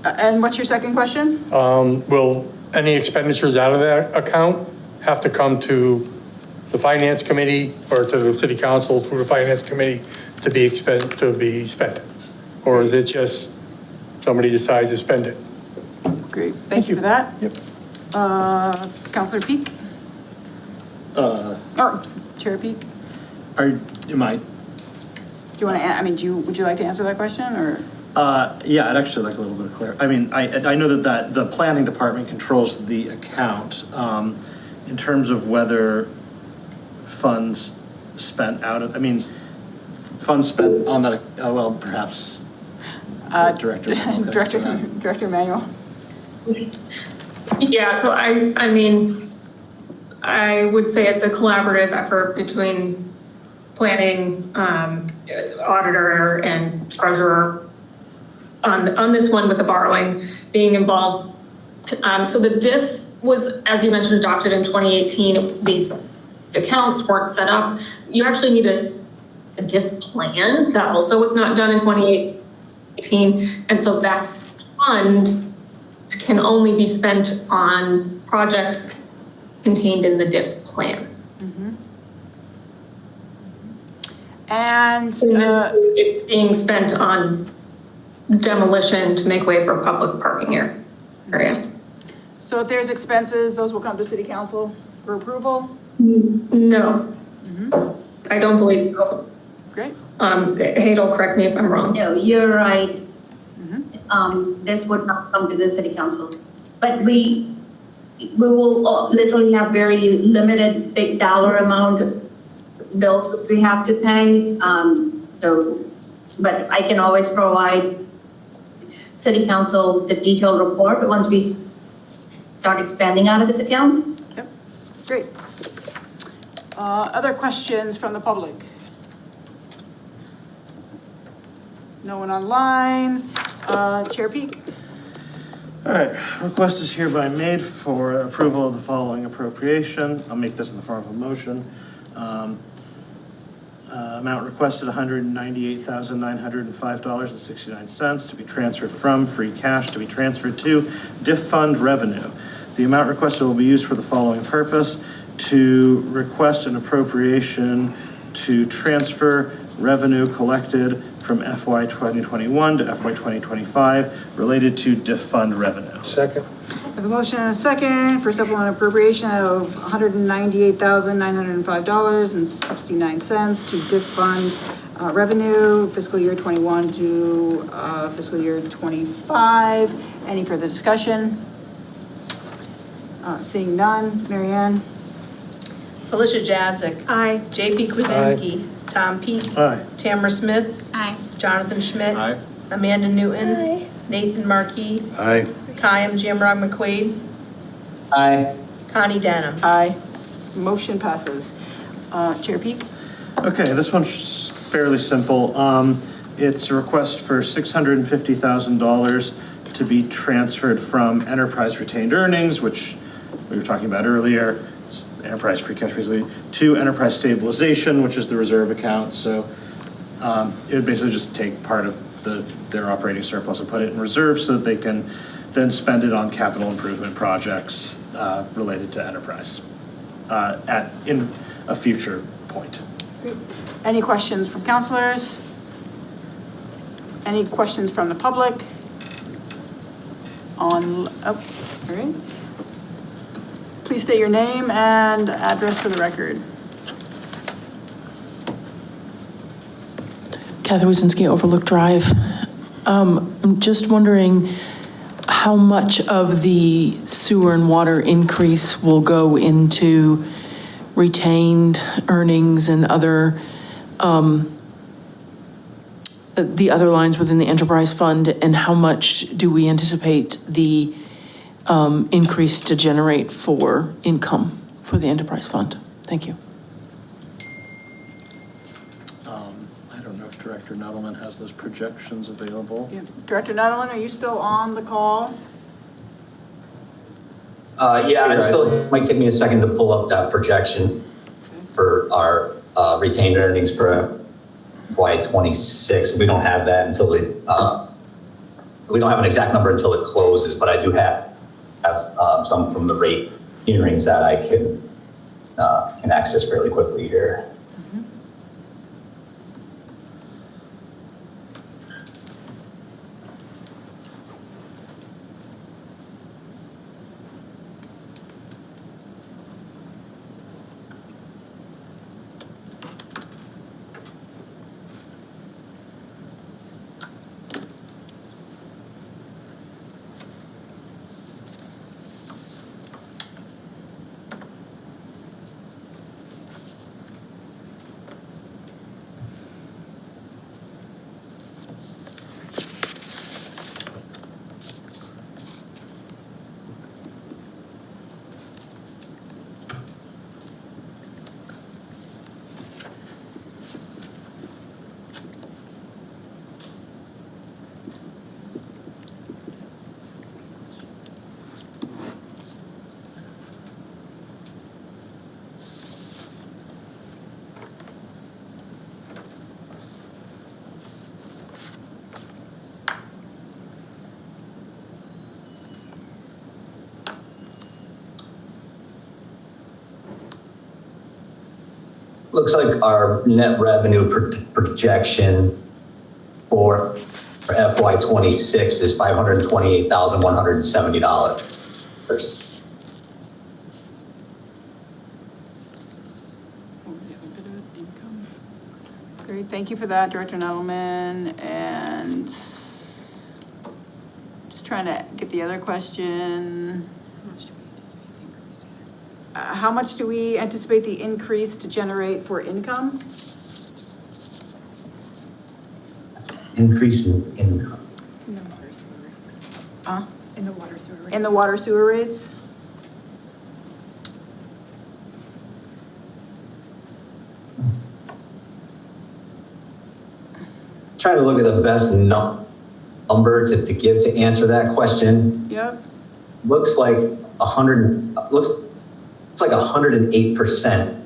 And what's your second question? Will any expenditures out of that account have to come to the Finance Committee or to the City Council through the Finance Committee to be spent? Or is it just somebody decides to spend it? Great, thank you for that. Yep. Counselor Peak? Or Chair Peak? Do you want to, would you like to answer that question, or? Yeah, I'd actually like a little bit of clarity. I mean, I know that the planning department controls the account. In terms of whether funds spent out of, funds spent on that, well, perhaps Director Manuel. Director Manuel? Yeah, so I would say it's a collaborative effort between planning, auditor, and treasurer on this one with the borrowing being involved. So the diff was, as you mentioned, adopted in 2018. These accounts weren't set up. You actually need a diff plan that also was not done in 2018. And so that fund can only be spent on projects contained in the diff plan. And it's being spent on demolition to make way for public parking area. so if there's expenses, those will come to City Council for approval? No, I don't believe so. Great. Hadel, correct me if I'm wrong. No, you're right. This would not come to the City Council. But we will literally have very limited big dollar amount bills that we have to pay. But I can always provide City Council the detailed report once we start expanding out of this account. Yep, great. Other questions from the public? No one online. Chair Peak? All right, request is hereby made for approval of the following appropriation. I'll make this in the form of a motion. Amount requested, $198,905.69 to be transferred from free cash to be transferred to diff fund revenue. The amount requested will be used for the following purpose: to request an appropriation to transfer revenue collected from FY 2021 to FY 2025 related to diff fund revenue. Second. I have a motion and a second for supplemental appropriation of $198,905.69 to diff fund revenue fiscal year 21 to fiscal year 25. Any further discussion? Seeing none. Mary Ann? Felicia Jadzik. Aye. JP Kwasinski. Tom Peak. Aye. Tamara Smith. Aye. Jonathan Schmidt. Aye. Amanda Newton. Aye. Nathan Markey. Aye. Kayam Jamrog McQuaid. Aye. Connie Danham. Aye. Motion passes. Chair Peak? Okay, this one's fairly simple. It's a request for $650,000 to be transferred from enterprise retained earnings, which we were talking about earlier, enterprise free cash basically, to enterprise stabilization, which is the reserve account. So it would basically just take part of their operating surplus and put it in reserve so that they can then spend it on capital improvement projects related to enterprise in a future point. Great. Any questions from counselors? Any questions from the public? All right. Please state your name and address for the record. Kathy Wazinski, Overlook Drive. I'm just wondering how much of the sewer and water increase will go into retained earnings and other, the other lines within the enterprise fund, and how much do we anticipate the increase to generate for income for the enterprise fund? Thank you. I don't know if Director Nuttleman has those projections available. Yeah. Director Nuttleman, are you still on the call? Yeah, it might take me a second to pull up that projection for our retained earnings for FY26. We don't have that until we don't have an exact number until it closes, but I do have some from the rate hearings that I can access fairly quickly here. Looks like our net revenue projection for FY26 is $528,170. Great, thank you for that, Director Nuttleman. And just trying to get the other question. How much do we anticipate the increase to generate for income? Increase in income. In the water sewer rates. Huh? In the water sewer rates. In the water sewer rates? Trying to look at the best number to give to answer that question. Yep. Looks like 108%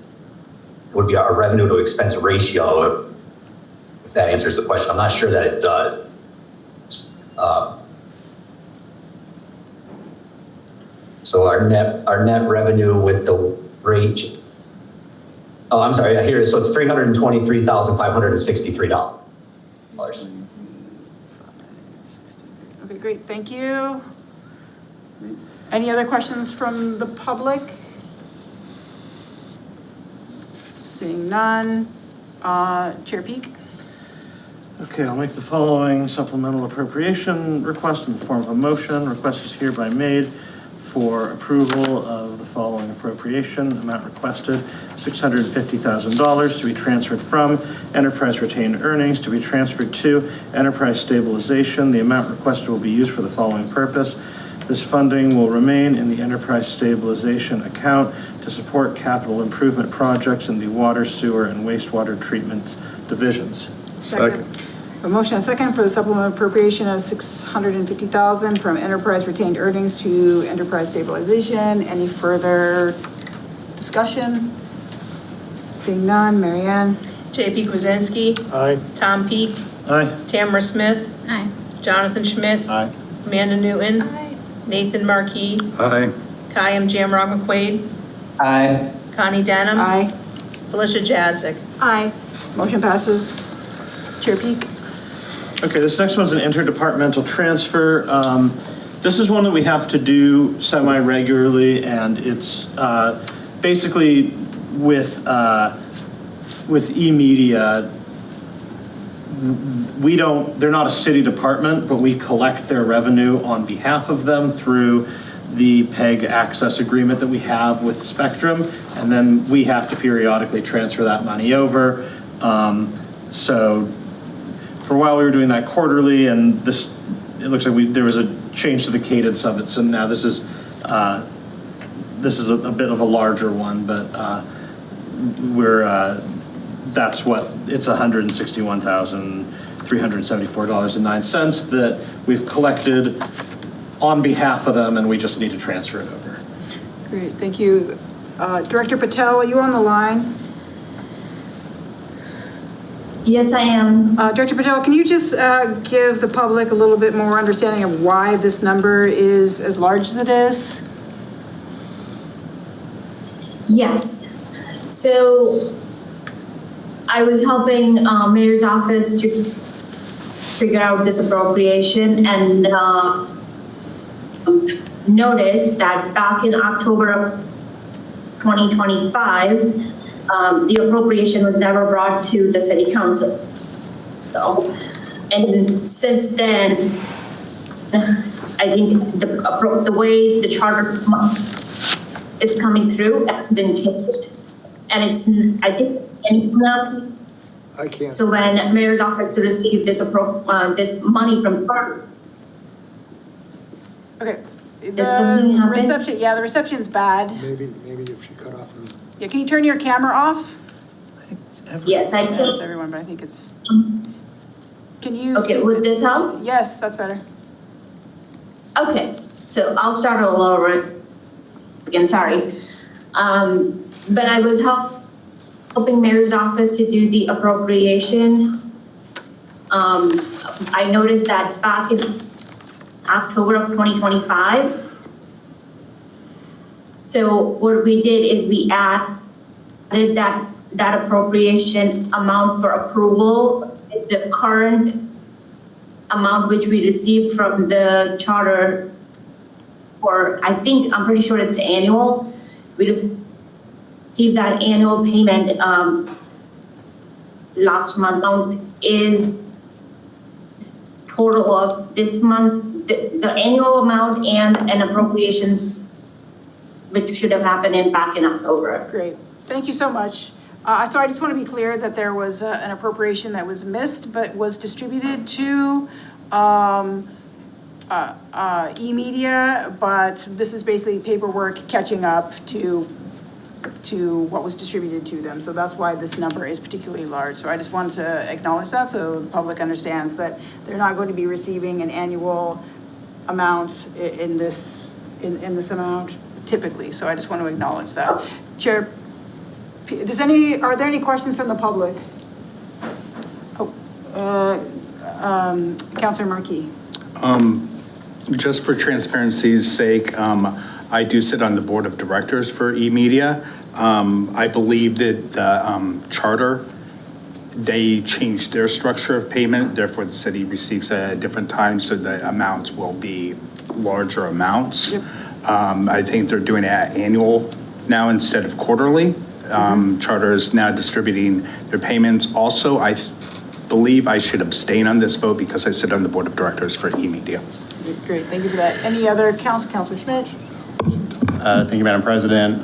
would be our revenue to expense ratio, if that answers the question. I'm not sure that it does. So our net revenue with the rate, oh, I'm sorry, here it is. So it's $323,563. Okay, great, thank you. Any other questions from the public? Seeing none. Chair Peak? Okay, I'll make the following supplemental appropriation request in the form of a motion. Request is hereby made for approval of the following appropriation. Amount requested, $650,000 to be transferred from enterprise retained earnings to be transferred to enterprise stabilization. The amount requested will be used for the following purpose. This funding will remain in the enterprise stabilization account to support capital improvement projects in the water, sewer, and wastewater treatment divisions. Second. A motion and a second for the supplemental appropriation of $650,000 from enterprise retained earnings to enterprise stabilization. Any further discussion? Seeing none. Mary Ann? J.P. Kwasinski. Aye. Tom Peak. Aye. Tamara Smith. Aye. Jonathan Schmidt. Aye. Amanda Newton. Nathan Markey. Aye. Kayam Jamrock McQuaid. Aye. Connie Denham. Aye. Felicia Jadzik. Aye. Motion passes. Chair Peak? Okay, this next one's an interdepartmental transfer. This is one that we have to do semi-regularly, and it's basically with eMedia, they're not a city department, but we collect their revenue on behalf of them through the PEG access agreement that we have with Spectrum, and then we have to periodically transfer that money over. So for a while we were doing that quarterly, and it looks like there was a change to the cadence of it. So now this is a bit of a larger one, but it's $161,374.09 that we've collected on behalf of them, and we just need to transfer it over. Great, thank you. Director Patel, are you on the line? Yes, I am. Director Patel, can you just give the public a little bit more understanding of why this number is as large as it is? Yes. So I was helping Mayor's office to figure out this appropriation, and noticed that back in October of 2025, the appropriation was never brought to the city council. And since then, I think the way the charter is coming through has been changed. And I think, I can't. so when Mayor's office received this money from charter. Okay. Did something The happen? reception, the reception's bad. Maybe if she cut off her. Yeah, can you turn your camera off? Yes, I Yeah, can. it's everyone, but I think it's, can you? Okay, speak- would this help? Yes, that's better. Okay, so I'll start all over again, sorry. But I was helping Mayor's office to do the appropriation. I noticed that back in October of 2025. So what we did is we added that appropriation amount for approval, the current amount which we received from the charter for, I'm pretty sure it's annual. We received that annual payment last month is total of this month, the annual amount and an appropriation which should have happened back in October. Great, thank you so much. So I just want to be clear that there was an appropriation that was missed, but was distributed to e-media, but this is basically paperwork catching up to what was distributed to them. So that's why this number is particularly large. So I just wanted to acknowledge that so the public understands that they're not going to be receiving an annual amount in this amount typically. So I just want to acknowledge that. Chair, are there any questions from the public? Councilor Markey. Just for transparency's sake, I do sit on the board of directors for eMedia. I believe that the charter, they changed their structure of payment, therefore the city receives at a different time, so the amounts will be larger amounts. Yep. I think they're doing it annual now instead of quarterly. Charter is now distributing their payments. Also, I believe I should abstain on this vote because I sit on the board of directors for eMedia. Great, thank you for that. Any other Councilor Schmidt? Thank you, Madam President.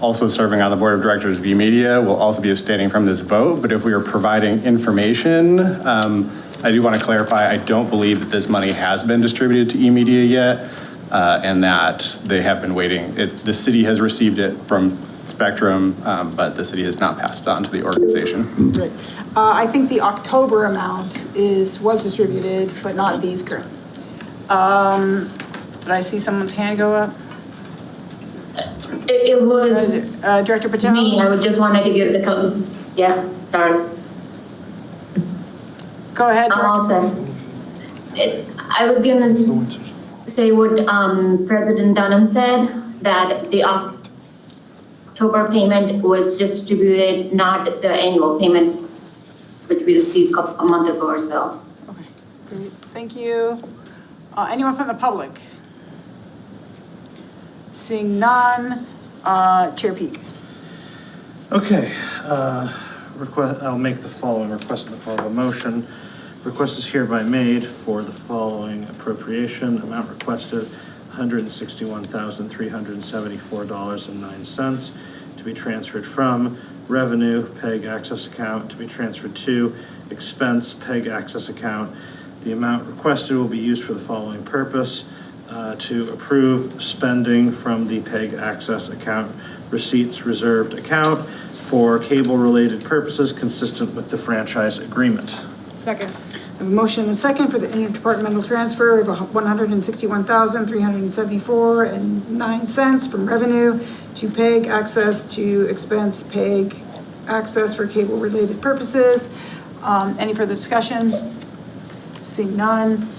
Also serving on the Board of Directors of eMedia, will also be abstaining from this vote, but if we are providing information, I do want to clarify, I don't believe that this money has been distributed to eMedia yet, and that they have been waiting. The city has received it from Spectrum, but the city has not passed it on to the organization. Great. I think the October amount was distributed, but not these current. Did I see someone's hand go up? It was Director Patel? me, I just wanted to give sorry. Go ahead. I'm all set. I was gonna say what President Dunham said, that the October payment was distributed, not the annual payment, which we received a month ago or so. Okay, great, thank you. Anyone from the public? Seeing none, Chair Peak. Okay, I'll make the following request in the form of a motion. Request is hereby made for the following appropriation. Amount requested, $161,374.09 to be transferred from revenue PEG access account to be transferred to expense PEG access account. The amount requested will be used for the following purpose: to approve spending from the PEG access account receipts reserved account for cable-related purposes consistent with the franchise agreement. Second. I have a motion and a second for the interdepartmental transfer of $161,374.09 from revenue to PEG access to expense PEG access for cable-related purposes. Any further discussion? Seeing none.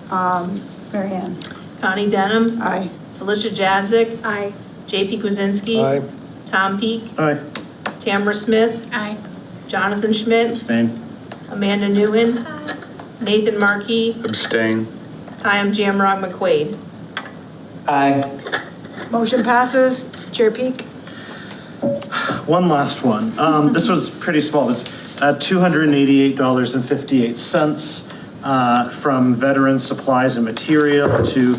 Mary Ann? Connie Denham. Aye. Felicia Jadzik. Aye. JP Kwasinski. Aye. Tom Peak. Aye. Tamara Smith. Aye. Jonathan Schmidt. Abstain. Amanda Newton. Nathan Markey. Abstain. Kyle Jamrog McQuaid. Aye. Motion passes. Chair Peak? One last one. This was pretty small. It's $288.58 from veteran supplies and material to,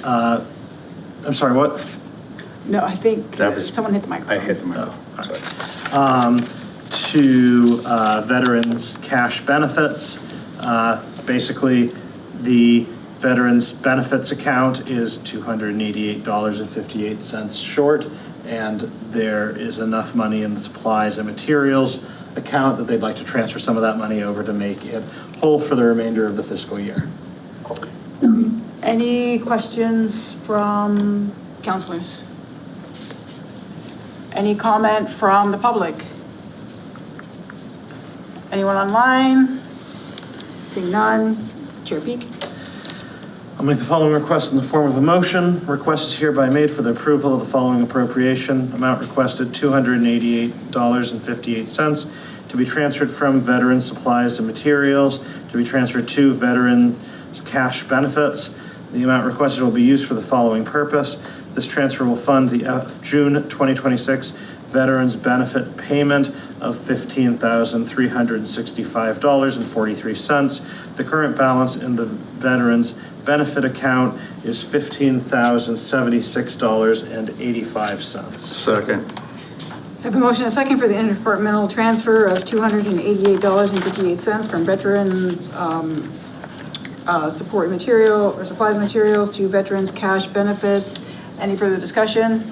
I'm sorry, what? No, I think That was- someone hit the microphone. I hit the microphone. To veterans' cash benefits. Basically, the veterans' benefits account is $288.58 short, and there is enough money in the supplies and materials account that they'd like to transfer some of that money over to make it whole for the remainder of the fiscal year. Any questions from counselors? Any comment from the public? Anyone online? Seeing none. Chair Peak? I'll make the following request in the form of a motion. Request is hereby made for the approval of the following appropriation. Amount requested, $288.58 to be transferred from veteran supplies and materials to be transferred to veteran cash benefits. The amount requested will be used for the following purpose. This transfer will fund the June 2026 veterans benefit payment of $15,365.43. The current balance in the veterans benefit account is $15,076.85. Second. I have a motion and a second for the interdepartmental transfer of $288.58 from veterans support material or supplies and materials to veterans cash benefits. Any further discussion?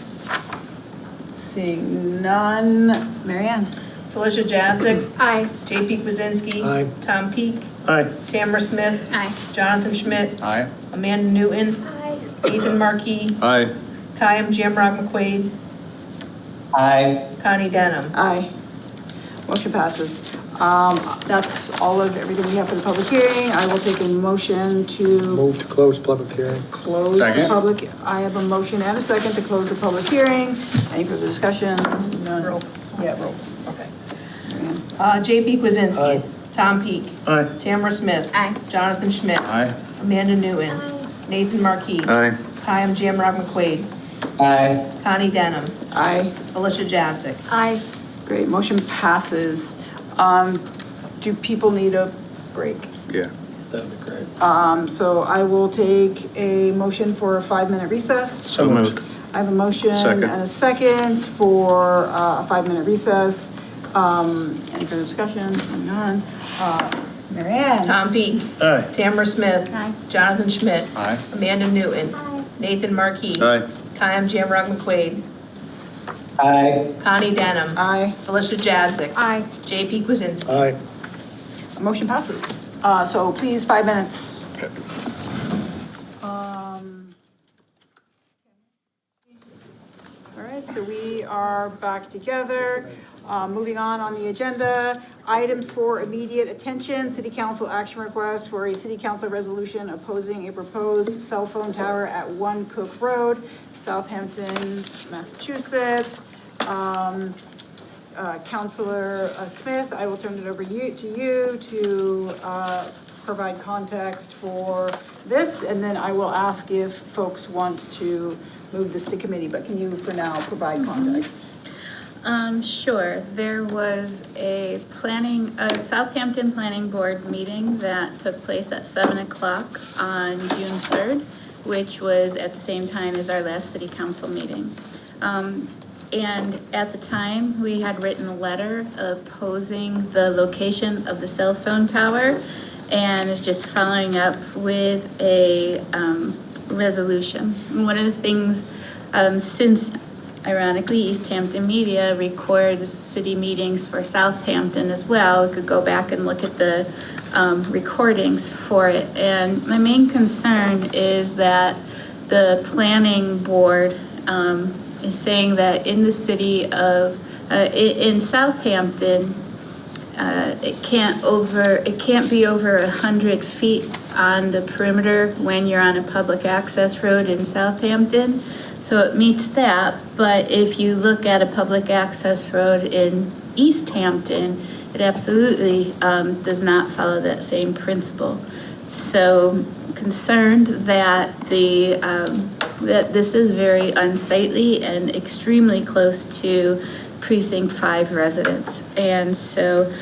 Seeing none. Mary Ann? Felicia Jadzik. Aye. JP Kwasinski. Aye. Tom Peak. Aye. Tamara Smith. Aye. Jonathan Schmidt. Aye. Amanda Newton. Nathan Markey. Aye. Kyle Jamrog McQuaid. Aye. Connie Denham. Aye. Motion passes. That's all of everything we have for the public hearing. I will take a motion to Move to close public hearing. close the Second. public. I have a motion and a second to close the public hearing. Any further discussion? None. Roll. Yeah, roll. Okay. JP Kwasinski. Aye. Tom Peak. Aye. Tamara Smith. Aye. Jonathan Schmidt. Aye. Amanda Newton. Nathan Markey. Aye. Kyle Jamrog McQuaid. Aye. Connie Denham. Aye. Felicia Jadzik. Aye. Great, motion passes. Do people need a break? Yeah. That'd be great. So I will take a motion for a 5-minute recess. So moved. I have a motion Second. and a second for a 5-minute recess. Any further discussion? None. Mary Ann? Tom Peak. Aye. Tamara Smith. Aye. Jonathan Schmidt. Aye. Amanda Newton. Nathan Markey. Aye. Kyle Jamrog McQuaid. Aye. Connie Denham. Aye. Felicia Jadzik. Aye. JP Kwasinski. Aye. Motion passes. So please, 5 minutes. All right, so we are back together. Moving on the agenda, items for immediate attention, city council action request for a city council resolution opposing a proposed cell phone tower at 1 Cook Road, Southampton, Massachusetts. Councilor Smith, I will turn it over to you to provide context for this, and then I will ask if folks want to move this to committee, but can you for now provide context? Sure. There was a Southampton Planning Board meeting that took place at 7 o'clock on June 3rd, which was at the same time as our last city council meeting. And at the time, we had written a letter opposing the location of the cell phone tower and just following up with a resolution. And one of the things, since ironically, Easthampton Media records city meetings for Southampton as well. We could go back and look at the recordings for it. And my main concern is that the planning board is saying that in the city of, in Southampton, it can't be over 100 feet on the perimeter when you're on a public access road in Southampton. So it meets that, but if you look at a public access road in Easthampton, it absolutely does not follow that same principle. So concerned that that this is very unsightly and extremely close to Precinct 5 residents. And so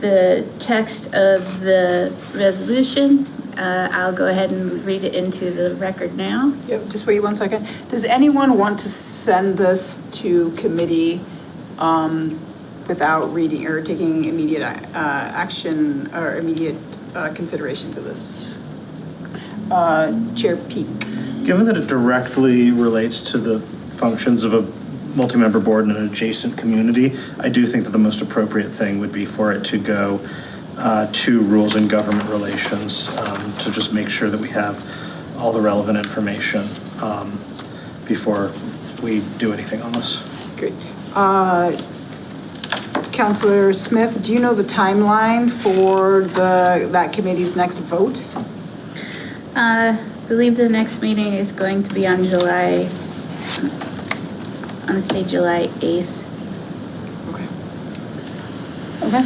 the text of the resolution, I'll go ahead and read it into the record now. Yep, just wait 1 second. Does anyone want to send this to committee without reading or taking immediate action or immediate consideration for this? Chair Peak. Given that it directly relates to the functions of a multi-member board in an adjacent community, I do think that the most appropriate thing would be for it to go to Rules and Government Relations to just make sure that we have all the relevant information before we do anything on this. Great. Councilor Smith, do you know the timeline for that committee's next vote? I believe the next meeting is going to be on July 8th. Okay.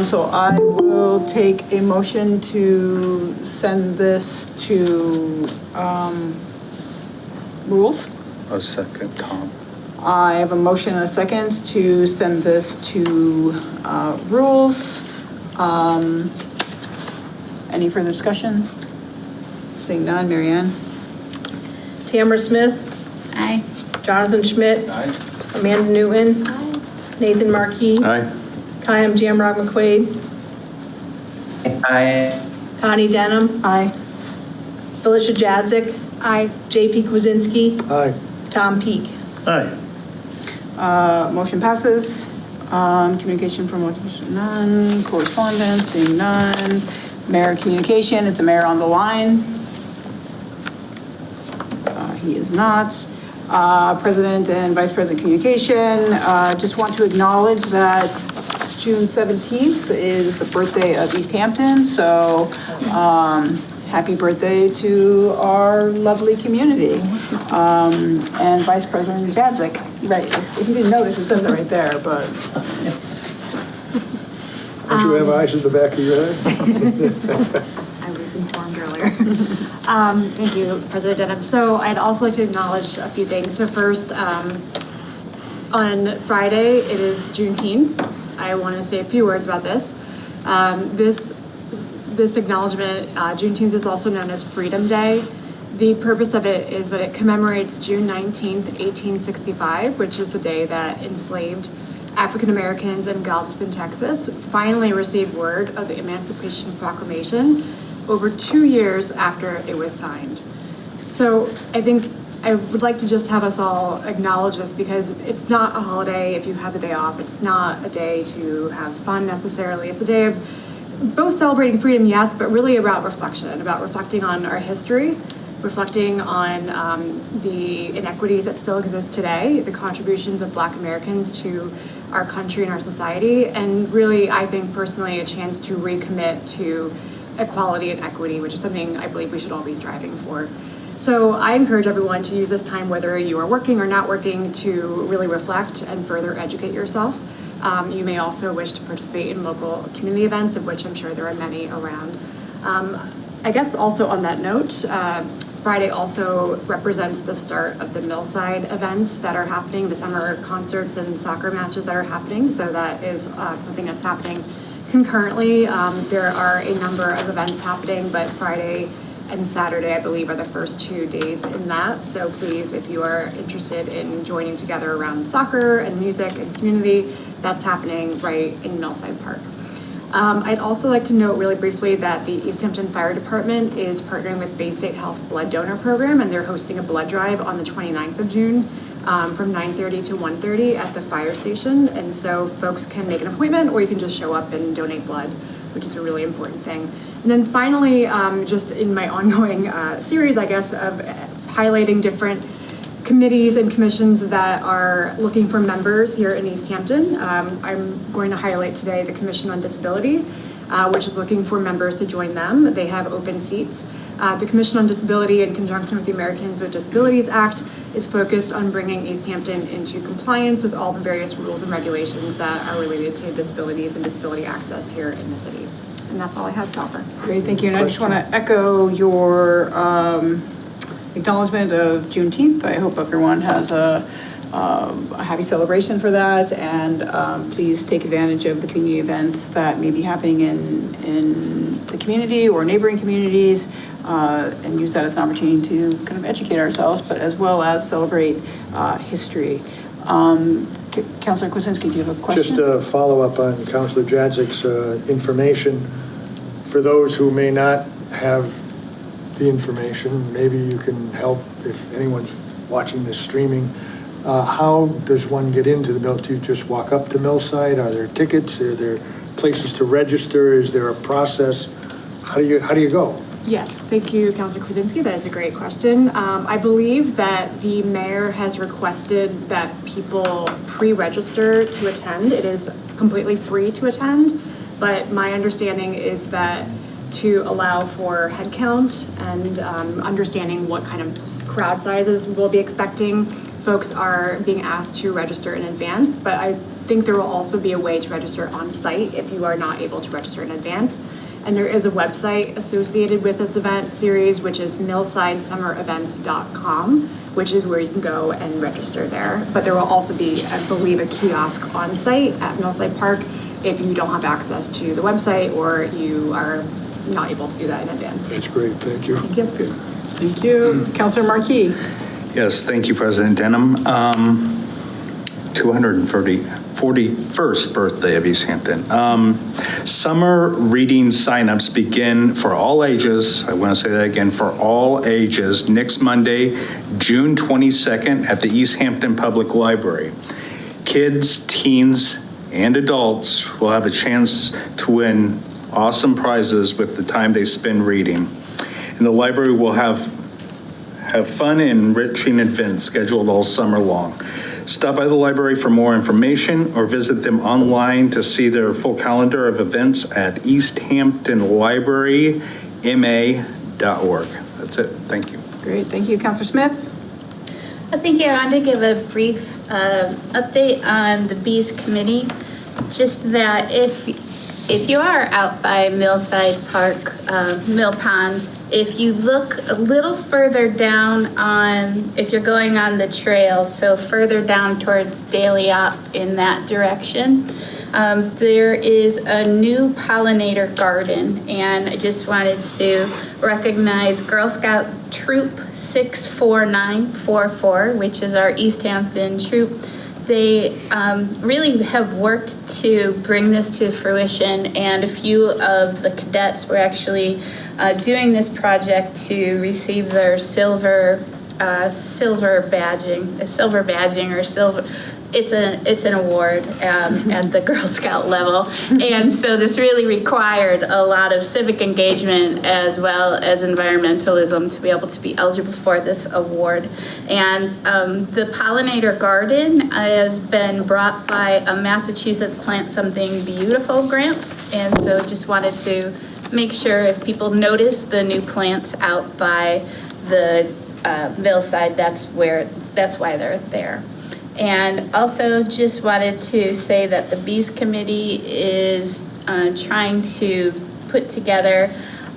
So I will take a motion to send this to Rules. A second, Tom. I have a motion and a second to send this to Rules. Any further discussion? Seeing none, Mary Ann? Tamara Smith. Aye. Jonathan Schmidt. Aye. Amanda Newton. Nathan Marquis. Aye. Kayam Jamrog McQuaid. Aye. Connie Denham. Aye. Felicia Jadzik. Aye. JP Kwasinski. Aye. Tom Peak. Aye. Motion passes. Communication from none. Correspondence, seeing none. Mayor communication, is the mayor on the line? He is not. President and Vice President communication, just want to acknowledge that June 17th is the birthday of Easthampton, so happy birthday to our lovely community. And Vice President Jadzik, right, if you didn't notice, it says it right there, but. Don't you have eyes in the back of your head? I was informed earlier. Thank you, President Denham. So I'd also like to acknowledge a few things. So first, on Friday, it is Juneteenth. I want to say a few words about this. This acknowledgement, Juneteenth is also known as Freedom Day. The purpose of it is that it commemorates June 19th, 1865, which is the day that enslaved African Americans in Galveston, Texas, finally received word of the Emancipation Proclamation over 2 years after it was signed. So I think I would like to just have us all acknowledge this because it's not a holiday if you have the day off. It's not a day to have fun necessarily. It's a day of both celebrating freedom, yes, but really about reflecting on our history, reflecting on the inequities that still exist today, the contributions of Black Americans to our country and our society, and really, I think personally, a chance to recommit to equality and equity, which is something I believe we should all be striving for. So I encourage everyone to use this time, whether you are working or not working, to really reflect and further educate yourself. You may also wish to participate in local community events, of which I'm sure there are many around. I guess also on that note, Friday also represents the start of the Millside events that are happening, the summer concerts and soccer matches that are happening. So that is something that's happening concurrently. There are a number of events happening, but Friday and Saturday, I believe, are the first 2 days in that. So please, if you are interested in joining together around soccer and music and community, that's happening right in Millside Park. I'd also like to note really briefly that the Easthampton Fire Department is partnering with Bay State Health Blood Donor Program, and they're hosting a blood drive on the 29th of June from 9:30 to 1:30 at the fire station. And so folks can make an appointment, or you can just show up and donate blood, which is a really important thing. And then finally, just in my ongoing series, I guess, of highlighting different committees and commissions that are looking for members here in Easthampton. I'm going to highlight today the Commission on Disability, which is looking for members to join them. They have open seats. The Commission on Disability, in conjunction with the Americans with Disabilities Act, is focused on bringing Easthampton into compliance with all the various rules and regulations that are related to disabilities and disability access here in the city. And that's all I have to offer. Great, thank you. And I just want to echo your acknowledgement of Juneteenth. I hope everyone has a happy celebration for that, and please take advantage of the community events that may be happening in the community or neighboring communities, and use that as an opportunity to kind of educate ourselves, but as well as celebrate history. Councilor Kwasinski, do you have a question? Just a follow-up on Councilor Jadzik's information. For those who may not have the information, maybe you can help if anyone's watching this streaming. How does one get into the mill? Do you just walk up to Millside? Are there tickets? Are there places to register? Is there a process? How do you go? Yes, thank you, Councilor Kwasinski. That is a great question. I believe that the mayor has requested that people pre-register to attend. It is completely free to attend, but my understanding is that to allow for head count and understanding what kind of crowd sizes we'll be expecting, folks are being asked to register in advance, but I think there will also be a way to register on site if you are not able to register in advance. And there is a website associated with this event series, which is millsidesummerevents.com, which is where you can go and register there. But there will also be, I believe, a kiosk on site at Millside Park if you don't have access to the website or you are not able to do that in advance. That's great, thank you. Thank you. Thank you. Councilor Marquis. Yes, thank you, President Denham. 241st birthday of Easthampton. Summer reading signups begin for all ages. I want to say that again, for all ages, next Monday, June 22nd at the Easthampton Public Library. Kids, teens, and adults will have a chance to win awesome prizes with the time they spend reading. And the library will have fun and enriching events scheduled all summer long. Stop by the library for more information or visit them online to see their full calendar of events at easthamptonlibraryma.org. That's it. Thank you. Great. Thank you. Councilor Smith. Thank you. I wanted to give a brief update on the Bees Committee. Just that if you are out by Millside Park, Mill Pond, if you look a little further down if you're going on the trail, so further down towards Daily Op in that direction, there is a new pollinator garden, and I just wanted to recognize Girl Scout Troop 64944, which is our Easthampton troop. They really have worked to bring this to fruition, and a few of the cadets were actually doing this project to receive their silver badging or silver. It's an award at the Girl Scout level, and so this really required a lot of civic engagement as well as environmentalism to be able to be eligible for this award. And the pollinator garden has been brought by a Massachusetts Plant Something Beautiful grant, and so just wanted to make sure if people notice the new plants out by the Millside, that's why they're there. And also just wanted to say that the Bees Committee is trying to put together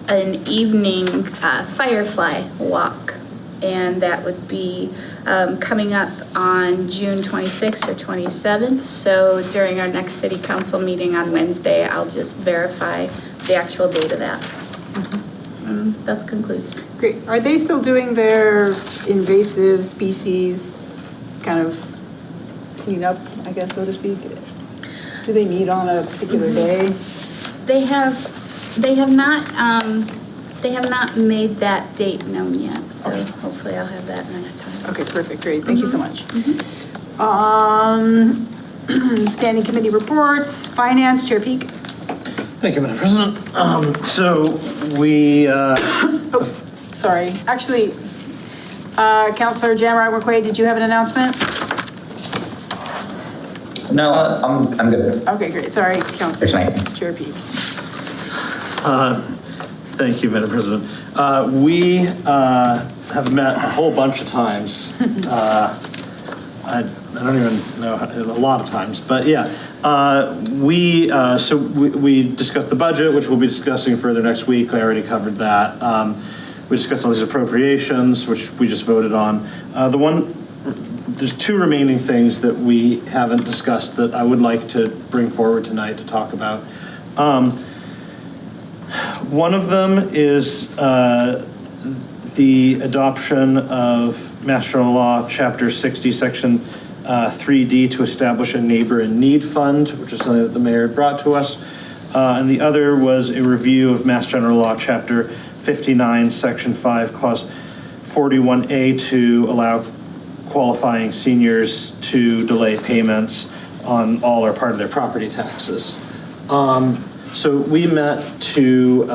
an evening firefly walk and that would be coming up on June 26th or 27th. So during our next city council meeting on Wednesday, I'll just verify the actual date of that. That concludes. Great. Are they still doing their invasive species kind of cleanup, I guess, so to speak? Do they meet on a particular day? They have not made that date known yet, so hopefully I'll have that next time. Okay, perfect, great. Thank you so much. Standing committee reports, finance, Chair Peak. Thank you, Madam President. So we, Sorry, actually, Councilor Jamrock McQuaid, did you have an announcement? No, I'm good. Okay, great, sorry, Councilor Chair Peak. thank you, Madam President. We have met a whole bunch of times. I don't even know, a lot of times, but yeah. We discussed the budget, which we'll be discussing further next week. I already covered that. We discussed all these appropriations, which we just voted on. There's two remaining things that we haven't discussed that I would like to bring forward tonight to talk about. One of them is the adoption of Mass General Law, Chapter 60, Section 3D, to establish a neighbor in need fund, which is something that the mayor brought to us. And the other was a review of Mass General Law, Chapter 59, Section 5, Clause 41A, to allow qualifying seniors to delay payments on all or part of their property taxes. So we met to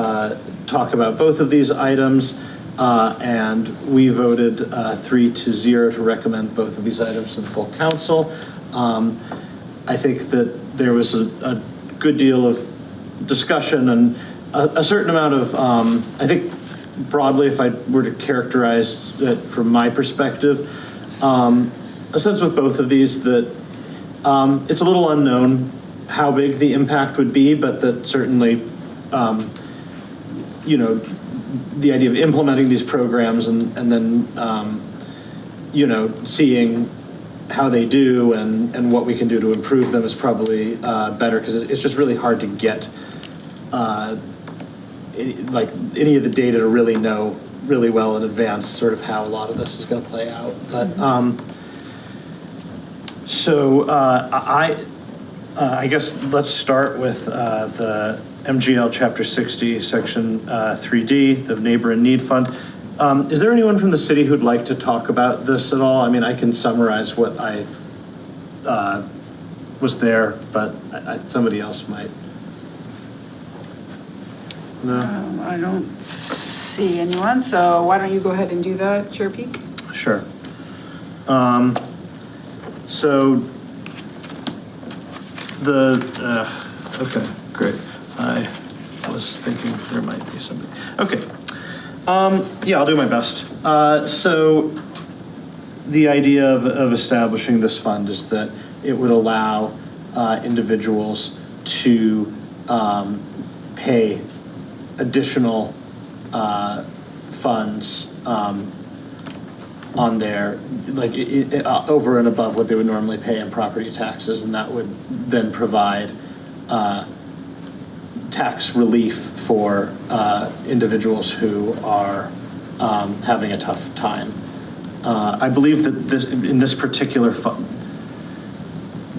talk about both of these items, and we voted 3-0 to recommend both of these items to the full council. I think that there was a good deal of discussion and a certain amount of, I think broadly, if I were to characterize it from my perspective, a sense with both of these that it's a little unknown how big the impact would be, but that certainly, you know, the idea of implementing these programs and then, you know, seeing how they do and what we can do to improve them is probably better, because it's just really hard to get like any of the data to really know really well in advance sort of how a lot of this is going to play out. But I guess let's start with the MGL Chapter 60, Section 3D, the Neighbor in Need Fund. Is there anyone from the city who'd like to talk about this at all? I mean, I can summarize what I was there, but somebody else might. No? I don't see anyone, so why don't you go ahead and do that, Chair Peak? Sure. So okay, great. I was thinking there might be somebody. Okay. Yeah, I'll do my best. So the idea of establishing this fund is that it would allow individuals to pay additional funds on their, like, over and above what they would normally pay in property taxes, and that would then provide tax relief for individuals who are having a tough time. I believe that in this particular fund,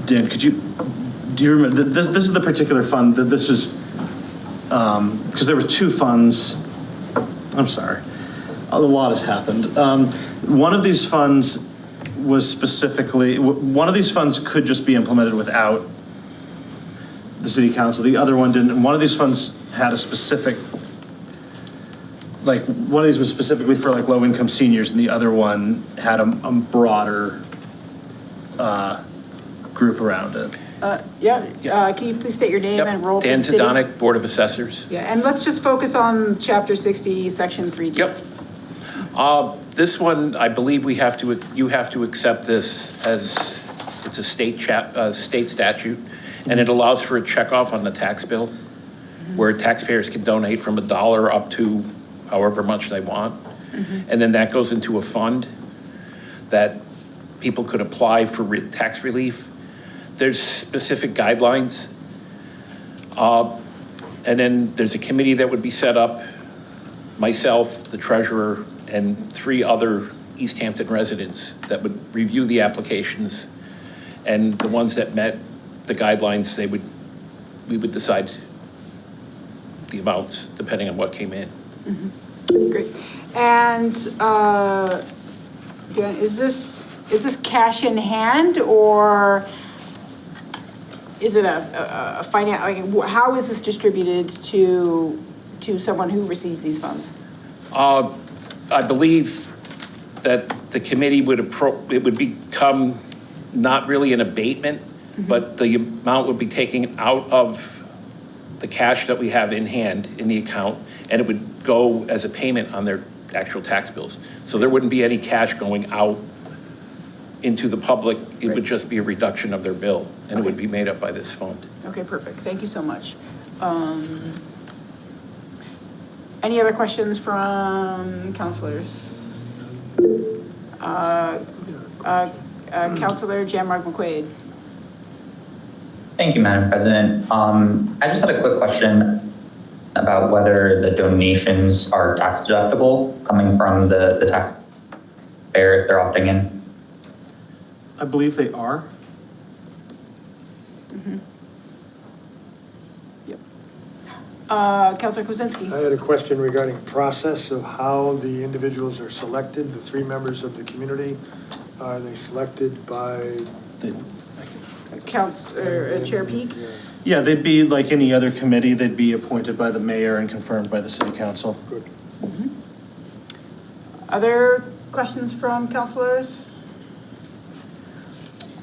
Dan, do you remember, this is the particular fund that this is, because there were two funds, I'm sorry, a lot has happened. One of these funds was specifically, one of these funds could just be implemented without the city council. The other one didn't. And one of these funds had a specific, like, one of these was specifically for like low income seniors, and the other one had a broader group around it. Can you please state your name and role for the city? Dan Tadonic, Board of Assessors. Yeah, and let's just focus on Chapter 60, Section 3D. Yep. This one, I believe you have to accept this as, it's a state statute, and it allows for a checkoff on the tax bill, where taxpayers can donate from $1 up to however much they want. And then that goes into a fund that people could apply for tax relief. There's specific guidelines. And then there's a committee that would be set up, myself, the treasurer, and 3 other Easthampton residents that would review the applications. And the ones that met the guidelines, we would decide the amounts depending on what came in. Great. And Dan, is this cash in hand, or is it a finance, like, how is this distributed to someone who receives these funds? I believe that the committee it would become not really an abatement, but the amount would be taken out of the cash that we have in hand in the account, and it would go as a payment on their actual tax bills. So there wouldn't be any cash going out into the public. It would just be a reduction of their bill, and it would be made up by this fund. Okay, perfect. Thank you so much. Any other questions from counselors? Counselor Jamrock McQuaid. Thank you, Madam President. I just had a quick question about whether the donations are tax deductible coming from the taxpayer if they're opting in. I believe they are. Yep. Counselor Kuzinski. I had a question regarding process of how the individuals are selected, the 3 members of the community. Are they selected by? Chair Peak? Yeah, they'd be like any other committee. They'd be appointed by the mayor and confirmed by the city council. Good. Other questions from counselors?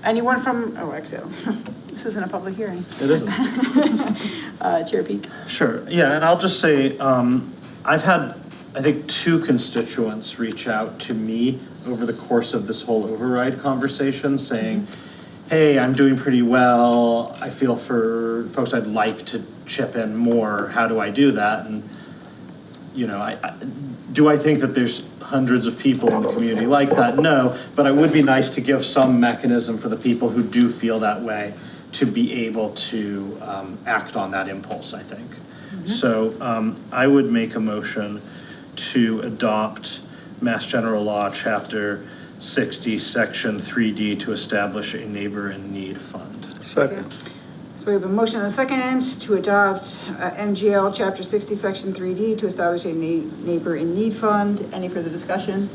Anyone from, actually, this isn't a public hearing. It isn't. Chair Peak. Sure, yeah, and I'll just say, I've had, I think, 2 constituents reach out to me over the course of this whole override conversation saying, hey, I'm doing pretty well. I feel for folks I'd like to chip in more. How do I do that? And, you know, do I think that there's hundreds of people in the community like that? No, but it would be nice to give some mechanism for the people who do feel that way to be able to act on that impulse, I think. So I would make a motion to adopt Mass General Law, Chapter 60, Section 3D, to establish a Neighbor in Need Fund. Second. So we have a motion and a second to adopt MGL Chapter 60, Section 3D to establish a Neighbor in Need Fund. Any further discussion?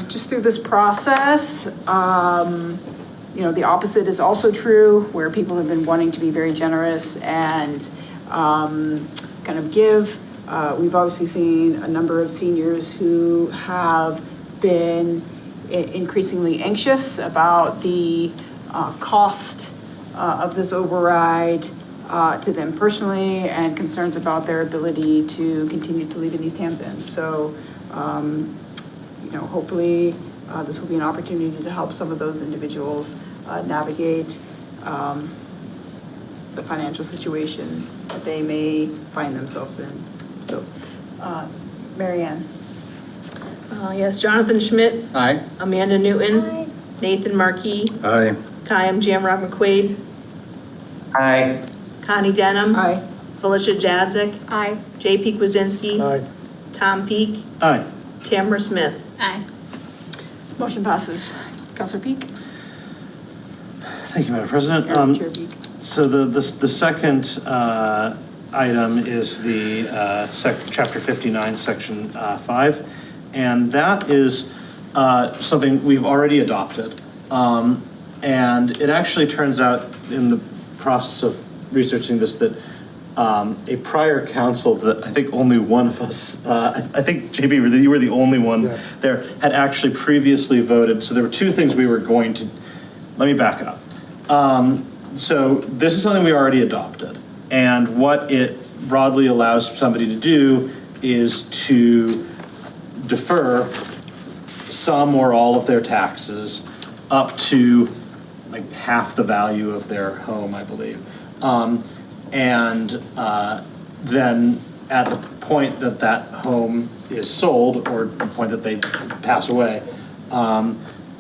Just through this process, you know, the opposite is also true, where people have been wanting to be very generous and kind of give. We've obviously seen a number of seniors who have been increasingly anxious about the cost of this override to them personally, and concerns about their ability to continue to live in Easthampton. So, you know, hopefully this will be an opportunity to help some of those individuals navigate the financial situation that they may find themselves in. So, Mary Ann. Yes, Jonathan Schmidt. Aye. Amanda Newton. Aye. Nathan Markey. Aye. Kayam Jamrock McQuaid. Aye. Connie Denham. Aye. Felicia Jadzik. Aye. J.P. Kwasinski. Aye. Tom Peak. Aye. Tamara Smith. Aye. Motion passes. Counselor Peak? Thank you, Madam President. Chair Peak. So the second item is the Chapter 59, Section 5, and that is something we've already adopted. And it actually turns out in the process of researching this that a prior council that I think only one of us, I think JB, you were the only one there, had actually previously voted. So there were 2 things we were going to, let me back up. So this is something we already adopted. And what it broadly allows somebody to do is to defer some or all of their taxes up to like half the value of their home, I believe. And then at the point that that home is sold or the point that they pass away,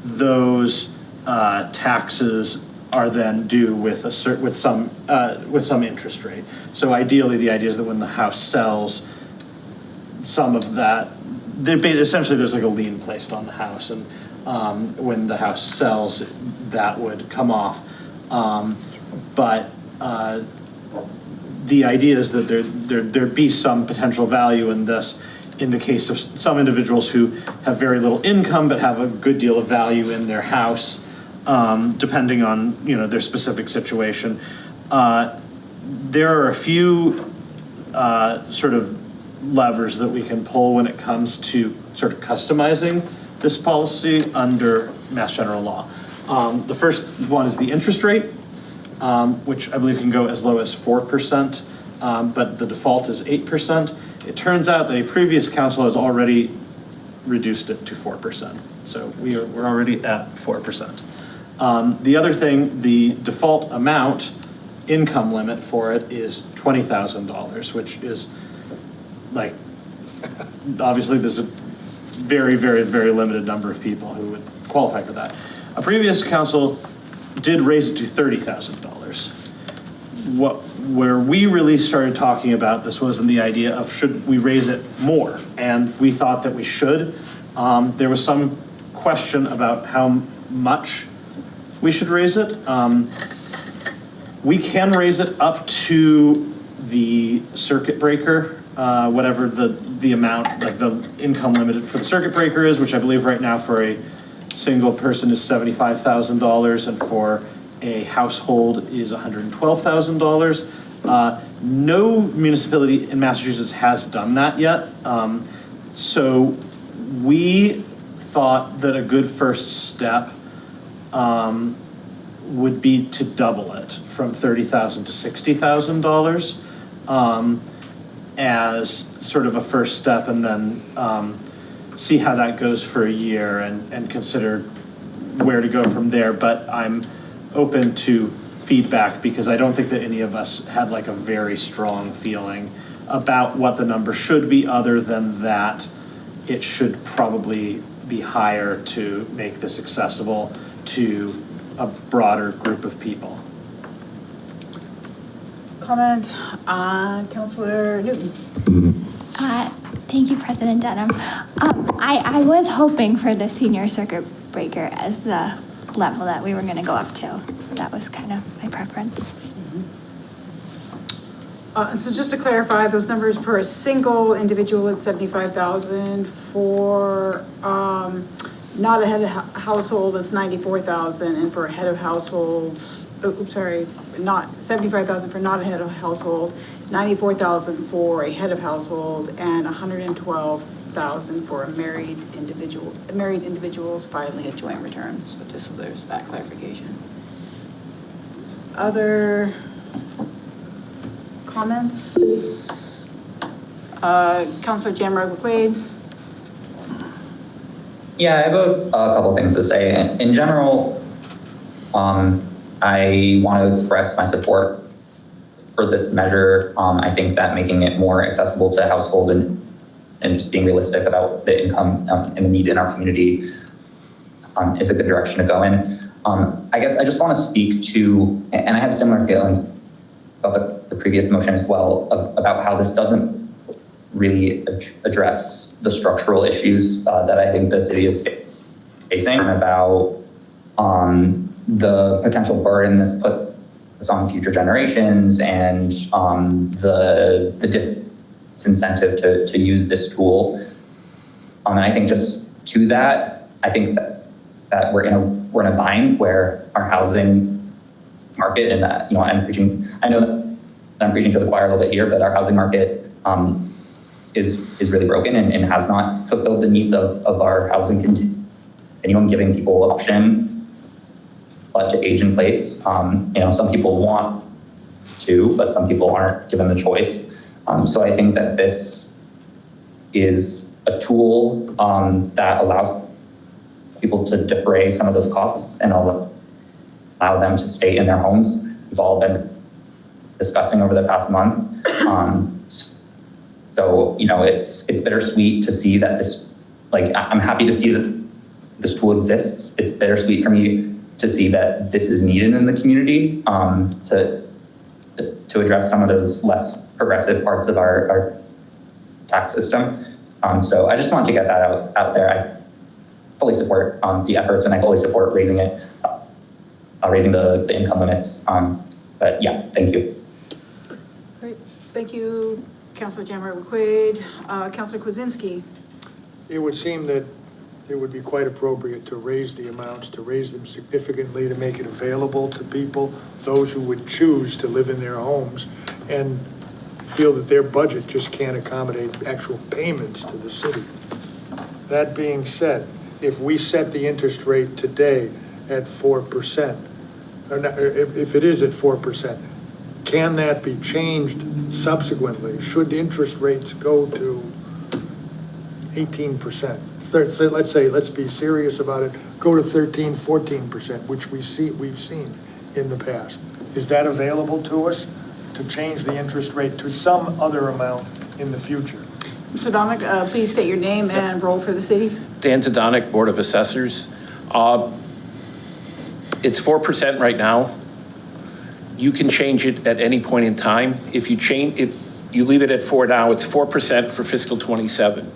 those taxes are then due with some interest rate. So ideally, the idea is that when the house sells, some of that, essentially there's like a lien placed on the house, and when the house sells, that would come off. But the idea is that there'd be some potential value in this in the case of some individuals who have very little income but have a good deal of value in their house, depending on their specific situation. There are a few sort of levers that we can pull when it comes to sort of customizing this policy under Mass General Law. The first one is the interest rate, which I believe can go as low as 4%, but the default is 8%. It turns out that a previous council has already reduced it to 4%. So we're already at 4%. The other thing, the default amount, income limit for it is $20,000, which is like, obviously there's a very, very, very limited number of people who would qualify for that. A previous council did raise it to $30,000. Where we really started talking about this was in the idea of should we raise it more, and we thought that we should. There was some question about how much we should raise it. We can raise it up to the circuit breaker, whatever the amount, like the income limited for the circuit breaker is, which I believe right now for a single person is $75,000, and for a household is $112,000. No municipality in Massachusetts has done that yet. So we thought that a good first step would be to double it from $30,000 to $60,000 as sort of a first step, and then see how that goes for a year and consider where to go from there. But I'm open to feedback because I don't think that any of us had like a very strong feeling about what the number should be, other than that it should probably be higher to make this accessible to a broader group of people. Comment, Councilor Newton. Thank you, President Denham. I was hoping for the senior circuit breaker as the level that we were going to go up to. That was kind of my preference. So just to clarify, those numbers per single individual it's 75,000, for not a head of household it's 94,000, and for a head of households, not 75,000 for not a head of household, 94,000 for a head of household, and 112,000 for married individuals filing a joint return. So just so there's that clarification. Other comments? Councilor Jamrock McQuaid. Yeah, I have a couple things to say. In general, I want to express my support for this measure. I think that making it more accessible to households and just being realistic about the income and the need in our community is a good direction to go in. I guess I just want to speak to, and I have similar feelings about the previous motion as well, about how this doesn't really address the structural issues that I think the city is facing, about the potential burden this puts on future generations, and the disincentive to use this tool. And I think just to that, I think that we're in a bind where our housing market, and I know that I'm preaching to the choir a little bit here, but our housing market is really broken and has not fulfilled the needs of our housing continuum, giving people an option but to age in place. Some people want to, but some people aren't given the choice. So I think that this is a tool that allows people to defray some of those costs and allow them to stay in their homes. We've all been discussing over the past month. So, you know, it's bittersweet to see that this, like, I'm happy to see that this tool exists. It's bittersweet for me to see that this is needed in the community to address some of those less progressive parts of our tax system. So I just want to get that out there. I fully support the efforts, and I fully support raising the income limits. But yeah, thank you. Great. Thank you, Councilor Jammer McQuaid. Councilor Kwasinski. It would seem that it would be quite appropriate to raise the amounts, to raise them significantly, to make it available to people, those who would choose to live in their homes and feel that their budget just can't accommodate actual payments to the city. That being said, if we set the interest rate today at 4%, or not, if it is at 4%, can that be changed subsequently? Should interest rates go to 18%? Let's be serious about it, go to 13, 14%, which we've seen in the past. Is that available to us to change the interest rate to some other amount in the future? Mr. Dominic, please state your name and role for the city. Dan Zdonik, Board of Assessors. It's 4% right now. You can change it at any point in time. If you leave it at 4 now, it's 4% for fiscal 27.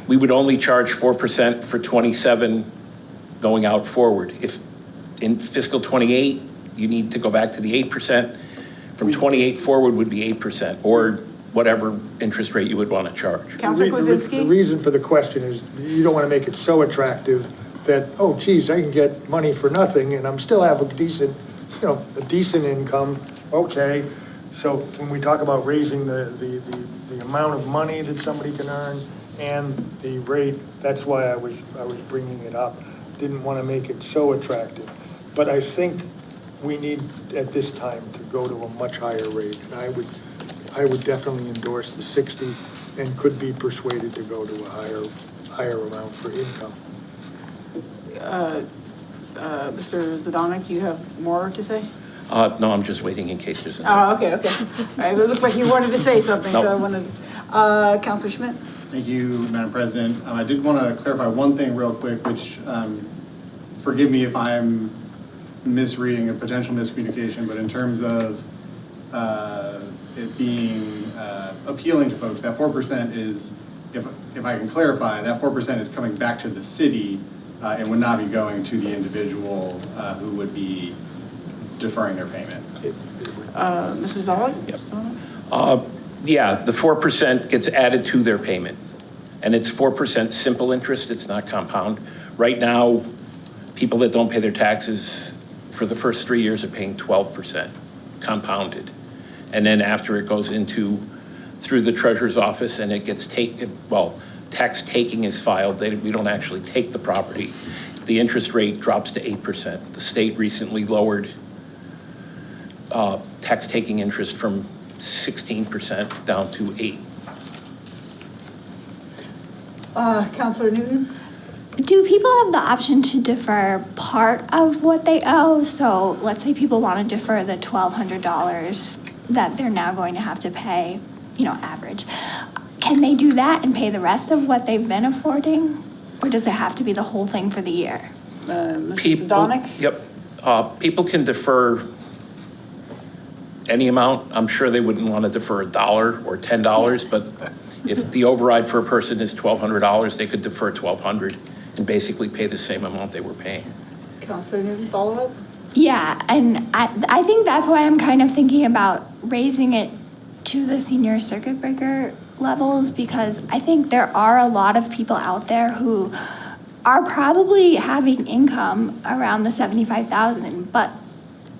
We would only charge 4% for 27 going out forward. If in fiscal 28, you need to go back to the 8%. From 28 forward would be 8%, or whatever interest rate you would want to charge. Councilor Kwasinski? The reason for the question is you don't want to make it so attractive that, oh, geez, I can get money for nothing and I'm still have a decent income. Okay. So when we talk about raising the amount of money that somebody can earn and the rate, that's why I was bringing it up. Didn't want to make it so attractive. But I think we need at this time to go to a much higher rate. And I would definitely endorse the 60 and could be persuaded to go to a higher amount for income. Mr. Zdonik, do you have more to say? No, I'm just waiting in case there's. Oh, okay. All right, it looked like you wanted to say something, Nope. so I wanted, Councilor Schmidt? Thank you, Madam President. I did want to clarify one thing real quick, which, forgive me if I'm misreading a potential miscommunication, but in terms of it being appealing to folks, that 4% is, if I can clarify, that 4% is coming back to the city and would not be going to the individual who would be deferring their payment. Mr. Zolley? Yep. Yeah, the 4% gets added to their payment. And it's 4% simple interest, it's not compound. Right now, people that don't pay their taxes for the first 3 years are paying 12% compounded. And then after it goes through the treasurer's office and it gets tax taking is filed, we don't actually take the property. The interest rate drops to 8%. The state recently lowered tax taking interest from 16% down to 8%. Councilor Newton? Do people have the option to defer part of what they owe? So let's say people want to defer the $1,200 that they're now going to have to pay, average. Can they do that and pay the rest of what they've been affording? Or does it have to be the whole thing for the year? Mr. Zdonik? Yep. People can defer any amount. I'm sure they wouldn't want to defer $1 or $10, but if the override for a person is $1,200, they could defer $1,200 and basically pay the same amount they were paying. Councilor Newton, follow up? Yeah, and I think that's why I'm kind of thinking about raising it to the senior circuit breaker levels, because I think there are a lot of people out there who are probably having income around the $75,000, but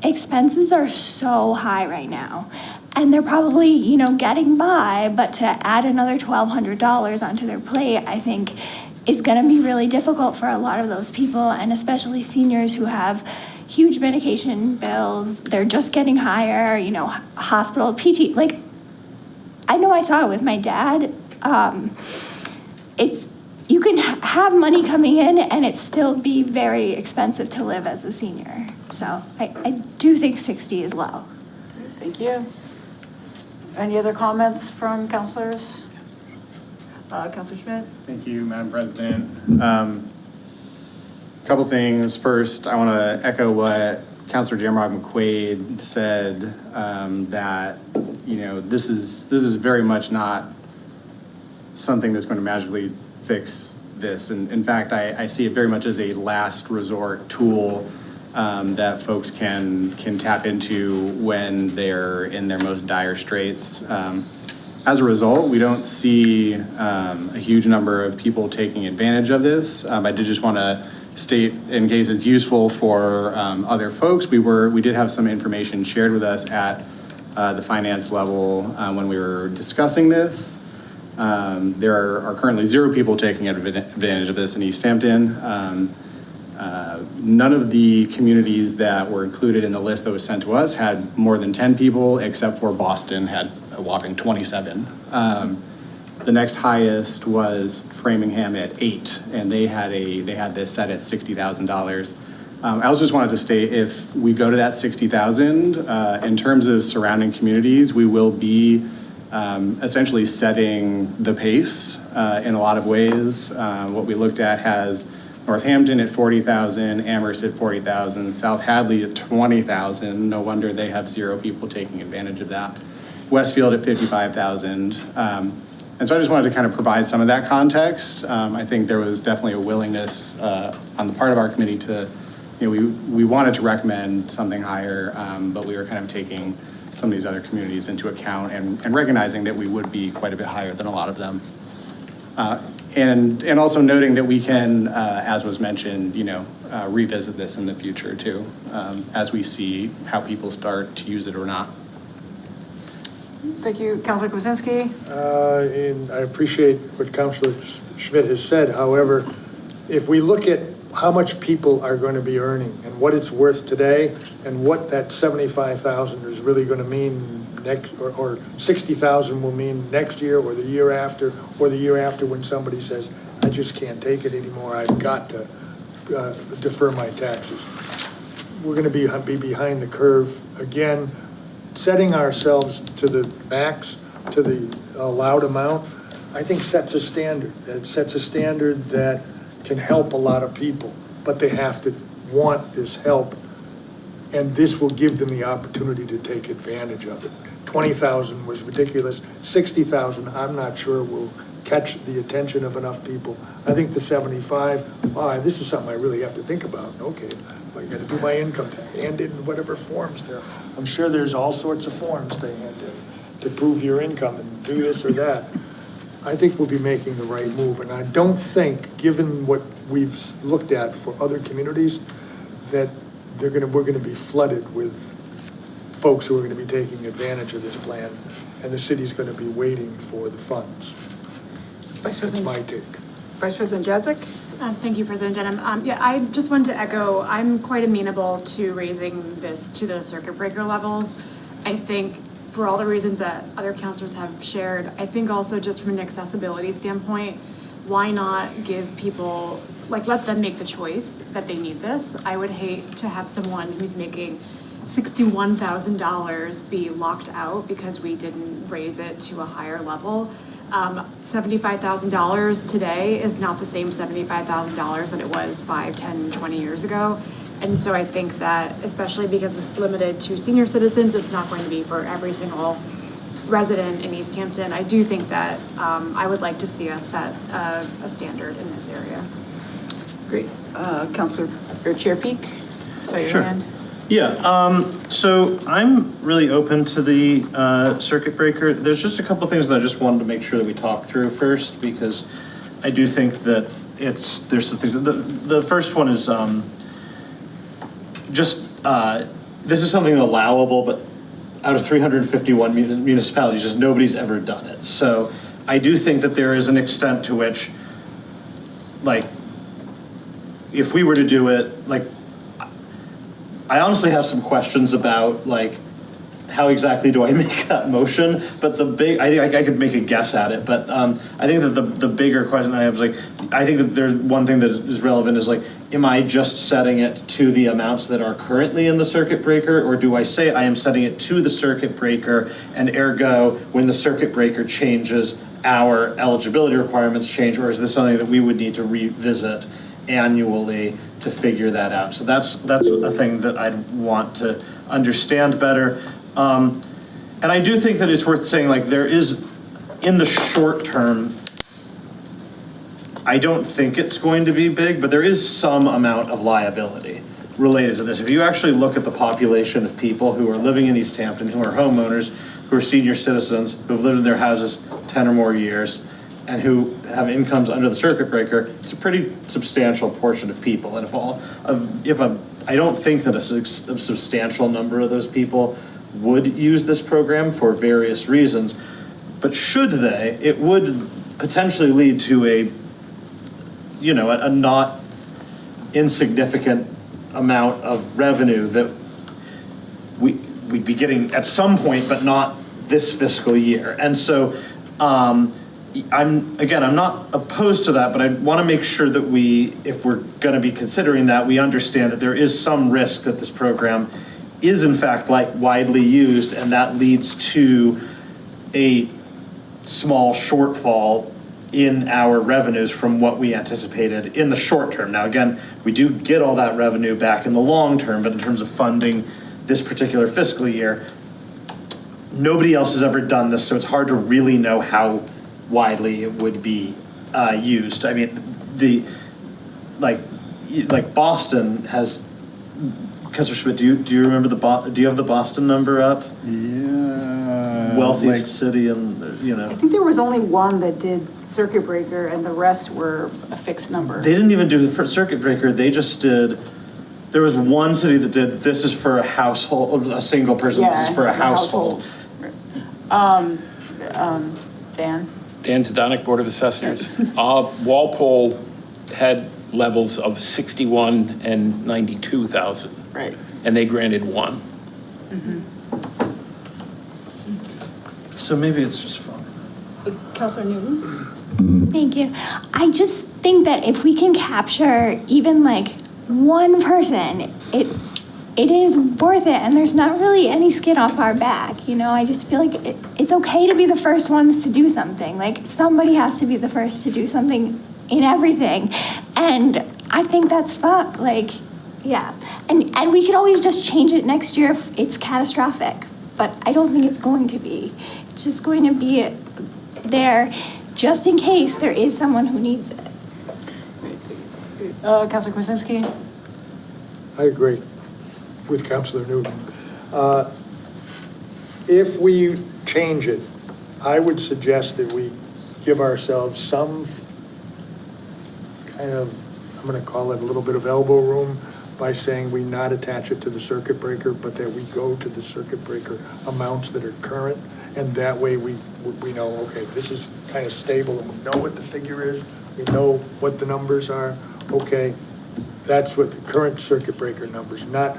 expenses are so high right now. And they're probably, getting by, but to add another $1,200 onto their plate, I think is going to be really difficult for a lot of those people, and especially seniors who have huge medication bills. They're just getting higher, hospital, PT. Like, I know I saw it with my dad. You can have money coming in and it still be very expensive to live as a senior. So I do think 60 is low. Thank you. Any other comments from councilors? Counselor Schmidt? Thank you, Madam President. Couple things. First, I want to echo what Councilor Jamrock McQuaid said, that, this is very much not something that's going to magically fix this. And in fact, I see it very much as a last resort tool that folks can tap into when they're in their most dire straits. As a result, we don't see a huge number of people taking advantage of this. I did just want to state, in case it's useful for other folks, we did have some information shared with us at the finance level when we were discussing this. There are currently 0 people taking advantage of this in Easthampton. None of the communities that were included in the list that was sent to us had more than 10 people, except for Boston had a whopping 27. The next highest was Framingham at 8, and they had this set at $60,000. I also just wanted to state, if we go to that 60,000, in terms of surrounding communities, we will be essentially setting the pace in a lot of ways. What we looked at has Northampton at 40,000, Amherst at 40,000, South Hadley at 20,000. No wonder they have 0 people taking advantage of that. Westfield at 55,000. And so I just wanted to kind of provide some of that context. I think there was definitely a willingness on the part of our committee to, we wanted to recommend something higher, but we were kind of taking some of these other communities into account and recognizing that we would be quite a bit higher than a lot of them. And also noting that we can, as was mentioned, revisit this in the future too, as we see how people start to use it or not. Thank you. Counselor Kwasinski? And I appreciate what Councilor Schmidt has said. However, if we look at how much people are going to be earning and what it's worth today and what that 75,000 is really going to mean next, or 60,000 will mean next year or the year after when somebody says, I just can't take it anymore, I've got to defer my taxes. We're going to be behind the curve again. Setting ourselves to the max, to the allowed amount, I think sets a standard. It sets a standard that can help a lot of people, but they have to want this help, and this will give them the opportunity to take advantage of it. 20,000 was ridiculous. 60,000, I'm not sure will catch the attention of enough people. I think the 75, this is something I really have to think about. Okay, I got to do my income tax, hand in whatever forms there. I'm sure there's all sorts of forms they hand in to prove your income and do this or that. I think we'll be making the right move, and I don't think, given what we've looked at for other communities, that we're going to be flooded with folks who are going to be taking advantage of this plan, and the city's going to be waiting for the funds. That's my take. Vice President Jadzik? Thank you, President Denham. Yeah, I just wanted to echo, I'm quite amenable to raising this to the circuit breaker levels. I think for all the reasons that other councilors have shared, I think also just from an accessibility standpoint, why not give people, let them make the choice that they need this. I would hate to have someone who's making $61,000 be locked out because we didn't raise it to a higher level. $75,000 today is not the same $75,000 that it was 5, 10, 20 years ago. And so I think that, especially because it's limited to senior citizens, it's not going to be for every single resident in Easthampton. I do think that I would like to see us set a standard in this area. Great. Counselor, or Chair Peak? Sorry, your Sure. hand. Yeah, so I'm really open to the circuit breaker. There's just a couple of things that I just wanted to make sure that we talk through first, because I do think that there's some things. The first one is this is something allowable, but out of 351 municipalities, just nobody's ever done it. So I do think that there is an extent to which, if we were to do it, I honestly have some questions about how exactly do I make that motion? But I think I could make a guess at it. But I think that the bigger question I have is I think that there's one thing that is relevant is am I just setting it to the amounts that are currently in the circuit breaker, or do I say I am setting it to the circuit breaker, and ergo when the circuit breaker changes, our eligibility requirements change, or is this something that we would need to revisit annually to figure that out? So that's a thing that I'd want to understand better. And I do think that it's worth saying, like, there is, in the short term, I don't think it's going to be big, but there is some amount of liability related to this. If you actually look at the population of people who are living in Easthampton, who are homeowners, who are senior citizens, who have lived in their houses 10 or more years, and who have incomes under the circuit breaker, it's a pretty substantial portion of people. And I don't think that a substantial number of those people would use this program for various reasons, but should they, it would potentially lead to a not insignificant amount of revenue that we'd be getting at some point, but not this fiscal year. And so I'm not opposed to that, but I want to make sure that if we're going to be considering that, we understand that there is some risk that this program is in fact widely used, and that leads to a small shortfall in our revenues from what we anticipated in the short term. Now, again, we do get all that revenue back in the long term, but in terms of funding this particular fiscal year, nobody else has ever done this, so it's hard to really know how widely it would be used. I mean, like Boston has. Councilor Schmidt, do you remember do you have the Boston number up? Yeah. Wealthiest city in, I think there was only one that did circuit breaker and the rest were a fixed number. They didn't even do the circuit breaker. They just did, there was one city that did, this is for a household, a single person, this is for a household. Dan? Dan Zadanek, Board of Assessors. Walpole had levels of 61 and 92,000. Right. And they granted one. So maybe it's just fun. Councilor Newton? Thank you. I just think that if we can capture even like one person, it is worth it, and there's not really any skin off our back. I just feel like it's okay to be the first ones to do something. Like, somebody has to be the first to do something in everything, and I think that's fun. Like, yeah, and we could always just change it next year if it's catastrophic, but I don't think it's going to be. It's just going to be there just in case there is someone who needs it. Councilor Kwasinski? I agree with Councilor Newton. If we change it, I would suggest that we give ourselves some kind of, I'm going to call it a little bit of elbow room by saying we not attach it to the circuit breaker, but that we go to the circuit breaker amounts that are current. And that way we know, okay, this is kind of stable and we know what the figure is. We know what the numbers are. Okay, that's what the current circuit breaker numbers, not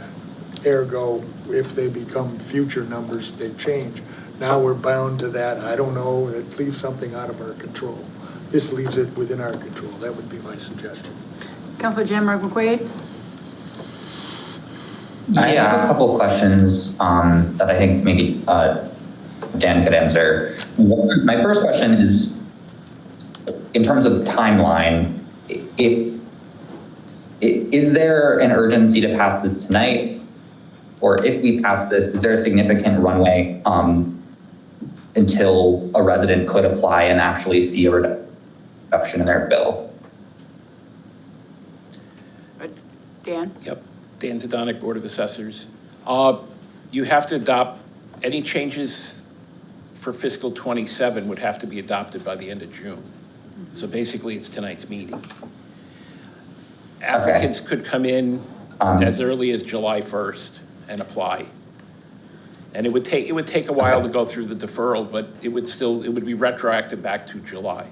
ergo, if they become future numbers, they change. Now we're bound to that. I don't know, it leaves something out of our control. This leaves it within our control. That would be my suggestion. Councilor Jamrock McQuaid? I have a couple questions that I think maybe Dan could answer. My first question is, in terms of timeline, is there an urgency to pass this tonight? Or if we pass this, is there a significant runway until a resident could apply and actually see a reduction in their bill? Dan? Yep, Dan Zadanek, Board of Assessors. You have to adopt, any changes for fiscal 27 would have to be adopted by the end of June. So basically, it's tonight's meeting. Applicants could come in as early as July 1st and apply. And it would take a while to go through the deferral, but it would be retroactive back to July.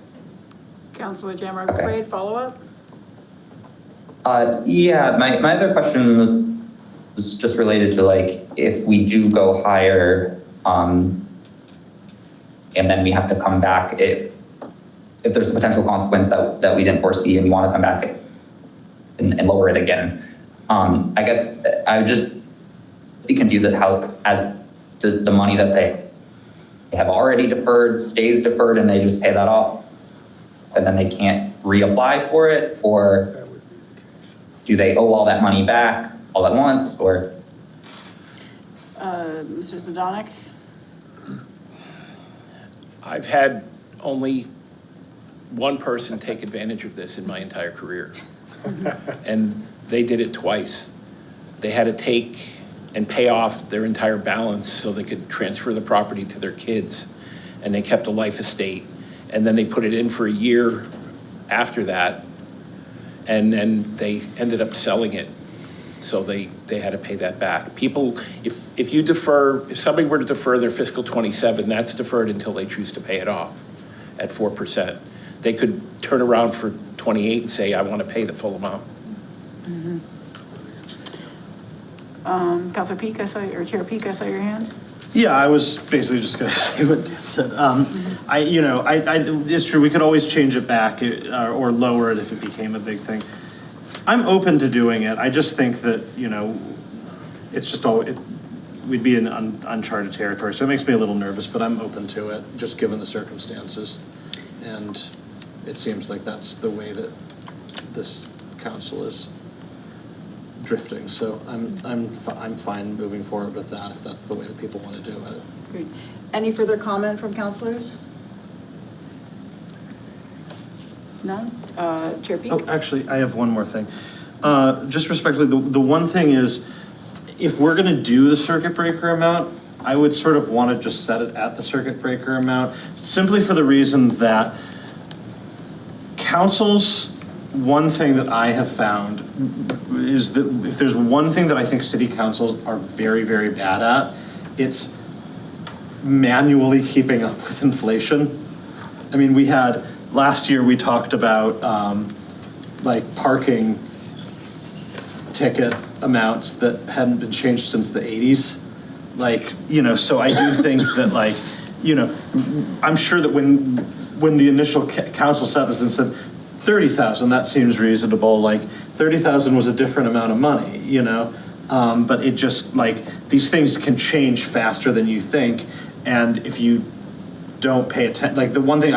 Councilor Jamrock McQuaid, follow up? Yeah, my other question was just related to, like, if we do go higher, and then we have to come back, if there's a potential consequence that we didn't foresee and we want to come back and lower it again, I guess I would just be confused at how, as the money that they have already deferred stays deferred and they just pay that off? And then they can't reapply for it? Or do they owe all that money back all at once? Or Mr. Zadanek? I've had only one person take advantage of this in my entire career. And they did it twice. They had to take and pay off their entire balance so they could transfer the property to their kids. And they kept a life estate. And then they put it in for a year after that. And then they ended up selling it. So they had to pay that back. People, if you defer, if somebody were to defer their fiscal 27, that's deferred until they choose to pay it off at 4%. They could turn around for 28 and say, I want to pay the full amount. Councilor Peak, or Chair Peak, I saw your hand. Yeah, I was basically just going to say what Dan said. It's true, we could always change it back or lower it if it became a big thing. I'm open to doing it. I just think that, it's just we'd be in uncharted territory. So it makes me a little nervous, but I'm open to it, just given the circumstances. And it seems like that's the way that this council is drifting. So I'm fine moving forward with that if that's the way that people want to do it. Great. Any further comment from councilors? None? Chair Peak? Oh, actually, I have one more thing. Just respectfully, the one thing is, if we're going to do the circuit breaker amount, I would sort of want to just set it at the circuit breaker amount, simply for the reason that councils, one thing that I have found is that if there's one thing that I think city councils are very, very bad at, it's manually keeping up with inflation. I mean, last year we talked about like parking ticket amounts that hadn't been changed since the 80s. Like, so I do think that I'm sure that when the initial council set this and said 30,000, that seems reasonable. Like 30,000 was a different amount of money, but it just these things can change faster than you think. And if you don't pay attention, the one thing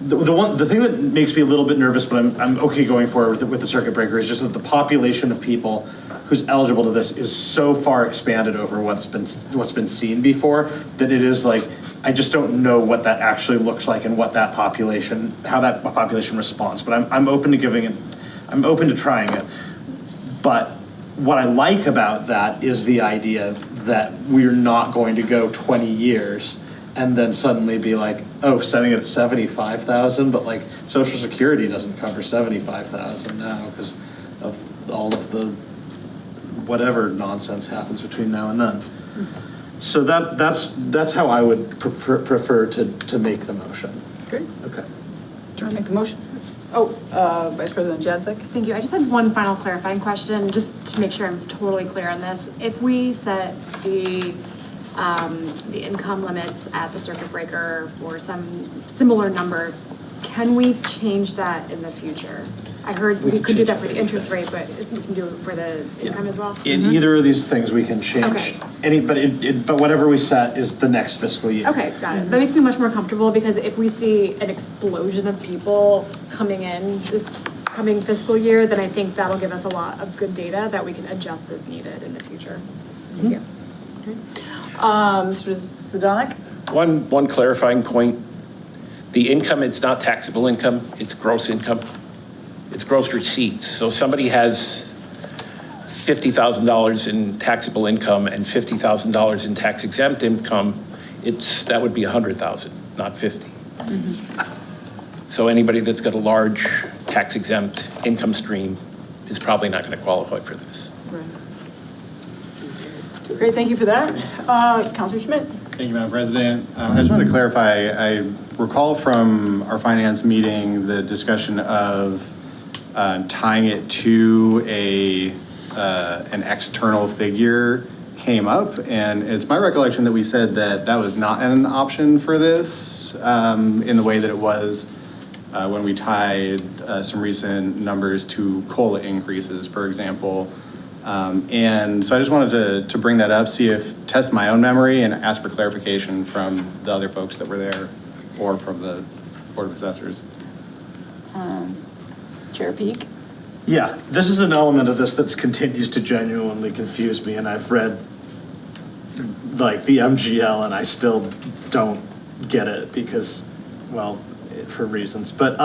the thing that makes me a little bit nervous, but I'm okay going forward with the circuit breaker, is just that the population of people who's eligible to this is so far expanded over what's been seen before that it is I just don't know what that actually looks like and how that population responds. But I'm open to I'm open to trying it. But what I like about that is the idea that we're not going to go 20 years and then suddenly be setting it at 75,000, but Social Security doesn't cover 75,000 now because of all of the whatever nonsense happens between now and then. So that's how I would prefer to make the motion. Great. Okay. Do you want to make the motion? Vice President Jadzik? Thank you. I just had one final clarifying question, just to make sure I'm totally clear on this. If we set the income limits at the circuit breaker or some similar number, can we change that in the future? I heard we could do that for the interest rate, but we can do it for the income as well? In either of these things, we can change but whatever we set is the next fiscal year. Okay, got it. That makes me much more comfortable, because if we see an explosion of people coming in this coming fiscal year, then I think that'll give us a lot of good data that we can adjust as needed in the future. Thank you. Mr. Zadanek? One clarifying point. The income, it's not taxable income, it's gross income. It's gross receipts. So somebody has $50,000 in taxable income and $50,000 in tax exempt income, that would be 100,000, not 50. So anybody that's got a large tax exempt income stream is probably not going to qualify for this. Great, thank you for that. Councilor Schmidt? Thank you, Madam President. I just wanted to clarify, I recall from our finance meeting the discussion of tying it to an external figure came up, and it's my recollection that we said that was not an option for this in the way that it was when we tied some recent numbers to COLA increases, for example. And so I just wanted to bring that up, test my own memory and ask for clarification from the other folks that were there or from the Board of Assessors. Chair Peak? Yeah, this is an element of this that continues to genuinely confuse me, and I've read like the MGL and I still don't get it because, well, for reasons. But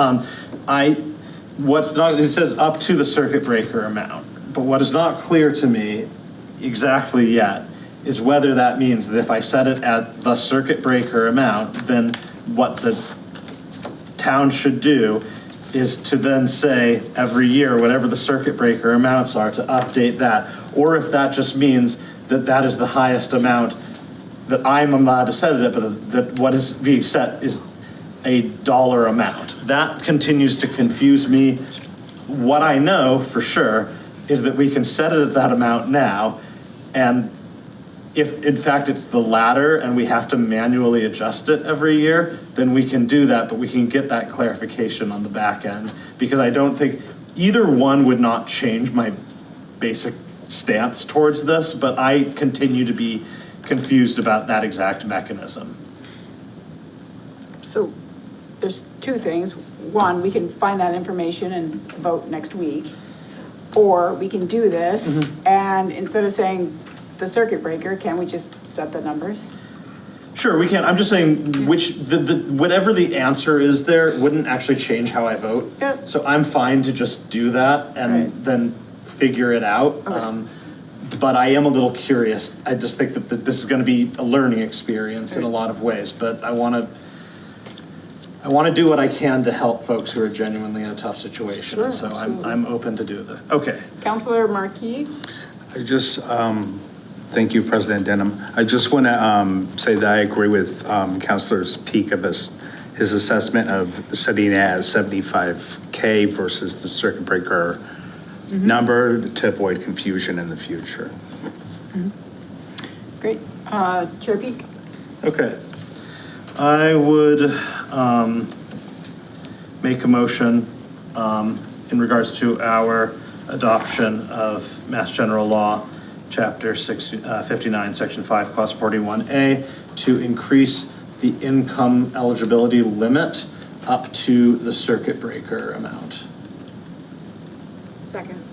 it says up to the circuit breaker amount, but what is not clear to me exactly yet is whether that means that if I set it at the circuit breaker amount, then what the town should do is to then say every year, whatever the circuit breaker amounts are, to update that. Or if that just means that that is the highest amount that I'm allowed to set it at, but that what is being set is a dollar amount. That continues to confuse me. What I know for sure is that we can set it at that amount now, and if in fact it's the latter and we have to manually adjust it every year, then we can do that, but we can get that clarification on the back end, because I don't think either one would not change my basic stance towards this, but I continue to be confused about that exact mechanism. So there's two things. One, we can find that information and vote next week, or we can do this and instead of saying the circuit breaker, can we just set the numbers? Sure, we can. I'm just saying whatever the answer is there wouldn't actually change how I vote. Yep. So I'm fine to just do that and then figure it out. Okay. But I am a little curious. I just think that this is going to be a learning experience in a lot of ways, but I want to do what I can to help folks who are genuinely in a tough situation. Sure, so absolutely. I'm open to do that. Okay. Councilor Marquis? I just, thank you, President Denham. I just want to say that I agree with Councilor's Peak of his assessment of setting it at 75K versus the circuit breaker number to avoid confusion in the future. Great. Chair Peak? Okay. I would make a motion in regards to our adoption of Mass General Law, Chapter 59, Section 5, Clause 41A, to increase the income eligibility limit up to the circuit breaker amount. Second.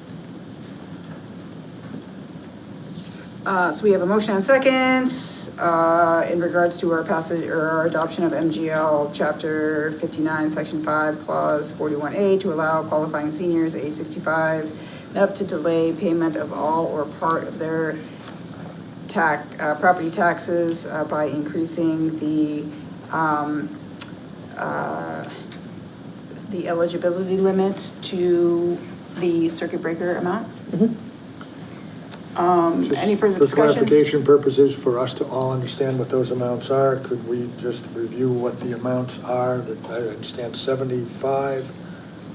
So we have a motion and a second in regards to our passage or our adoption of MGL Chapter 59, Section 5, Clause 41A to allow qualifying seniors age 65 and up to delay payment of all or part of their property taxes by increasing the eligibility limits to the circuit breaker amount. Any further For discussion? clarification purposes, for us to all understand what those amounts are, could we just review what the amounts are? That I understand 75,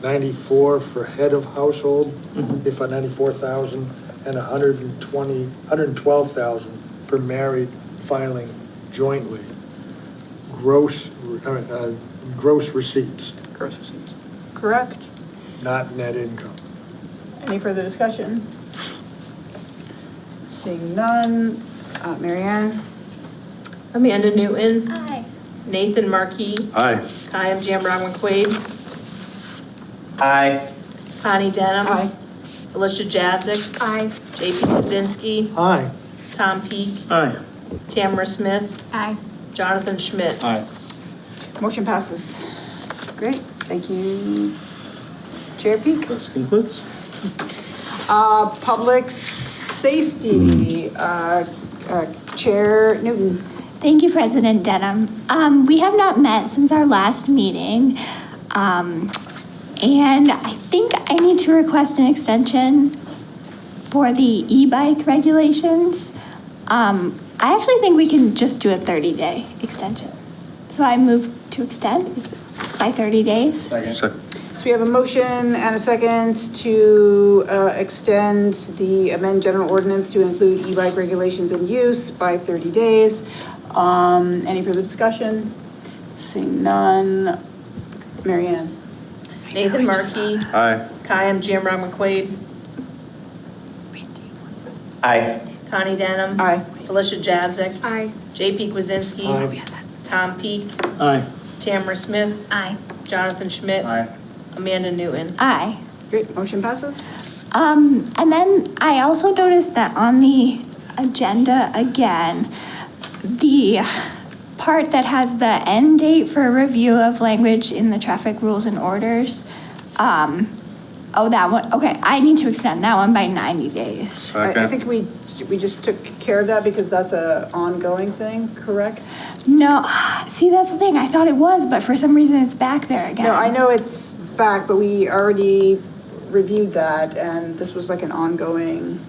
94 for head of household, if a 94,000, and 112,000 for married filing jointly. Gross receipts, Gross receipts. Correct. not net income. Any further discussion? Seeing none. Marianne? Amanda Newton. Aye. Nathan Marquis. Aye. Kayam Jamrong McQuaid. Aye. Connie Denham. Aye. Felicia Jadzik. Aye. JP Kuzinski. Aye. Tom Peak. Aye. Tamara Smith. Aye. Jonathan Schmidt. Aye. Motion passes. Great, thank you. Chair Peak? This concludes. Public Safety, Chair Newton. Thank you, President Denham. We have not met since our last meeting. And I think I need to request an extension for the e-bike regulations. I actually think we can just do a 30-day extension. So I move to extend by 30 days. Second. So we have a motion and a second to extend the amend general ordinance to include e-bike regulations and use by 30 days. Any further discussion? Seeing none. Marianne? Nathan Markey. Aye. Kayam Jamrong McQuaid. Aye. Connie Denham. Aye. Felicia Jadzik. Aye. JP Kwasinski. Aye. Tom Peak. Aye. Tamara Smith. Aye. Jonathan Schmidt. Aye. Amanda Newton. Aye. Great, motion passes. And then I also noticed that on the agenda again, the part that has the end date for review of language in the traffic rules and orders, oh, that one, okay, I need to extend that one by 90 days. I think we just took care of that because that's a ongoing thing, correct? No, see, that's the thing, I thought it was, but for some reason it's back there again. No, I know it's back, but we already reviewed that and this was like an ongoing.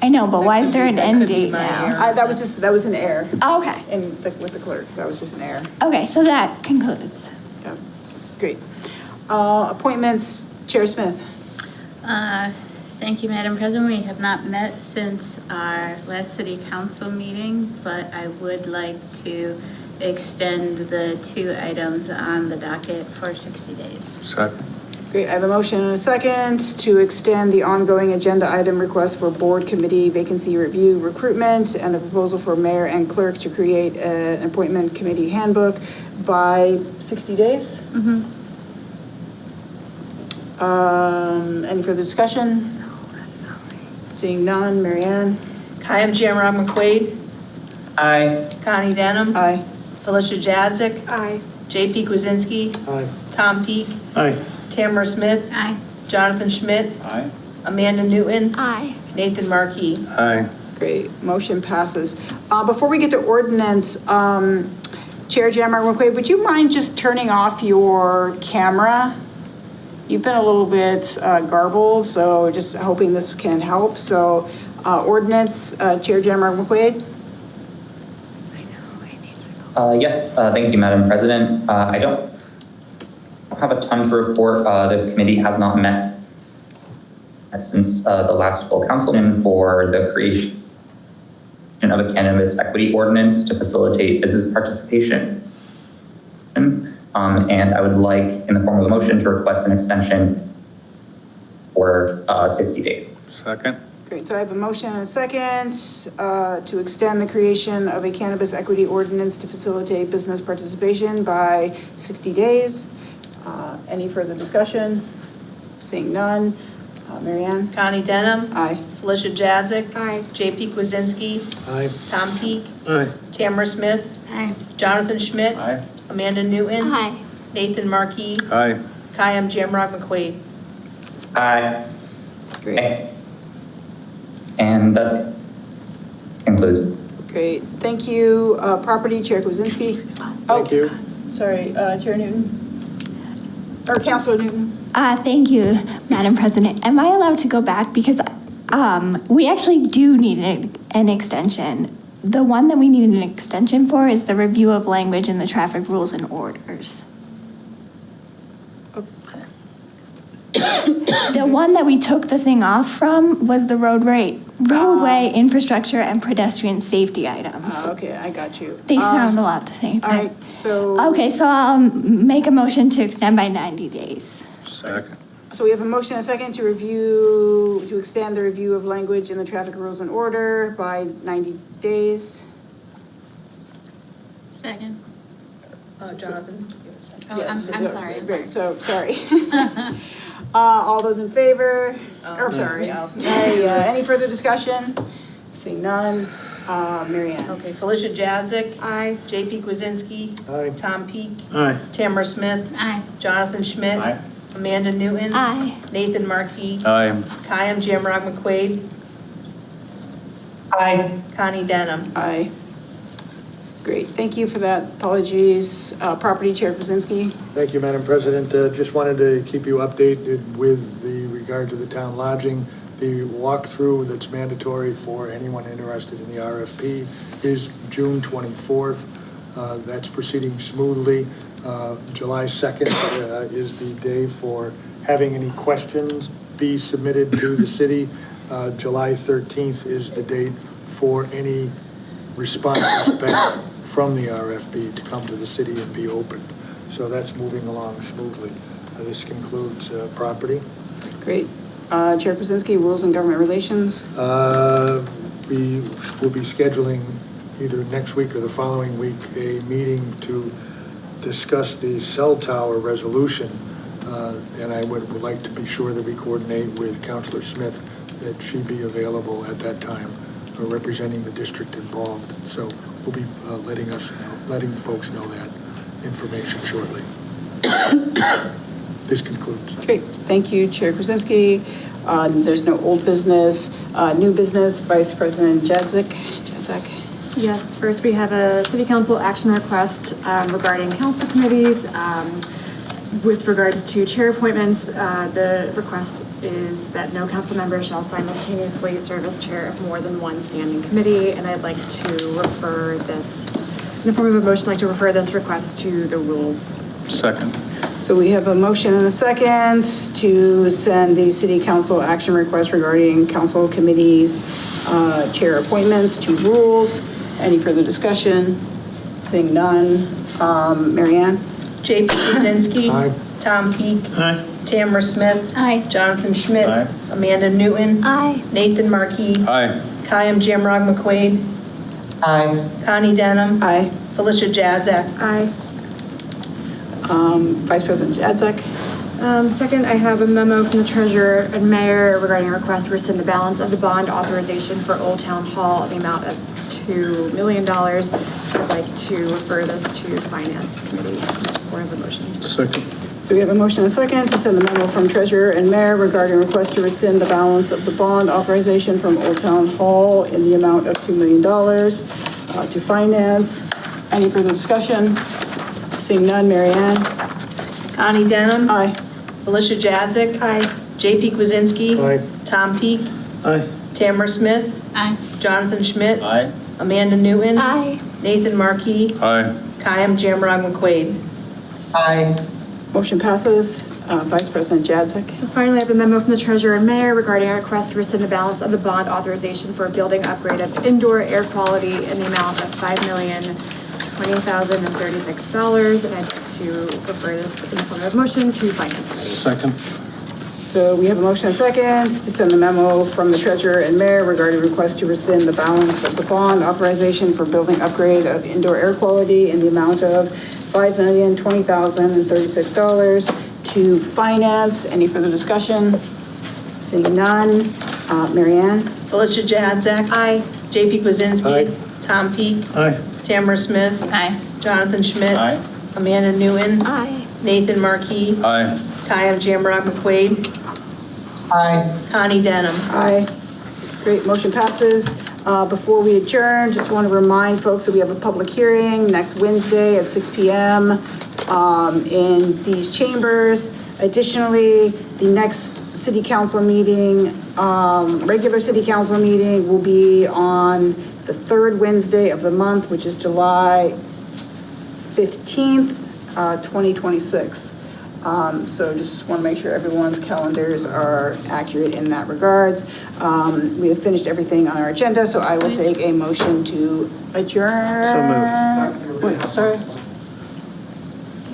I know, but why is there an end date now? That was an error. Oh, okay. With the clerk, that was just an error. Okay, so that concludes. Yeah, great. Appointments, Chair Smith. Thank you, Madam President. We have not met since our last city council meeting, but I would like to extend the 2 items on the docket for 60 days. Second. Great, I have a motion and a second to extend the ongoing agenda item request for board committee vacancy review recruitment and the proposal for mayor and clerk to create an appointment committee handbook by 60 days. Mm-hmm. Any further discussion? Seeing none, Marianne? Kayam Jamrog McQuaid. Aye. Connie Denham. Aye. Felicia Jadzik. Aye. JP Kwasinski. Aye. Tom Peak. Aye. Tamara Smith. Aye. Jonathan Schmidt. Aye. Amanda Newton. Aye. Nathan Markey. Aye. Great, motion passes. Before we get to ordinance, Chair Jamrog McQuaid, would you mind just turning off your camera? You've been a little bit garbled, so just hoping this can help. So ordinance, Chair Jamrog McQuaid? Yes, thank you, Madam President. I don't have a ton to report. The committee has not met since the last full council meeting for the creation of a cannabis equity ordinance to facilitate business participation. And I would like, in the form of a motion, to request an extension for 60 days. Second. Great, so I have a motion and a second to extend the creation of a cannabis equity ordinance to facilitate business participation by 60 days. Any further discussion? Seeing none. Marianne? Connie Denham. Aye. Felicia Jadzik. Aye. JP Kwasinski. Aye. Tom Peak. Aye. Tamara Smith. Aye. Jonathan Schmidt. Aye. Amanda Newton. Aye. Nathan Markey. Aye. Kayam Jamrog McQuaid. Aye. Great. And that concludes. Great, thank you. Property, Chair Kwasinski. Thank you. Sorry, Chair Newton? Or Councilor Newton? Thank you, Madam President. Am I allowed to go back? Because we actually do need an extension. The one that we need an extension for is the review of language in the traffic rules and orders. The one that we took the thing off from was the roadway infrastructure and pedestrian safety items. Okay, I got you. They sound a lot the same. All right, so. Okay, so I'll make a motion to extend by 90 days. Second. So we have a motion and a second to extend the review of language in the traffic rules and order by 90 days. Second. Jonathan. Oh, Yes, I'm sorry. Great, so, sorry. All those in favor? Or, sorry. Any further discussion? Seeing none. Marianne? Okay, Felicia Jadzik. Aye. JP Kwasinski. Aye. Tom Peak. Aye. Tamara Smith. Aye. Jonathan Schmidt. Aye. Amanda Newton. Aye. Nathan Markey. Aye. Kayam Jamrog McQuaid. Aye. Connie Denham. Aye. Great, thank you for that. Apologies. Property Chair Kwasinski. Thank you, Madam President. Just wanted to keep you updated with regard to the town lodging. The walkthrough that's mandatory for anyone interested in the RFP is June 24th. That's proceeding smoothly. July 2nd is the day for having any questions be submitted to the city. July 13th is the date for any responses back from the RFP to come to the city and be opened. So that's moving along smoothly. This concludes property. Great. Chair Krasinski, Rules and Government Relations. We will be scheduling either next week or the following week a meeting to discuss the cell tower resolution. And I would like to be sure that we coordinate with Councilor Smith that she be available at that time, representing the district involved. So we'll be letting folks know that information shortly. This concludes. Great, thank you, Chair Krasinski. There's no old business. New business, Vice President Jadzik. Yes, first we have a city council action request regarding council committees. With regards to chair appointments, the request is that no council member shall simultaneously serve as chair of more than one standing committee, and I'd like to refer this, in the form of a motion, I'd like to refer this request to the rules. Second. So we have a motion and a second to send the city council action request regarding council committees, chair appointments to rules. Any further discussion? Seeing none. Marianne? J.P. Kuzinski. Aye. Tom Peak. Aye. Tamara Smith. Aye. Jonathan Schmidt. Aye. Amanda Newton. Aye. Nathan Markey. Aye. Kayam Jamrog McQuaid. Aye. Connie Denham. Aye. Felicia Jazak. Aye. Vice President Jadzik? Second, I have a memo from the treasurer and mayor regarding a request to rescind the balance of the bond authorization for Old Town Hall in the amount of $2 million. I'd like to refer this to Finance Committee for the motion. Second. So we have a motion and a second to send the memo from treasurer and mayor regarding request to rescind the balance of the bond authorization from Old Town Hall in the amount of $2 million to finance. Any further discussion? Seeing none, Marianne? Connie Denham. Aye. Felicia Jadzik. Aye. J.P. Kuzinski. Aye. Tom Peak. Aye. Tamara Smith. Aye. Jonathan Schmidt. Aye. Amanda Newton. Aye. Nathan Markey. Aye. Kayam Jamrog McQuaid. Aye. Motion passes. Vice President Jadzik? And finally, I have a memo from the treasurer and mayor regarding a request to rescind the balance of the bond authorization for a building upgrade of indoor air quality in the amount of $5,020,036. And I'd like to refer this in the form of motion to Finance Committee. Second. So we have a motion and a second to send the memo from the treasurer and mayor regarding request to rescind the balance of the bond authorization for building upgrade of indoor air quality in the amount of $5,020,036 to finance. Any further discussion? Seeing none. Marianne? Felicia Jadzak. Aye. J.P. Kwasinski. Aye. Tom Peak. Aye. Tamara Smith. Aye. Jonathan Schmidt. Aye. Amanda Newton. Aye. Nathan Markey. Aye. Kayam Jamrog McQuaid. Aye. Connie Denham. Aye. Great, motion passes. Before we adjourn, just want to remind folks that we have a public hearing next Wednesday at 6 p.m. In these chambers. Additionally, the next city council meeting, regular city council meeting will be on the third Wednesday of the month, which is July 15th, 2026. So just want to make sure everyone's calendars are accurate in that regards. We have finished everything on our agenda, so I will take a motion to adjourn. So moved. Wait, sorry.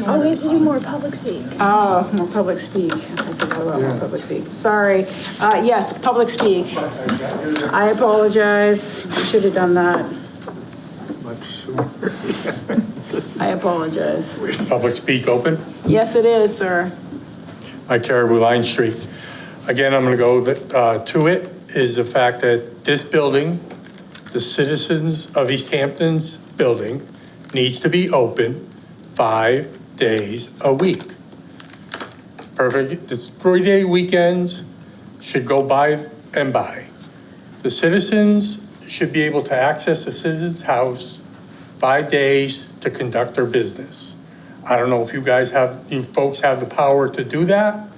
Oh, we have to do more public speak. Oh, more public speak. I forgot about more public speak. Sorry. Yes, public speak. I apologize. I should have done that. Much sooner. I apologize. Public speak open. Yes, it is, sir. My Caribou Line Street. Again, I'm going to go to it, is the fact that this building, the citizens of Easthampton's building, needs to be open 5 days a week. Perfect. It's 3-day weekends should go by and by. The citizens should be able to access the citizen's house 5 days to conduct their business. I don't know if you folks have the power to do that,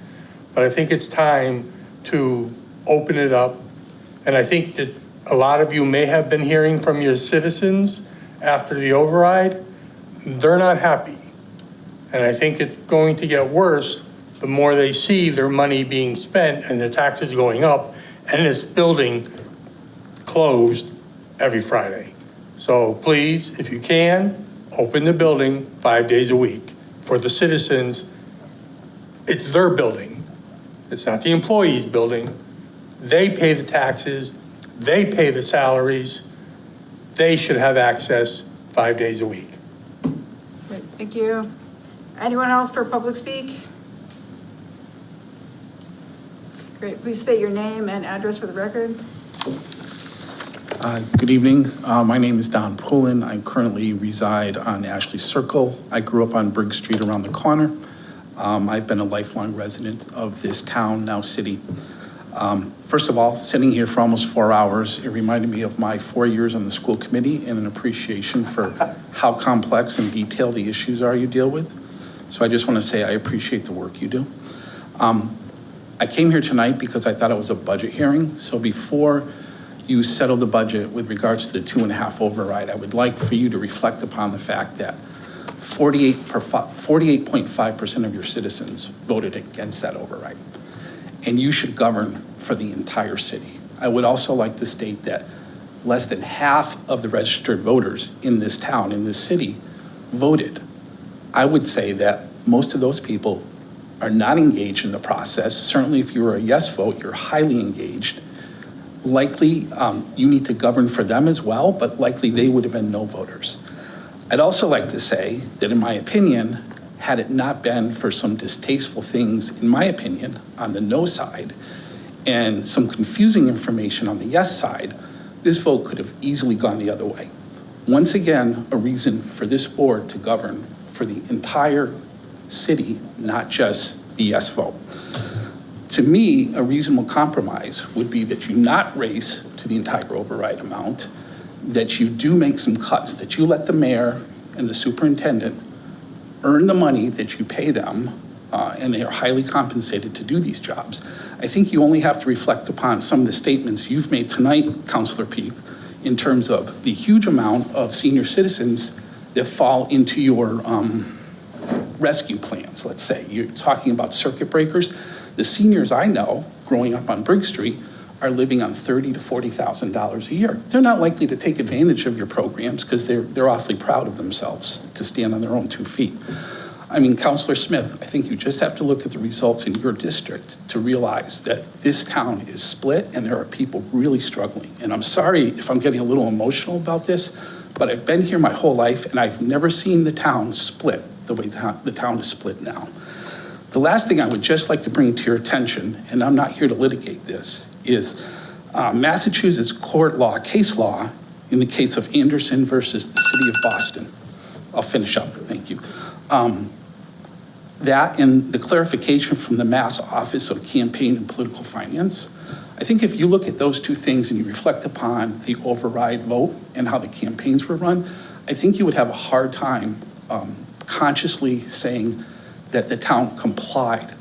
but I think it's time to open it up. And I think that a lot of you may have been hearing from your citizens after the override. They're not happy. And I think it's going to get worse the more they see their money being spent and the taxes going up and this building closed every Friday. So please, if you can, open the building 5 days a week for the citizens. It's their building. It's not the employee's building. They pay the taxes, they pay the salaries. They should have access 5 days a week. Great, thank you. Anyone else for public speak? Great, please state your name and address for the record. Good evening. My name is Don Pullen. I currently reside on Ashley Circle. I grew up on Briggs Street around the corner. I've been a lifelong resident of this town, now city. First of all, sitting here for almost 4 hours, it reminded me of my 4 years on the school committee and an appreciation for how complex and detailed the issues are you deal with. So I just want to say I appreciate the work you do. I came here tonight because I thought it was a budget hearing. So before you settle the budget with regards to the 2.5 override, I would like for you to reflect upon the fact that 48.5% of your citizens voted against that override. And you should govern for the entire city. I would also like to state that less than half of the registered voters in this town, in this city, voted. I would say that most of those people are not engaged in the process. Certainly if you were a yes vote, you're highly engaged. Likely you need to govern for them as well, but likely they would have been no voters. I'd also like to say that in my opinion, had it not been for some distasteful things, in my opinion, on the no side, and some confusing information on the yes side, this vote could have easily gone the other way. Once again, a reason for this board to govern for the entire city, not just the yes vote. To me, a reasonable compromise would be that you not race to the entire override amount, that you do make some cuts, that you let the mayor and the superintendent earn the money that you pay them, and they are highly compensated to do these jobs. I think you only have to reflect upon some of the statements you've made tonight, Councilor Peak, in terms of the huge amount of senior citizens that fall into your rescue plans, let's say. You're talking about circuit breakers. The seniors I know, growing up on Briggs Street, are living on $30,000 to $40,000 a year. They're not likely to take advantage of your programs because they're awfully proud of themselves to stand on their own 2 feet. I mean, Councilor Smith, I think you just have to look at the results in your district to realize that this town is split and there are people really struggling. And I'm sorry if I'm getting a little emotional about this, but I've been here my whole life and I've never seen the town split the way the town is split now. The last thing I would just like to bring to your attention, and I'm not here to litigate this, is Massachusetts court law, case law, in the case of Anderson versus the city of Boston. I'll finish up, thank you. That and the clarification from the Mass Office of Campaign and Political Finance. I think if you look at those two things and you reflect upon the override vote and how the campaigns were run, I think you would have a hard time consciously saying that the town complied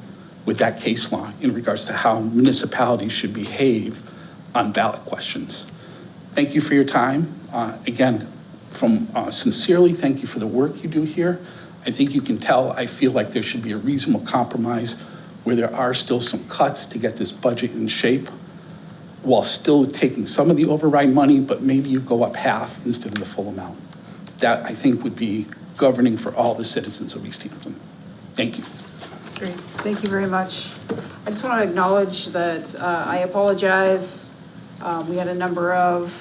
with that case law in regards to how municipalities should behave on ballot questions. Thank you for your time. Again, sincerely, thank you for the work you do here. I think you can tell I feel like there should be a reasonable compromise where there are still some cuts to get this budget in shape while still taking some of the override money, but maybe you go up half instead of the full amount. That I think would be governing for all the citizens of Easthampton. Thank you. Great, thank you very much. I just want to acknowledge that I apologize. We had a number of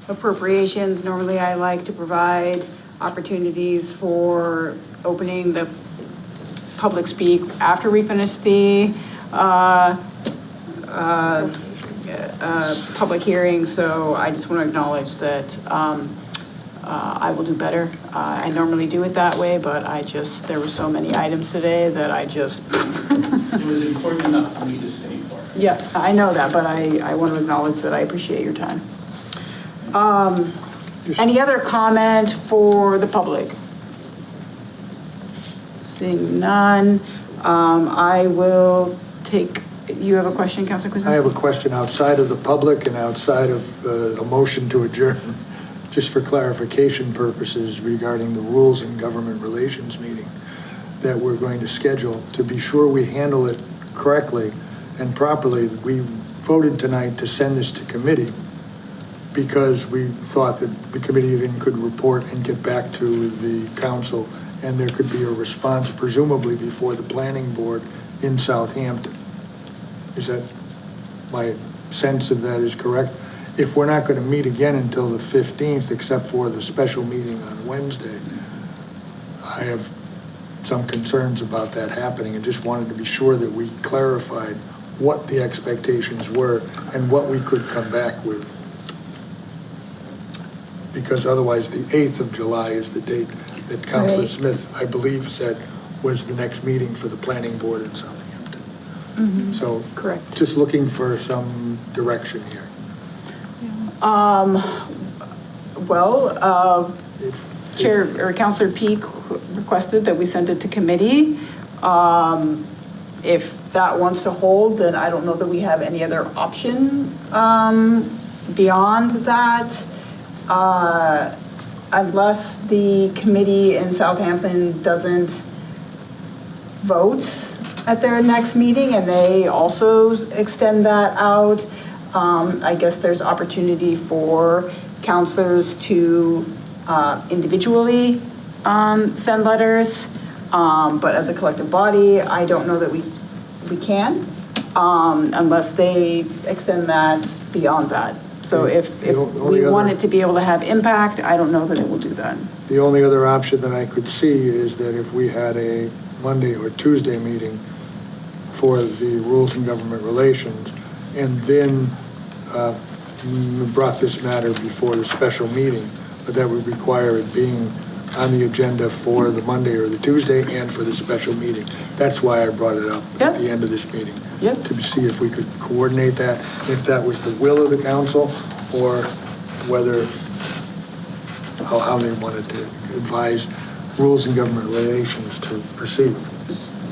appropriations. Normally I like to provide opportunities for opening the public speak after we finish the public hearing. So I just want to acknowledge that I will do better. I normally do it that way, but there were so many items today that I just. It was important enough for me to stay for. Yeah, I know that, but I want to acknowledge that I appreciate your time. Any other comment for the public? Seeing none, I will take, you have a question, Councilor Kuzinski? I have a question outside of the public and outside of a motion to adjourn, just for clarification purposes regarding the rules and government relations meeting that we're going to schedule, to be sure we handle it correctly and properly. We voted tonight to send this to committee because we thought that the committee then could report and get back to the council, and there could be a response presumably before the planning board in Southampton. Is that, my sense of that is correct? If we're not going to meet again until the 15th, except for the special meeting on Wednesday, I have some concerns about that happening and just wanted to be sure that we clarified what the expectations were and what we could come back with. Because otherwise, the 8th of July is the date that Councilor Right. Smith, I believe, said was the next meeting for the planning board in Southampton. So, Correct. just looking for some direction here. Well, Chair, or Counselor Peak requested that we send it to committee. If that wants to hold, then I don't know that we have any other option beyond that. Unless the committee in Southampton doesn't vote at their next meeting and they also extend that out, I guess there's opportunity for counselors to individually send letters, but as a collective body, I don't know that we can, unless they extend that beyond that. So if we want it to be able to have impact, I don't know that it will do that. The only other option that I could see is that if we had a Monday or Tuesday meeting for the Rules and Government Relations, and then brought this matter before the special meeting, but that would require it being on the agenda for the Monday or the Tuesday and for the special meeting. That's why I brought it up at the end of this meeting. To see if we could coordinate that, if that was the will of the council, or whether, how they wanted to advise Rules and Government Relations to proceed.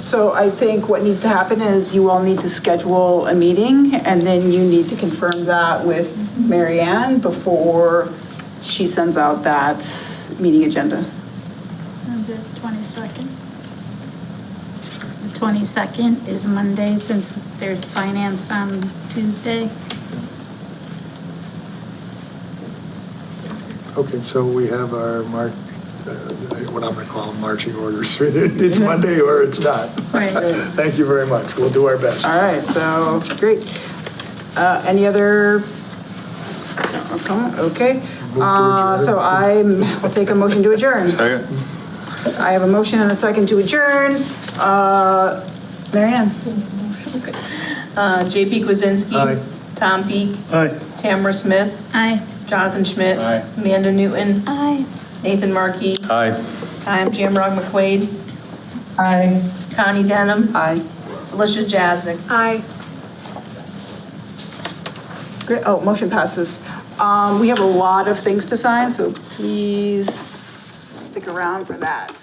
So I think what needs to happen is you all need to schedule a meeting, and then you need to confirm that with Mary Ann before she sends out that meeting agenda. The 22nd. The 22nd is Monday, since there's finance on Tuesday. Okay, so we have our what I'm going to call them marching orders. It's Monday or it's not. Right. Thank you very much. We'll do our best. All right, so, great. Any other? Okay. So I'll take a motion to adjourn. I have a motion and a second to adjourn. Mary Ann? J.P. Kwasinski. Aye. Tom Peak. Aye. Tamara Smith. Aye. Jonathan Schmidt. Aye. Amanda Newton. Aye. Nathan Markey. Aye. I am Jamrock McQuaid. Aye. Connie Denham. Aye. Felicia Jaznik. Aye. Great, oh, motion passes. We have a lot of things to sign, so please stick around for that.